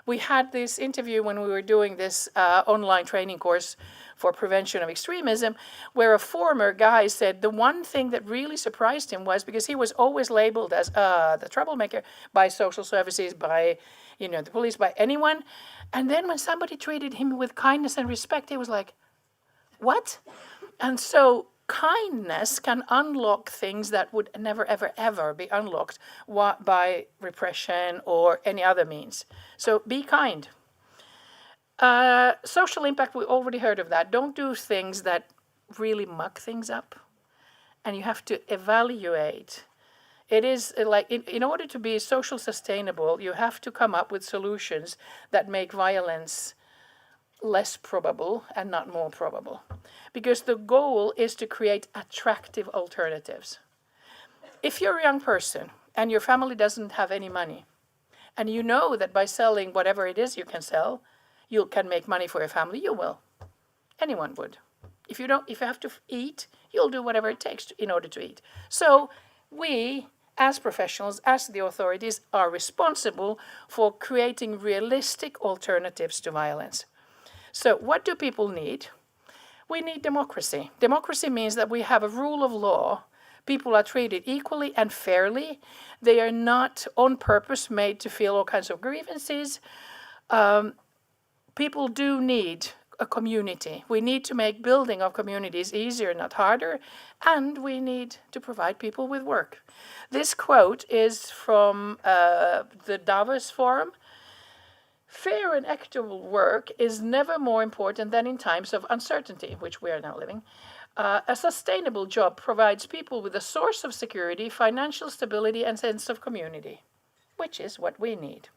We had this interview when we were doing this online training course for prevention of extremism, where a former guy said the one thing that really surprised him was because he was always labeled as the troublemaker by social services, by the police, by anyone. And then when somebody treated him with kindness and respect, he was like, what? And so kindness can unlock things that would never, ever, ever be unlocked by repression or any other means. So be kind. Social impact, we already heard of that. Don't do things that really muck things up. And you have to evaluate. It is like, in order to be social sustainable, you have to come up with solutions that make violence less probable and not more probable. Because the goal is to create attractive alternatives. If you're a young person and your family doesn't have any money, and you know that by selling whatever it is you can sell, you can make money for your family, you will. Anyone would. If you have to eat, you'll do whatever it takes in order to eat. So we, as professionals, as the authorities, are responsible for creating realistic alternatives to violence. So what do people need? We need democracy. Democracy means that we have a rule of law. People are treated equally and fairly. They are not on purpose made to feel all kinds of grievances. People do need a community. We need to make building of communities easier, not harder. And we need to provide people with work. This quote is from the Davos Forum. Fair and equitable work is never more important than in times of uncertainty, which we are now living. A sustainable job provides people with a source of security, financial stability, and sense of community, which is what we need.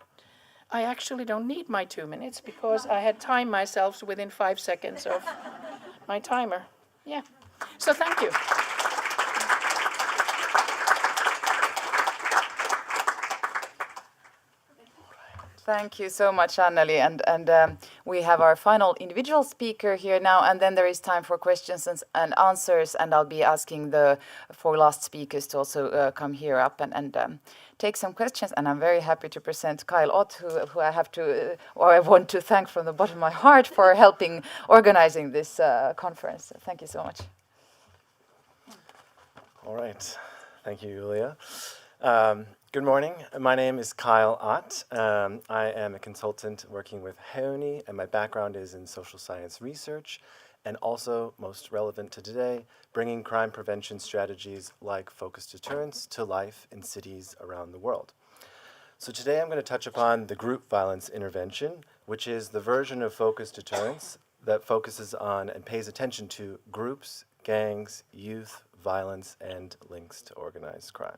I actually don't need my 2 minutes because I had timed myself within 5 seconds of my timer. Yeah. So thank you. Thank you so much, Anneli. And we have our final individual speaker here now, and then there is time for questions and answers, and I'll be asking the 4 last speakers to also come here up and take some questions. And I'm very happy to present Kyle Ott, who I want to thank from the bottom of my heart for helping organizing this conference. Thank you so much. All right. Thank you, Julia. Good morning. My name is Kyle Ott. I am a consultant working with Haugaard, and my background is in social science research, and also, most relevant to today, bringing crime prevention strategies like focused deterrence to life in cities around the world. So today I'm going to touch upon the group violence intervention, which is the version of focused deterrence that focuses on and pays attention to groups, gangs, youth, violence, and links to organized crime.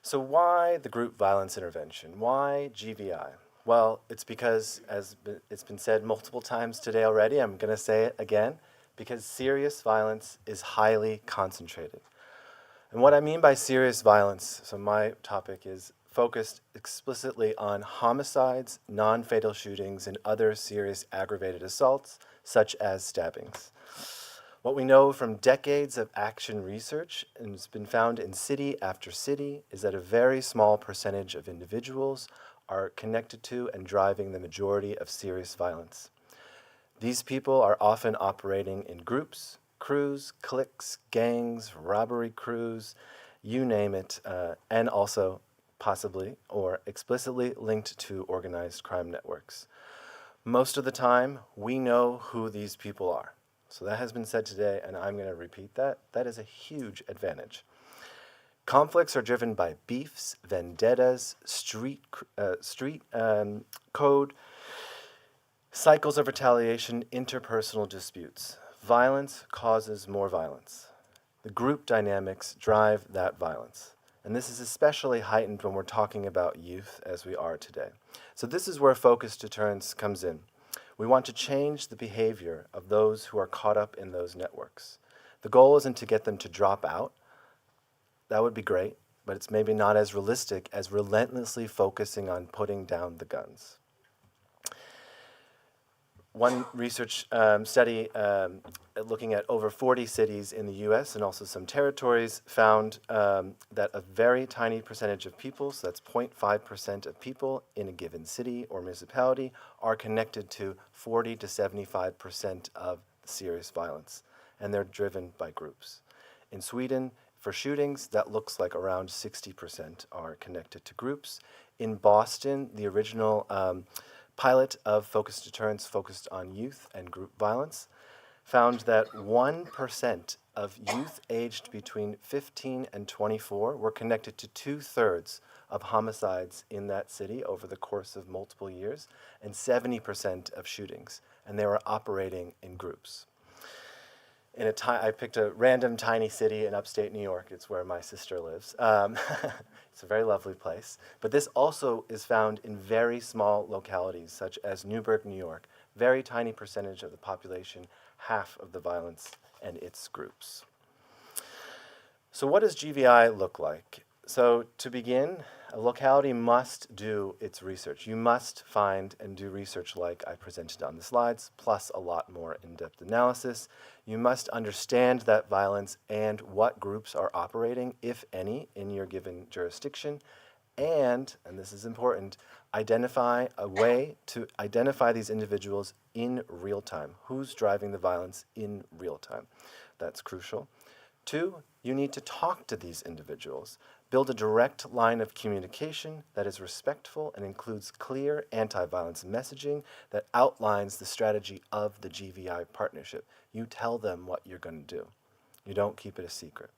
So why the group violence intervention? Why GVI? Well, it's because, as it's been said multiple times today already, I'm going to say it again, because serious violence is highly concentrated. And what I mean by serious violence, so my topic is focused explicitly on homicides, non-fatal shootings, and other serious aggravated assaults, such as stabbings. What we know from decades of action research, and it's been found in city after city, is that a very small percentage of individuals are connected to and driving the majority of serious violence. These people are often operating in groups, crews, cliques, gangs, robbery crews, you name it, and also possibly or explicitly linked to organized crime networks. Most of the time, we know who these people are. So that has been said today, and I'm going to repeat that. That is a huge advantage. Conflicts are driven by beefs, vendettas, street code, cycles of retaliation, interpersonal disputes. Violence causes more violence. The group dynamics drive that violence. And this is especially heightened when we're talking about youth as we are today. So this is where focused deterrence comes in. We want to change the behavior of those who are caught up in those networks. The goal isn't to get them to drop out. That would be great, but it's maybe not as realistic as relentlessly focusing on putting down the guns. One research study looking at over 40 cities in the US and also some territories found that a very tiny percentage of people, so that's 0.5% of people in a given city or municipality, are connected to 40 to 75% of serious violence, and they're driven by groups. In Sweden, for shootings, that looks like around 60% are connected to groups. In Boston, the original pilot of focused deterrence focused on youth and group violence found that 1% of youth aged between 15 and 24 were connected to 2/3 of homicides in that city over the course of multiple years, and 70% of shootings, and they were operating in groups. I picked a random tiny city in upstate New York. It's where my sister lives. It's a very lovely place. But this also is found in very small localities, such as Newburgh, New York. Very tiny percentage of the population, half of the violence and its groups. So what does GVI look like? So to begin, a locality must do its research. You must find and do research like I presented on the slides, plus a lot more in-depth analysis. You must understand that violence and what groups are operating, if any, in your given jurisdiction. And this is important, identify a way to identify these individuals in real time. Who's driving the violence in real time? That's crucial. 2, you need to talk to these individuals. Build a direct line of communication that is respectful and includes clear anti-violence messaging that outlines the strategy of the GVI partnership. You tell them what you're going to do. You don't keep it a secret.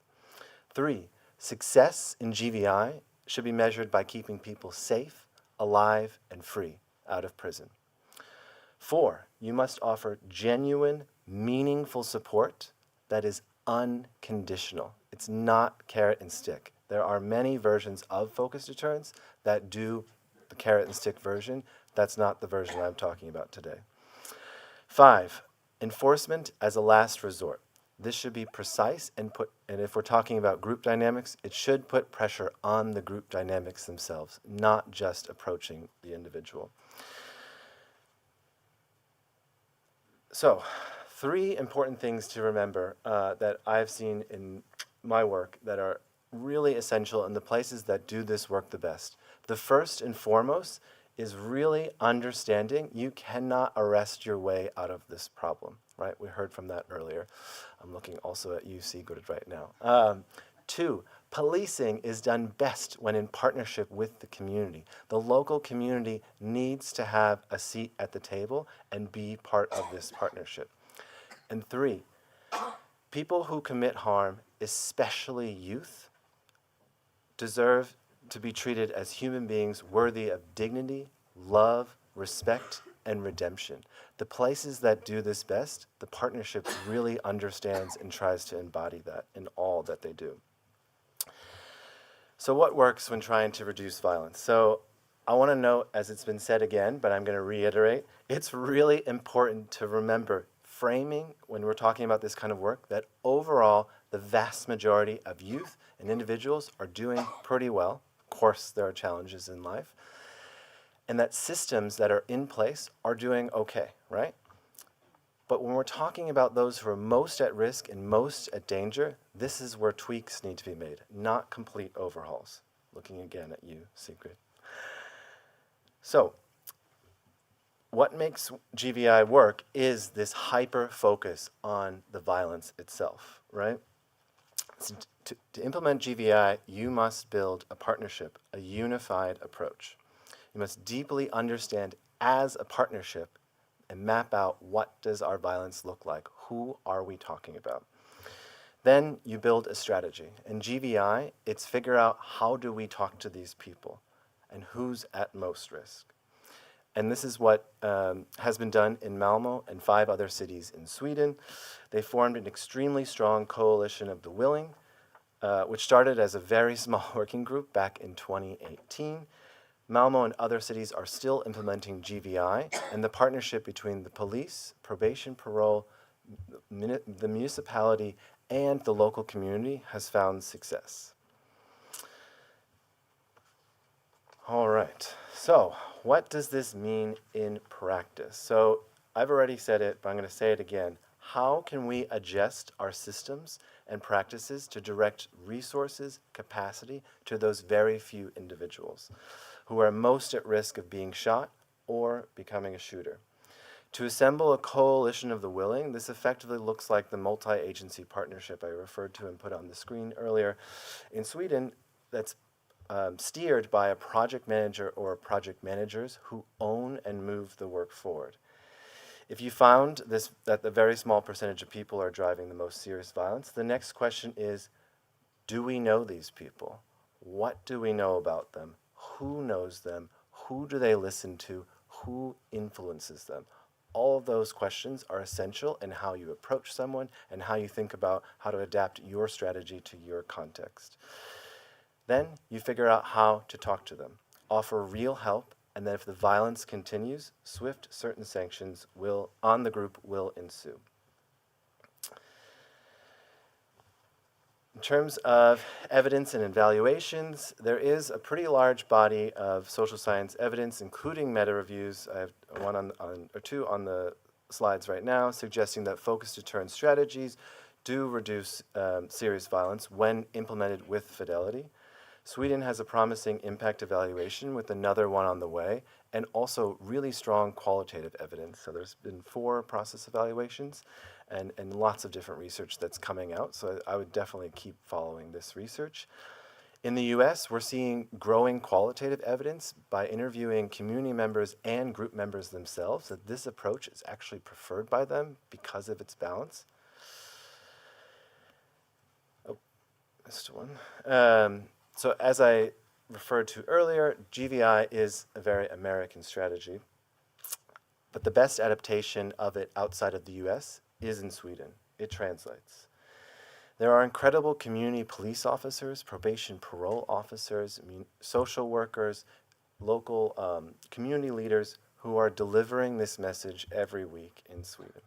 3, success in GVI should be measured by keeping people safe, alive, and free out of prison. 4, you must offer genuine, meaningful support that is unconditional. It's not carrot and stick. There are many versions of focused deterrence that do the carrot and stick version. That's not the version I'm talking about today. 5, enforcement as a last resort. This should be precise and if we're talking about group dynamics, it should put pressure on the group dynamics themselves, not just approaching the individual. So, 3 important things to remember that I've seen in my work that are really essential in the places that do this work the best. The first and foremost is really understanding you cannot arrest your way out of this problem, right? We heard from that earlier. I'm looking also at you, Sigurd, right now. 2, policing is done best when in partnership with the community. The local community needs to have a seat at the table and be part of this partnership. And 3, people who commit harm, especially youth, deserve to be treated as human beings worthy of dignity, love, respect, and redemption. The places that do this best, the partnership really understands and tries to embody that in all that they do. So what works when trying to reduce violence? So I want to note, as it's been said again, but I'm going to reiterate, it's really important to remember framing, when we're talking about this kind of work, that overall, the vast majority of youth and individuals are doing pretty well. Of course, there are challenges in life. And that systems that are in place are doing okay, right? But when we're talking about those who are most at risk and most at danger, this is where tweaks need to be made, not complete overhauls. Looking again at you, Sigrid. So, what makes GVI work is this hyper focus on the violence itself, right? So to implement GVI, you must build a partnership, a unified approach. You must deeply understand as a partnership and map out what does our violence look like? Who are we talking about? Then you build a strategy. In GVI, it's figure out how do we talk to these people and who's at most risk. And this is what has been done in Malmö and 5 other cities in Sweden. They formed an extremely strong coalition of the willing, which started as a very small working group back in 2018. Malmö and other cities are still implementing GVI, and the partnership between the police, probation, parole, the municipality, and the local community has found success. All right, so what does this mean in practice? So I've already said it, but I'm going to say it again. How can we adjust our systems and practices to direct resources, capacity to those very few individuals who are most at risk of being shot or becoming a shooter? To assemble a coalition of the willing, this effectively looks like the multi-agency partnership I referred to and put on the screen earlier. In Sweden, that's steered by a project manager or project managers who own and move the work forward. If you found that the very small percentage of people are driving the most serious violence, the next question is, do we know these people? What do we know about them? Who knows them? Who do they listen to? Who influences them? All of those questions are essential in how you approach someone and how you think about how to adapt your strategy to your context. Then you figure out how to talk to them, offer real help, and then if the violence continues, swift, certain sanctions on the group will ensue. In terms of evidence and evaluations, there is a pretty large body of social science evidence, including meta-reviews. I have two on the slides right now, suggesting that focused deterrent strategies do reduce serious violence when implemented with fidelity. Sweden has a promising impact evaluation with another one on the way, and also really strong qualitative evidence. So there's been 4 process evaluations and lots of different research that's coming out. So I would definitely keep following this research. In the US, we're seeing growing qualitative evidence by interviewing community members and group members themselves that this approach is actually preferred by them because of its balance. Oh, missed one. So as I referred to earlier, GVI is a very American strategy, but the best adaptation of it outside of the US is in Sweden. It translates. There are incredible community police officers, probation parole officers, social workers, local community leaders who are delivering this message every week in Sweden.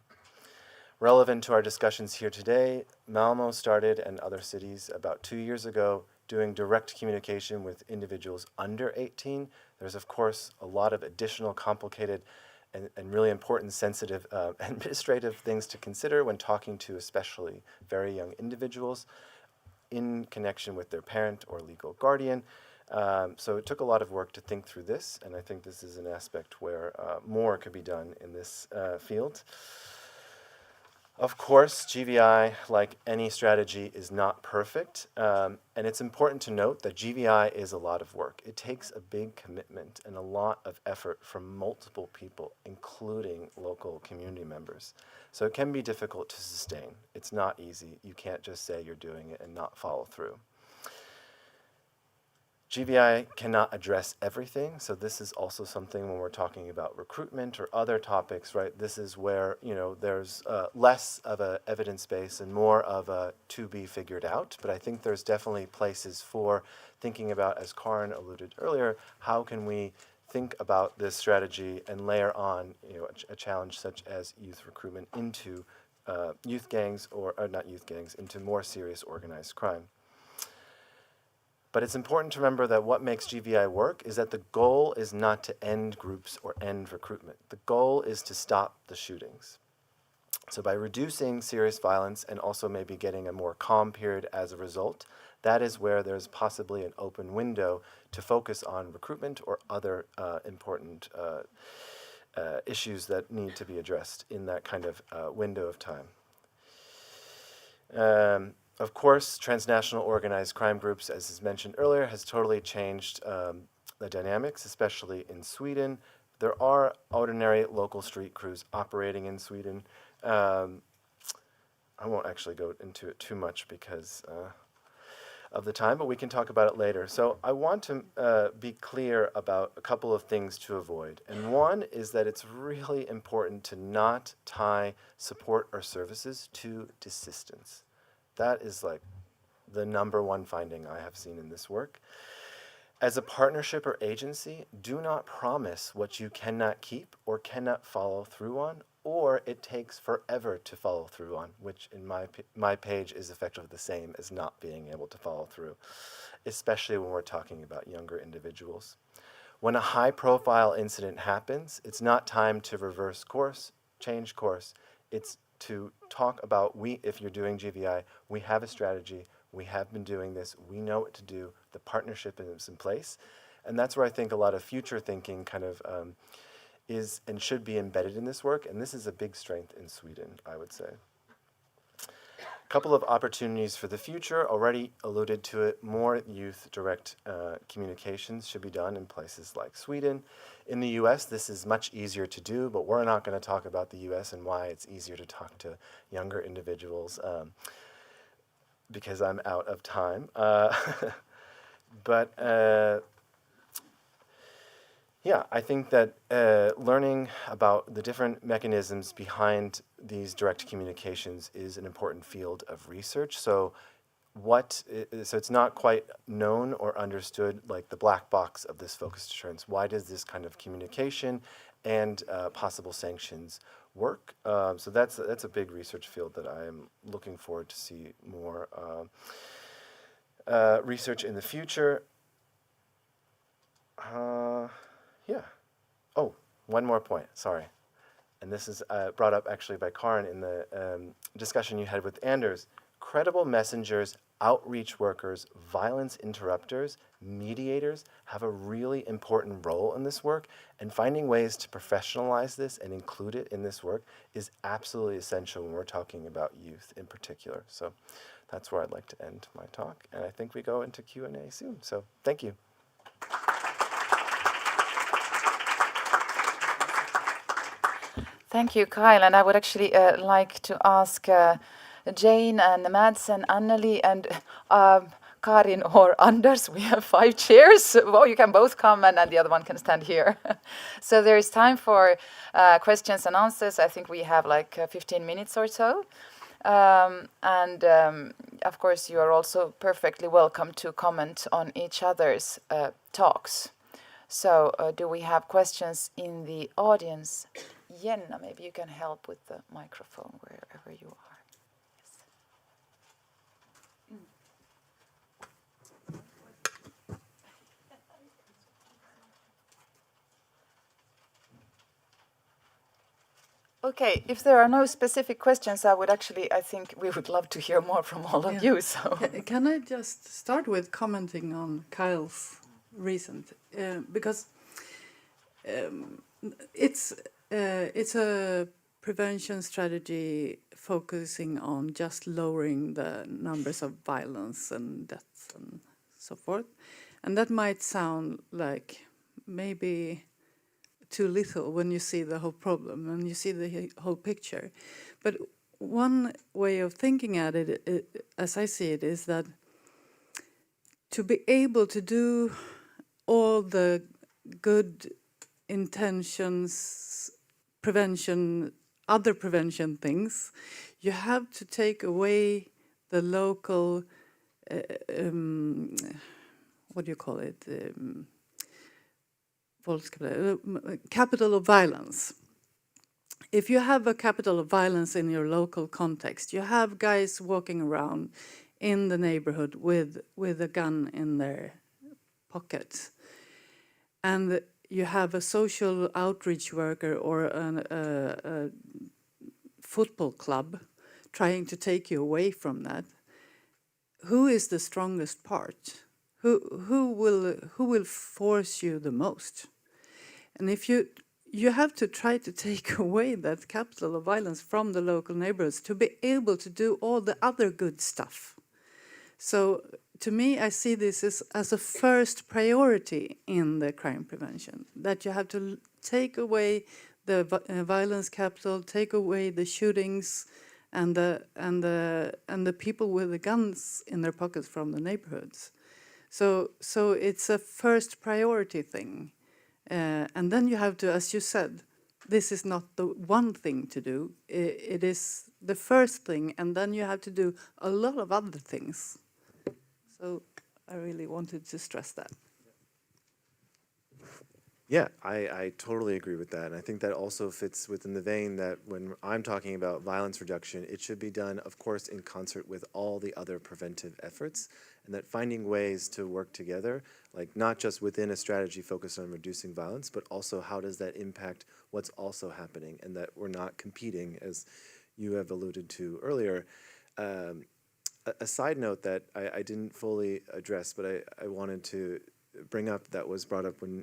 Relevant to our discussions here today, Malmö started, and other cities, about 2 years ago, doing direct communication with individuals under 18. There's, of course, a lot of additional complicated and really important sensitive administrative things to consider when talking to especially very young individuals in connection with their parent or legal guardian. So it took a lot of work to think through this, and I think this is an aspect where more could be done in this field. Of course, GVI, like any strategy, is not perfect, and it's important to note that GVI is a lot of work. It takes a big commitment and a lot of effort from multiple people, including local community members. So it can be difficult to sustain. It's not easy. You can't just say you're doing it and not follow through. GVI cannot address everything, so this is also something when we're talking about recruitment or other topics, right? This is where, there's less of an evidence base and more of a to be figured out, but I think there's definitely places for thinking about, as Karin alluded earlier, how can we think about this strategy and layer on, a challenge such as youth recruitment into youth gangs, or not youth gangs, into more serious organized crime. But it's important to remember that what makes GVI work is that the goal is not to end groups or end recruitment. The goal is to stop the shootings. So by reducing serious violence and also maybe getting a more calm period as a result, that is where there's possibly an open window to focus on recruitment or other important issues that need to be addressed in that kind of window of time. Of course, transnational organized crime groups, as is mentioned earlier, has totally changed the dynamics, especially in Sweden. There are ordinary local street crews operating in Sweden. I won't actually go into it too much because of the time, but we can talk about it later. So I want to be clear about a couple of things to avoid. And one is that it's really important to not tie support or services to desistance. That is like the number one finding I have seen in this work. As a partnership or agency, do not promise what you cannot keep or cannot follow through on, or it takes forever to follow through on, which in my page is effectively the same as not being able to follow through, especially when we're talking about younger individuals. When a high-profile incident happens, it's not time to reverse course, change course. It's to talk about, if you're doing GVI, we have a strategy, we have been doing this, we know what to do, the partnership is in place. And that's where I think a lot of future thinking kind of is and should be embedded in this work, and this is a big strength in Sweden, I would say. A couple of opportunities for the future, already alluded to it, more youth direct communications should be done in places like Sweden. In the US, this is much easier to do, but we're not going to talk about the US and why it's easier to talk to younger individuals because I'm out of time. Yeah, I think that learning about the different mechanisms behind these direct communications is an important field of research. So it's not quite known or understood, like the black box of this focused assurance. Why does this kind of communication and possible sanctions work? So that's a big research field that I am looking forward to see more research in the future. Yeah. Oh, one more point, sorry. And this is brought up actually by Karin in the discussion you had with Anders. Credible messengers, outreach workers, violence interrupters, mediators have a really important role in this work, and finding ways to professionalize this and include it in this work is absolutely essential when we're talking about youth in particular. So that's where I'd like to end my talk, and I think we go into Q&A soon. So thank you. Thank you, Kyle. And I would actually like to ask Jane and Mads and Anneli and Karin or Anders. We have 5 chairs. Well, you can both come and the other one can stand here. So there is time for questions and answers. I think we have like 15 minutes or so. Of course, you are also perfectly welcome to comment on each other's talks. So do we have questions in the audience? Jenna, maybe you can help with the microphone wherever you are. Yes. Okay, if there are no specific questions, I think we would love to hear more from all of you. So, can I just start with commenting on Kyle's recent, because it's a prevention strategy focusing on just lowering the numbers of violence and deaths and so forth. And that might sound like maybe too little when you see the whole problem and you see the whole picture. But one way of thinking at it, as I see it, is that to be able to do all the good intentions, other prevention things, you have to take away the local, what do you call it, capital of violence. If you have a capital of violence in your local context, you have guys walking around in the neighborhood with a gun in their pocket, and you have a social outreach worker or a football club trying to take you away from that. who is the strongest part? Who will force you the most? And if you have to try to take away that capital of violence from the local neighborhoods to be able to do all the other good stuff. So to me, I see this as a first priority in the crime prevention, that you have to take away the violence capital, take away the shootings and the people with the guns in their pockets from the neighborhoods. So it's a first priority thing. And then you have to, as you said, this is not the one thing to do. It is the first thing, and then you have to do a lot of other things. So I really wanted to stress that. Yeah, I totally agree with that. And I think that also fits within the vein that when I'm talking about violence reduction, it should be done, of course, in concert with all the other preventive efforts, and that finding ways to work together, like not just within a strategy focused on reducing violence, but also how does that impact what's also happening, and that we're not competing, as you have alluded to earlier. A side note that I didn't fully address, but I wanted to bring up, that was brought up when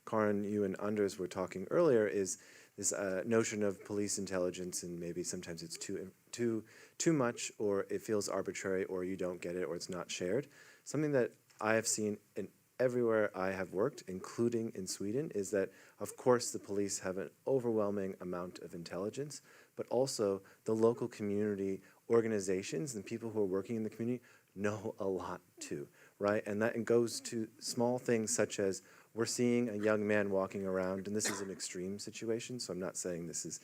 Karin, you and Anders were talking earlier, is this notion of police intelligence, and maybe sometimes it's too much, or it feels arbitrary, or you don't get it, or it's not shared. Something that I have seen in everywhere I have worked, including in Sweden, is that, of course, the police have an overwhelming amount of intelligence, but also the local community organizations and people who are working in the community know a lot too, right? And that goes to small things such as, we're seeing a young man walking around, and this is an extreme situation, so I'm not saying this is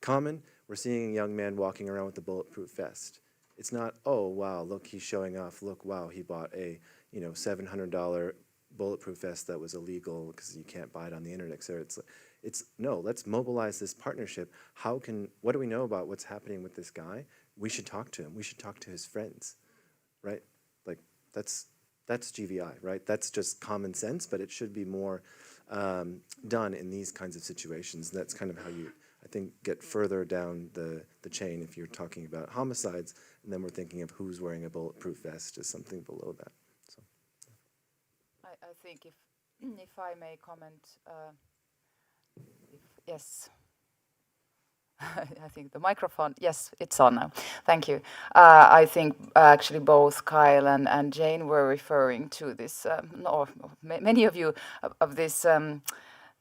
common. We're seeing a young man walking around with a bulletproof vest. It's not, oh, wow, look, he's showing off. Look, wow, he bought a $700 bulletproof vest that was illegal because you can't buy it on the internet. So it's no, let's mobilize this partnership. What do we know about what's happening with this guy? We should talk to him. We should talk to his friends, right? Like, that's GVI, right? That's just common sense, but it should be more done in these kinds of situations. That's kind of how you, I think, get further down the chain if you're talking about homicides, and then we're thinking of who's wearing a bulletproof vest as something below that. So, I think if I may comment, yes. I think the microphone, yes, it's on now. Thank you. I think actually both Kyle and Jane were referring to this, or many of you, of this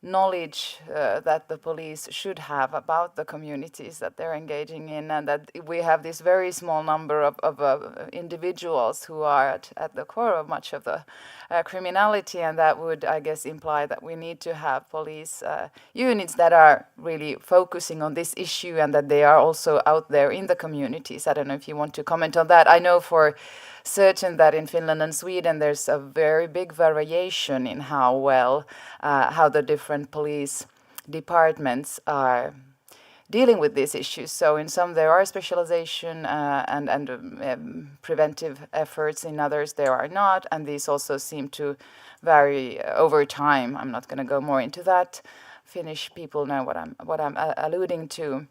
knowledge that the police should have about the communities that they're engaging in, and that we have this very small number of individuals who are at the core of much of the criminality, and that would, I guess, imply that we need to have police units that are really focusing on this issue, and that they are also out there in the communities. I don't know if you want to comment on that. I know for certain that in Finland and Sweden there's a very big variation in how the different police departments are dealing with these issues. So in some there are specialization and preventive efforts, in others there are not, and these also seem to vary over time. I'm not going to go more into that. Finnish people know what I'm alluding to.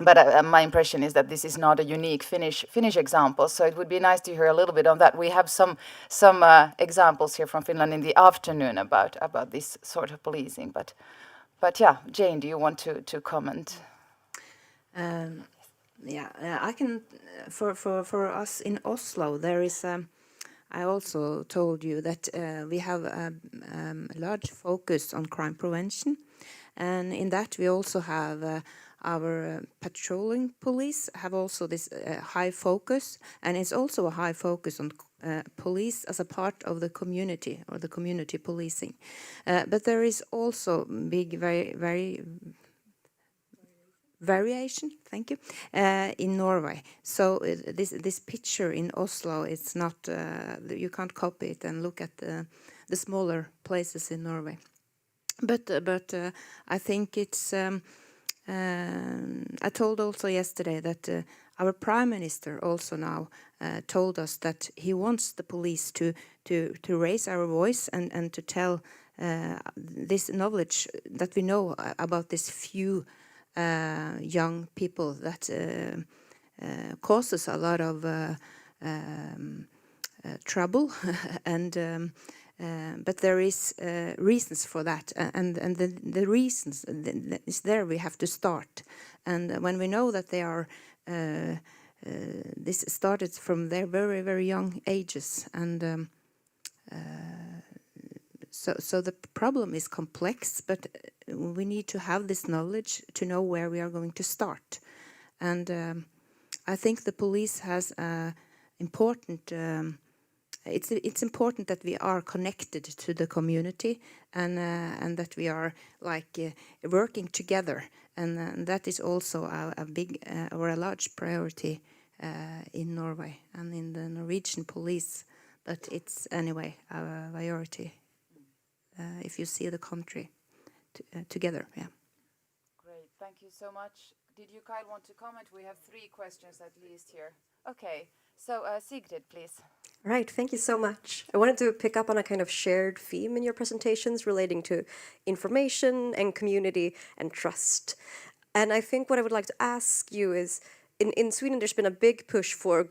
But my impression is that this is not a unique Finnish example, so it would be nice to hear a little bit on that. We have some examples here from Finland in the afternoon about this sort of policing. But yeah, Jane, do you want to comment? I can. For us in Oslo, there is. I also told you that we have a large focus on crime prevention, and in that we also have. Our patrolling police have also this high focus, and it's also a high focus on police as a part of the community, or the community policing. But there is also big, very variation. Thank you. In Norway, so this picture in Oslo, it's not you can't copy it and look at the smaller places in Norway. But I think it's. I told also yesterday that our Prime Minister also now told us that he wants the police to raise our voice and to tell this knowledge that we know about this few young people that causes a lot of trouble, and but there is reasons for that, and the reasons is there. We have to start, and when we know that they are. This started from their very, very young ages, and so the problem is complex, but we need to have this knowledge to know where we are going to start. And I think the police has important. It's important that we are connected to the community, and that we are working together, and that is also a big or a large priority in Norway and in the Norwegian police. But it's anyway a priority if you see the country together. Yeah. Great, thank you so much. Did you, Kyle, want to comment? We have 3 questions at least here. Okay, so Sigrid, please. Right, thank you so much. I wanted to pick up on a kind of shared theme in your presentations relating to information and community and trust. And I think what I would like to ask you is, in Sweden there's been a big push for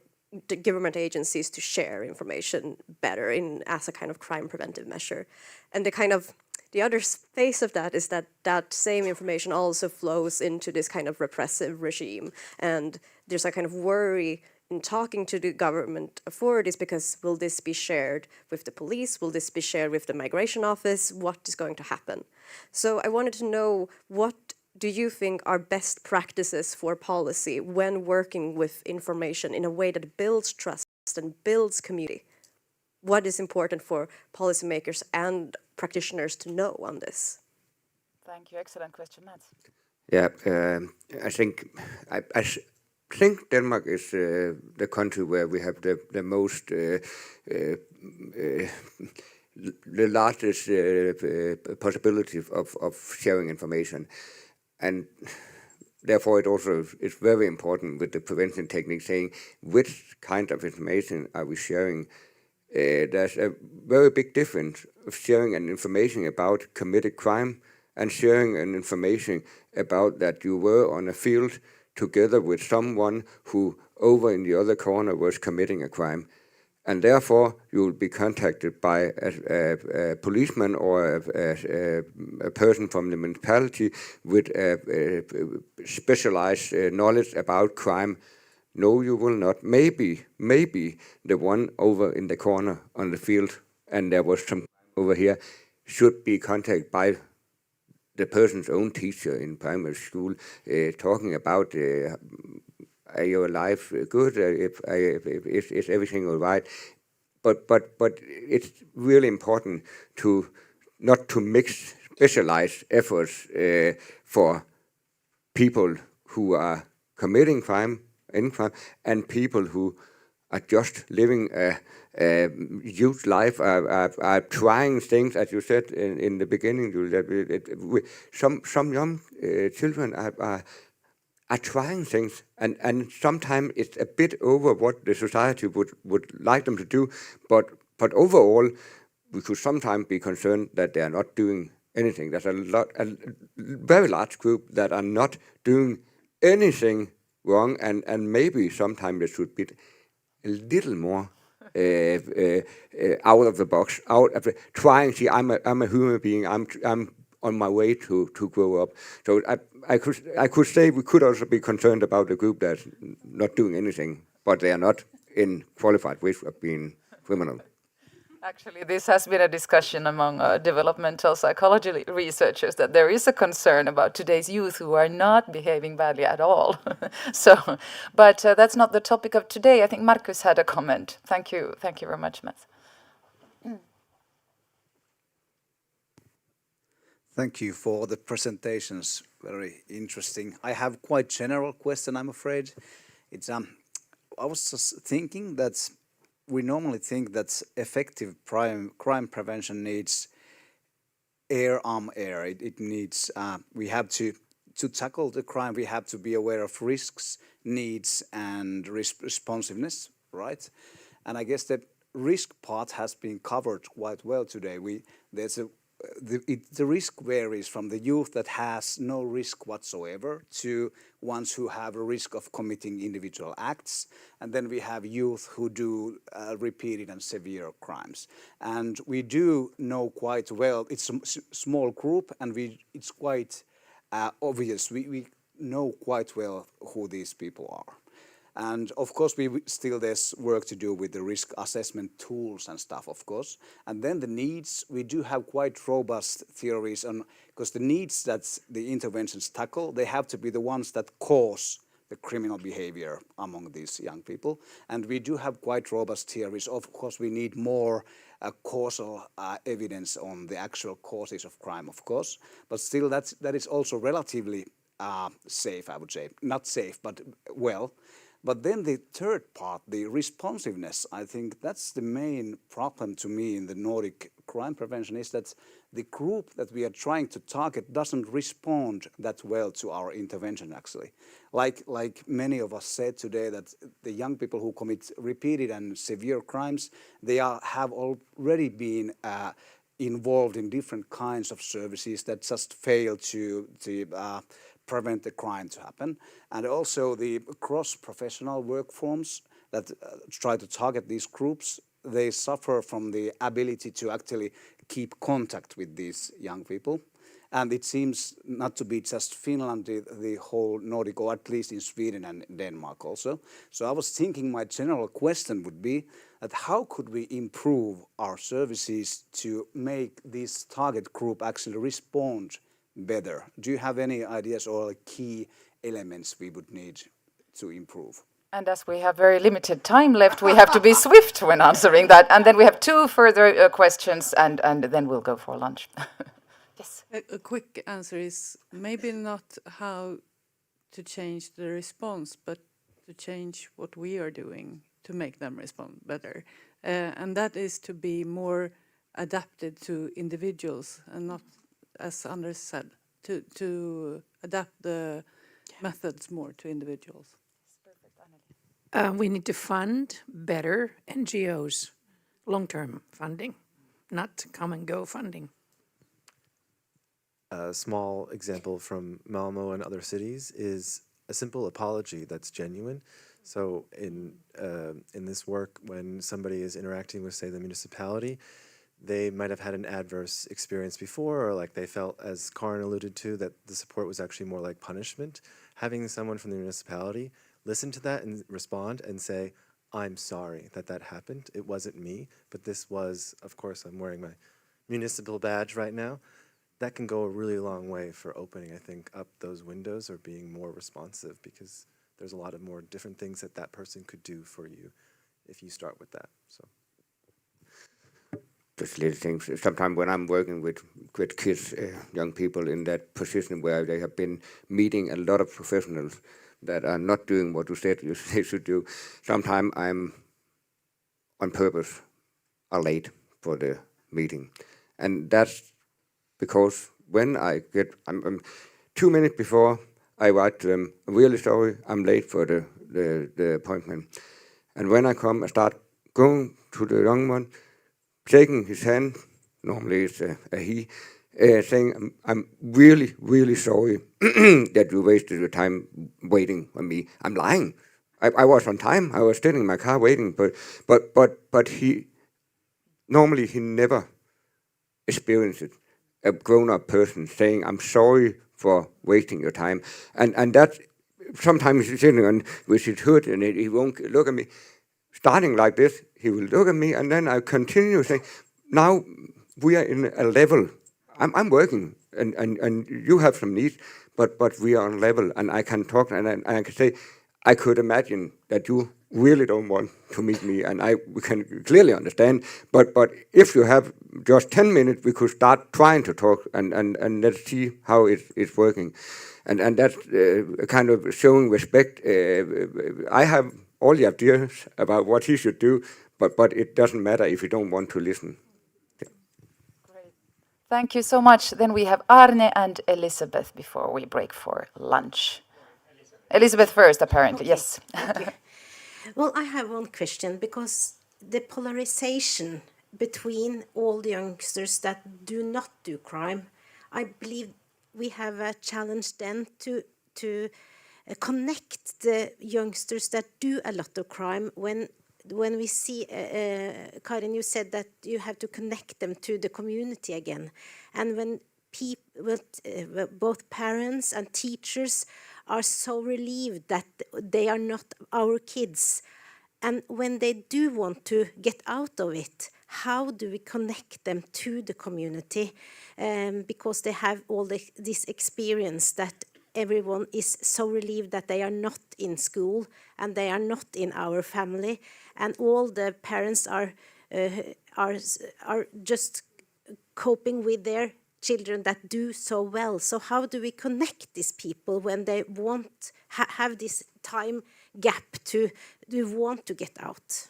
the government agencies to share information better as a kind of crime preventive measure. And the other face of that is that that same information also flows into this kind of repressive regime. And there's a kind of worry in talking to the government authorities, because will this be shared with the police? Will this be shared with the migration office? What is going to happen? So I wanted to know, what do you think are best practices for policy when working with information in a way that builds trust and builds community? What is important for policymakers and practitioners to know on this? Thank you. Excellent question, Mats. Yeah, I think Denmark is the country where we have the most, the largest possibility of sharing information, and therefore it also is very important with the prevention technique, saying which kind of information are we sharing. There's a very big difference of sharing an information about committed crime and sharing an information about that you were on a field together with someone who over in the other corner was committing a crime. And therefore you will be contacted by a policeman or a person from the municipality with specialized knowledge about crime. No, you will not. Maybe the one over in the corner on the field, and there was some over here, should be contacted by the person's own teacher in primary school, talking about, are you alive? Good. Is everything all right? But it's really important to not to mix specialized efforts for people who are committing crime, and people who are just living a youth life, are trying things, as you said in the beginning. Some young children are trying things, and sometimes it's a bit over what the society would like them to do. But overall, we could sometimes be concerned that they are not doing anything. There's a very large group that are not doing anything wrong, and maybe sometimes they should be a little more out of the box, trying. See, I'm a human being. I'm on my way to grow up. So I could say we could also be concerned about the group that's not doing anything, but they are not in qualified ways of being criminal. Actually, this has been a discussion among developmental psychology researchers, that there is a concern about today's youth who are not behaving badly at all. But that's not the topic of today. I think Markus had a comment. Thank you very much, Mats. Thank you for the presentations. Very interesting. I have quite general question, I'm afraid. It's I was just thinking that we normally think that effective crime prevention needs air. It needs, we have to tackle the crime, we have to be aware of risks, needs, and responsiveness, right? And I guess that risk part has been covered quite well today. There's the risk varies from the youth that has no risk whatsoever to ones who have a risk of committing individual acts, and then we have youth who do repeated and severe crimes. And we do know quite well, it's a small group, and it's quite obvious, we know quite well who these people are. And of course, there's work to do with the risk assessment tools and stuff, of course. And then the needs, we do have quite robust theories on, because the needs that the interventions tackle, they have to be the ones that cause the criminal behavior among these young people. And we do have quite robust theories. Of course, we need more causal evidence on the actual causes of crime, of course. But still, that is also relatively safe, I would say. Not safe, but well. But then the third part, the responsiveness, I think that's the main problem to me in the Nordic crime prevention, is that the group that we are trying to target doesn't respond that well to our intervention, actually. Like many of us said today, that the young people who commit repeated and severe crimes, they have already been involved in different kinds of services that just fail to prevent the crime to happen. And also the cross-professional work forms that try to target these groups, they suffer from the ability to actually keep contact with these young people. And it seems not to be just Finland, the whole Nordic, or at least in Sweden and Denmark also. So I was thinking my general question would be that how could we improve our services to make this target group actually respond better? Do you have any ideas or key elements we would need to improve? And as we have very limited time left, we have to be swift when answering that. And then we have two further questions, and then we'll go for lunch. Yes. A quick answer is maybe not how to change the response, but to change what we are doing to make them respond better. And that is to be more adapted to individuals and not, as Anders said, to adapt the methods more to individuals. We need to fund better NGOs, long-term funding, not come-and-go funding. A small example from Malmo and other cities is a simple apology that's genuine. So in this work, when somebody is interacting with, say, the municipality, they might have had an adverse experience before, or like they felt, as Karin alluded to, that the support was actually more like punishment. Having someone from the municipality listen to that and respond and say, I'm sorry that that happened. It wasn't me, but this was, of course, I'm wearing my municipal badge right now. That can go a really long way for opening, I think, up those windows or being more responsive, because there's a lot of more different things that that person could do for you if you start with that. So. Just little things. Sometimes when I'm working with kids, young people in that position where they have been meeting a lot of professionals that are not doing what you said they should do, sometimes I'm on purpose or late for the meeting. And that's because when I get, I'm 2 minutes before I write to them, I'm really sorry, I'm late for the appointment. And when I come, I start going to the young one, shaking his hand, normally it's a he, saying, I'm really, really sorry that you wasted your time waiting on me. I'm lying. I was on time. I was sitting in my car waiting, but he, normally he never experienced it. A grown-up person saying, I'm sorry for wasting your time. And that, sometimes he's sitting on with his hood and he won't look at me. Starting like this, he will look at me, and then I continue saying, now we are in a level. I'm working, and you have some needs, but we are on level, and I can talk, and I can say, I could imagine that you really don't want to meet me, and we can clearly understand, but if you have just 10 minutes, we could start trying to talk, and let's see how it's working. And that's kind of showing respect. I have all the ideas about what he should do, but it doesn't matter if you don't want to listen. Great. Thank you so much. Then we have Arne and Elizabeth before we break for lunch. Elizabeth first, apparently. Okay. Yes. Well, I have one question, because the polarization between all the youngsters that do not do crime. I believe we have a challenge then to connect the youngsters that do a lot of crime. When we see, Karin, you said that you have to connect them to the community again. And when both parents and teachers are so relieved that they are not our kids, and when they do want to get out of it, how do we connect them to the community? Because they have all this experience that everyone is so relieved that they are not in school and they are not in our family, and all the parents are just coping with their children that do so well. So how do we connect these people when they want have this time gap to want to get out?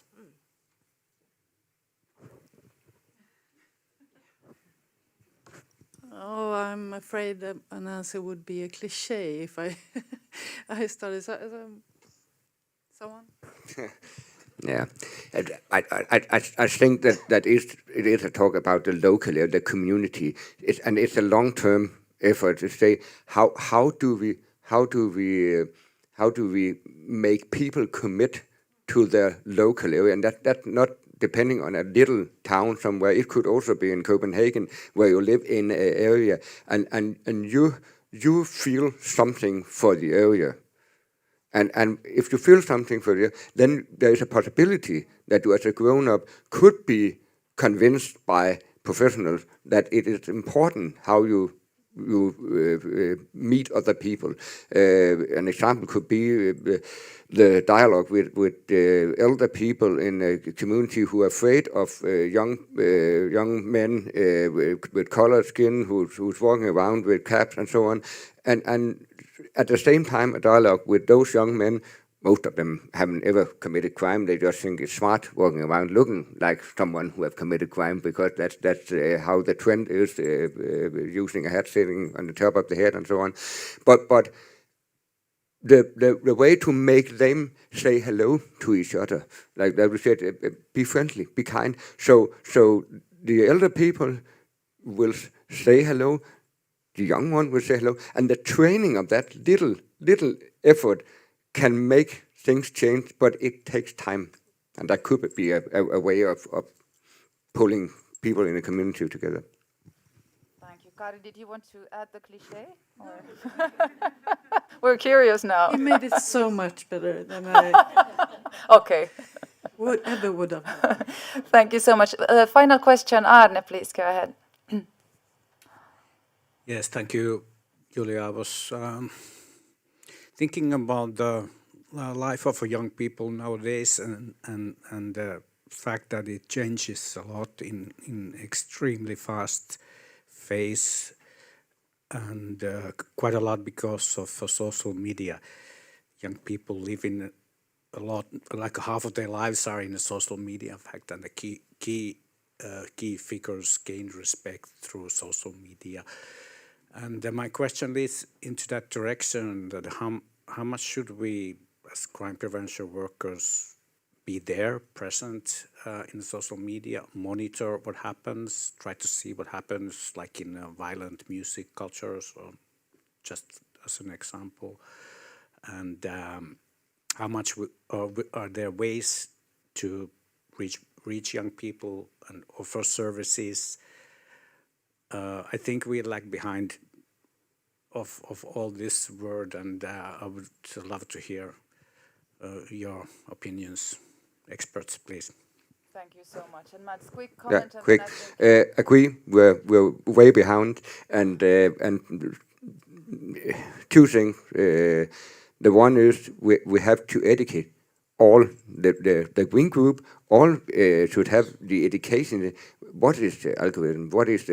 Oh, I'm afraid that an answer would be a cliche if I I started. Someone? Yeah, I think that it is a talk about the local, the community, and it's a long-term effort to say how do we make people commit to the local area, and that not depending on a little town somewhere. It could also be in Copenhagen, where you live in an area, and you feel something for the area. And if you feel something for it, then there is a possibility that you as a grown-up could be convinced by professionals that it is important how you meet other people. An example could be the dialogue with elder people in a community who are afraid of young men with colored skin who's walking around with caps and so on. And at the same time, a dialogue with those young men. Most of them haven't ever committed crime. They just think it's smart walking around looking like someone who have committed crime, because that's how the trend is, using a hat sitting on the top of the head and so on. But the way to make them say hello to each other, like we said, be friendly, be kind. So the elder people will say hello, the young one will say hello, and the training of that little effort can make things change, but it takes time. And that could be a way of pulling people in a community together. Thank you. Karin, did you want to add the cliche? We're curious now. He made it so much better than I Okay. would have. Thank you so much. Final question, Arne, please go ahead. Yes, thank you, Julia. I was thinking about the life of young people nowadays, and the fact that it changes a lot in extremely fast phase, and quite a lot because of social media. Young people live in a lot, like half of their lives are in the social media, in fact, and the key figures gain respect through social media. And my question leads into that direction, that how much should we, as crime prevention workers, be there, present in social media, monitor what happens, try to see what happens, like in violent music cultures, or just as an example, and how much are there ways to reach young people and offer services? I think we lag behind of all this word, and I would love to hear your opinions. Experts, please. Thank you so much. And Mats, quick comment. Yeah, quick. Agree. We're way behind, and two things. The one is we have to educate all the green group. All should have the education. What is the algorithm? What is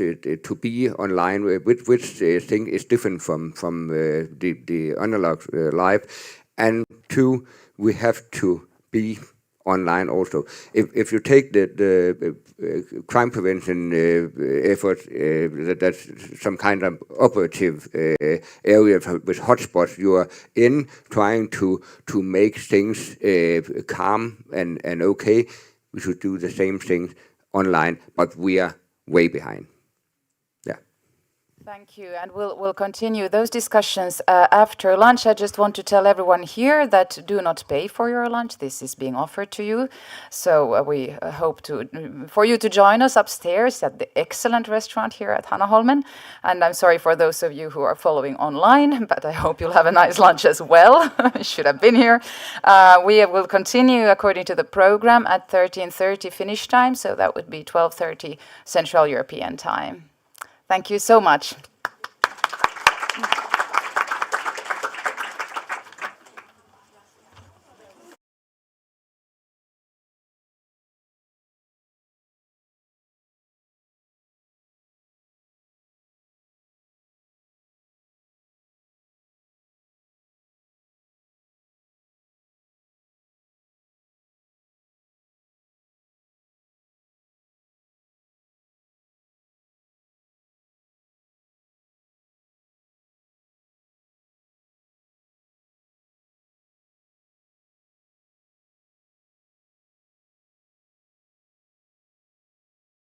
it to be online? Which thing is different from the analog life? And two, we have to be online also. If you take the crime prevention effort, that's some kind of operative area with hotspots, you are in trying to make things calm and okay. we should do the same thing online, but we are way behind. Thank you, and we'll continue those discussions after lunch. I just want to tell everyone here that do not pay for your lunch. This is being offered to you. So we hope for you to join us upstairs at the excellent restaurant here at Hanaholmen. And I'm sorry for those of you who are following online, but I hope you'll have a nice lunch as well. You should have been here. We will continue according to the program at 13:30 Finnish time, so that would be 12:30 Central European time. Thank you so much.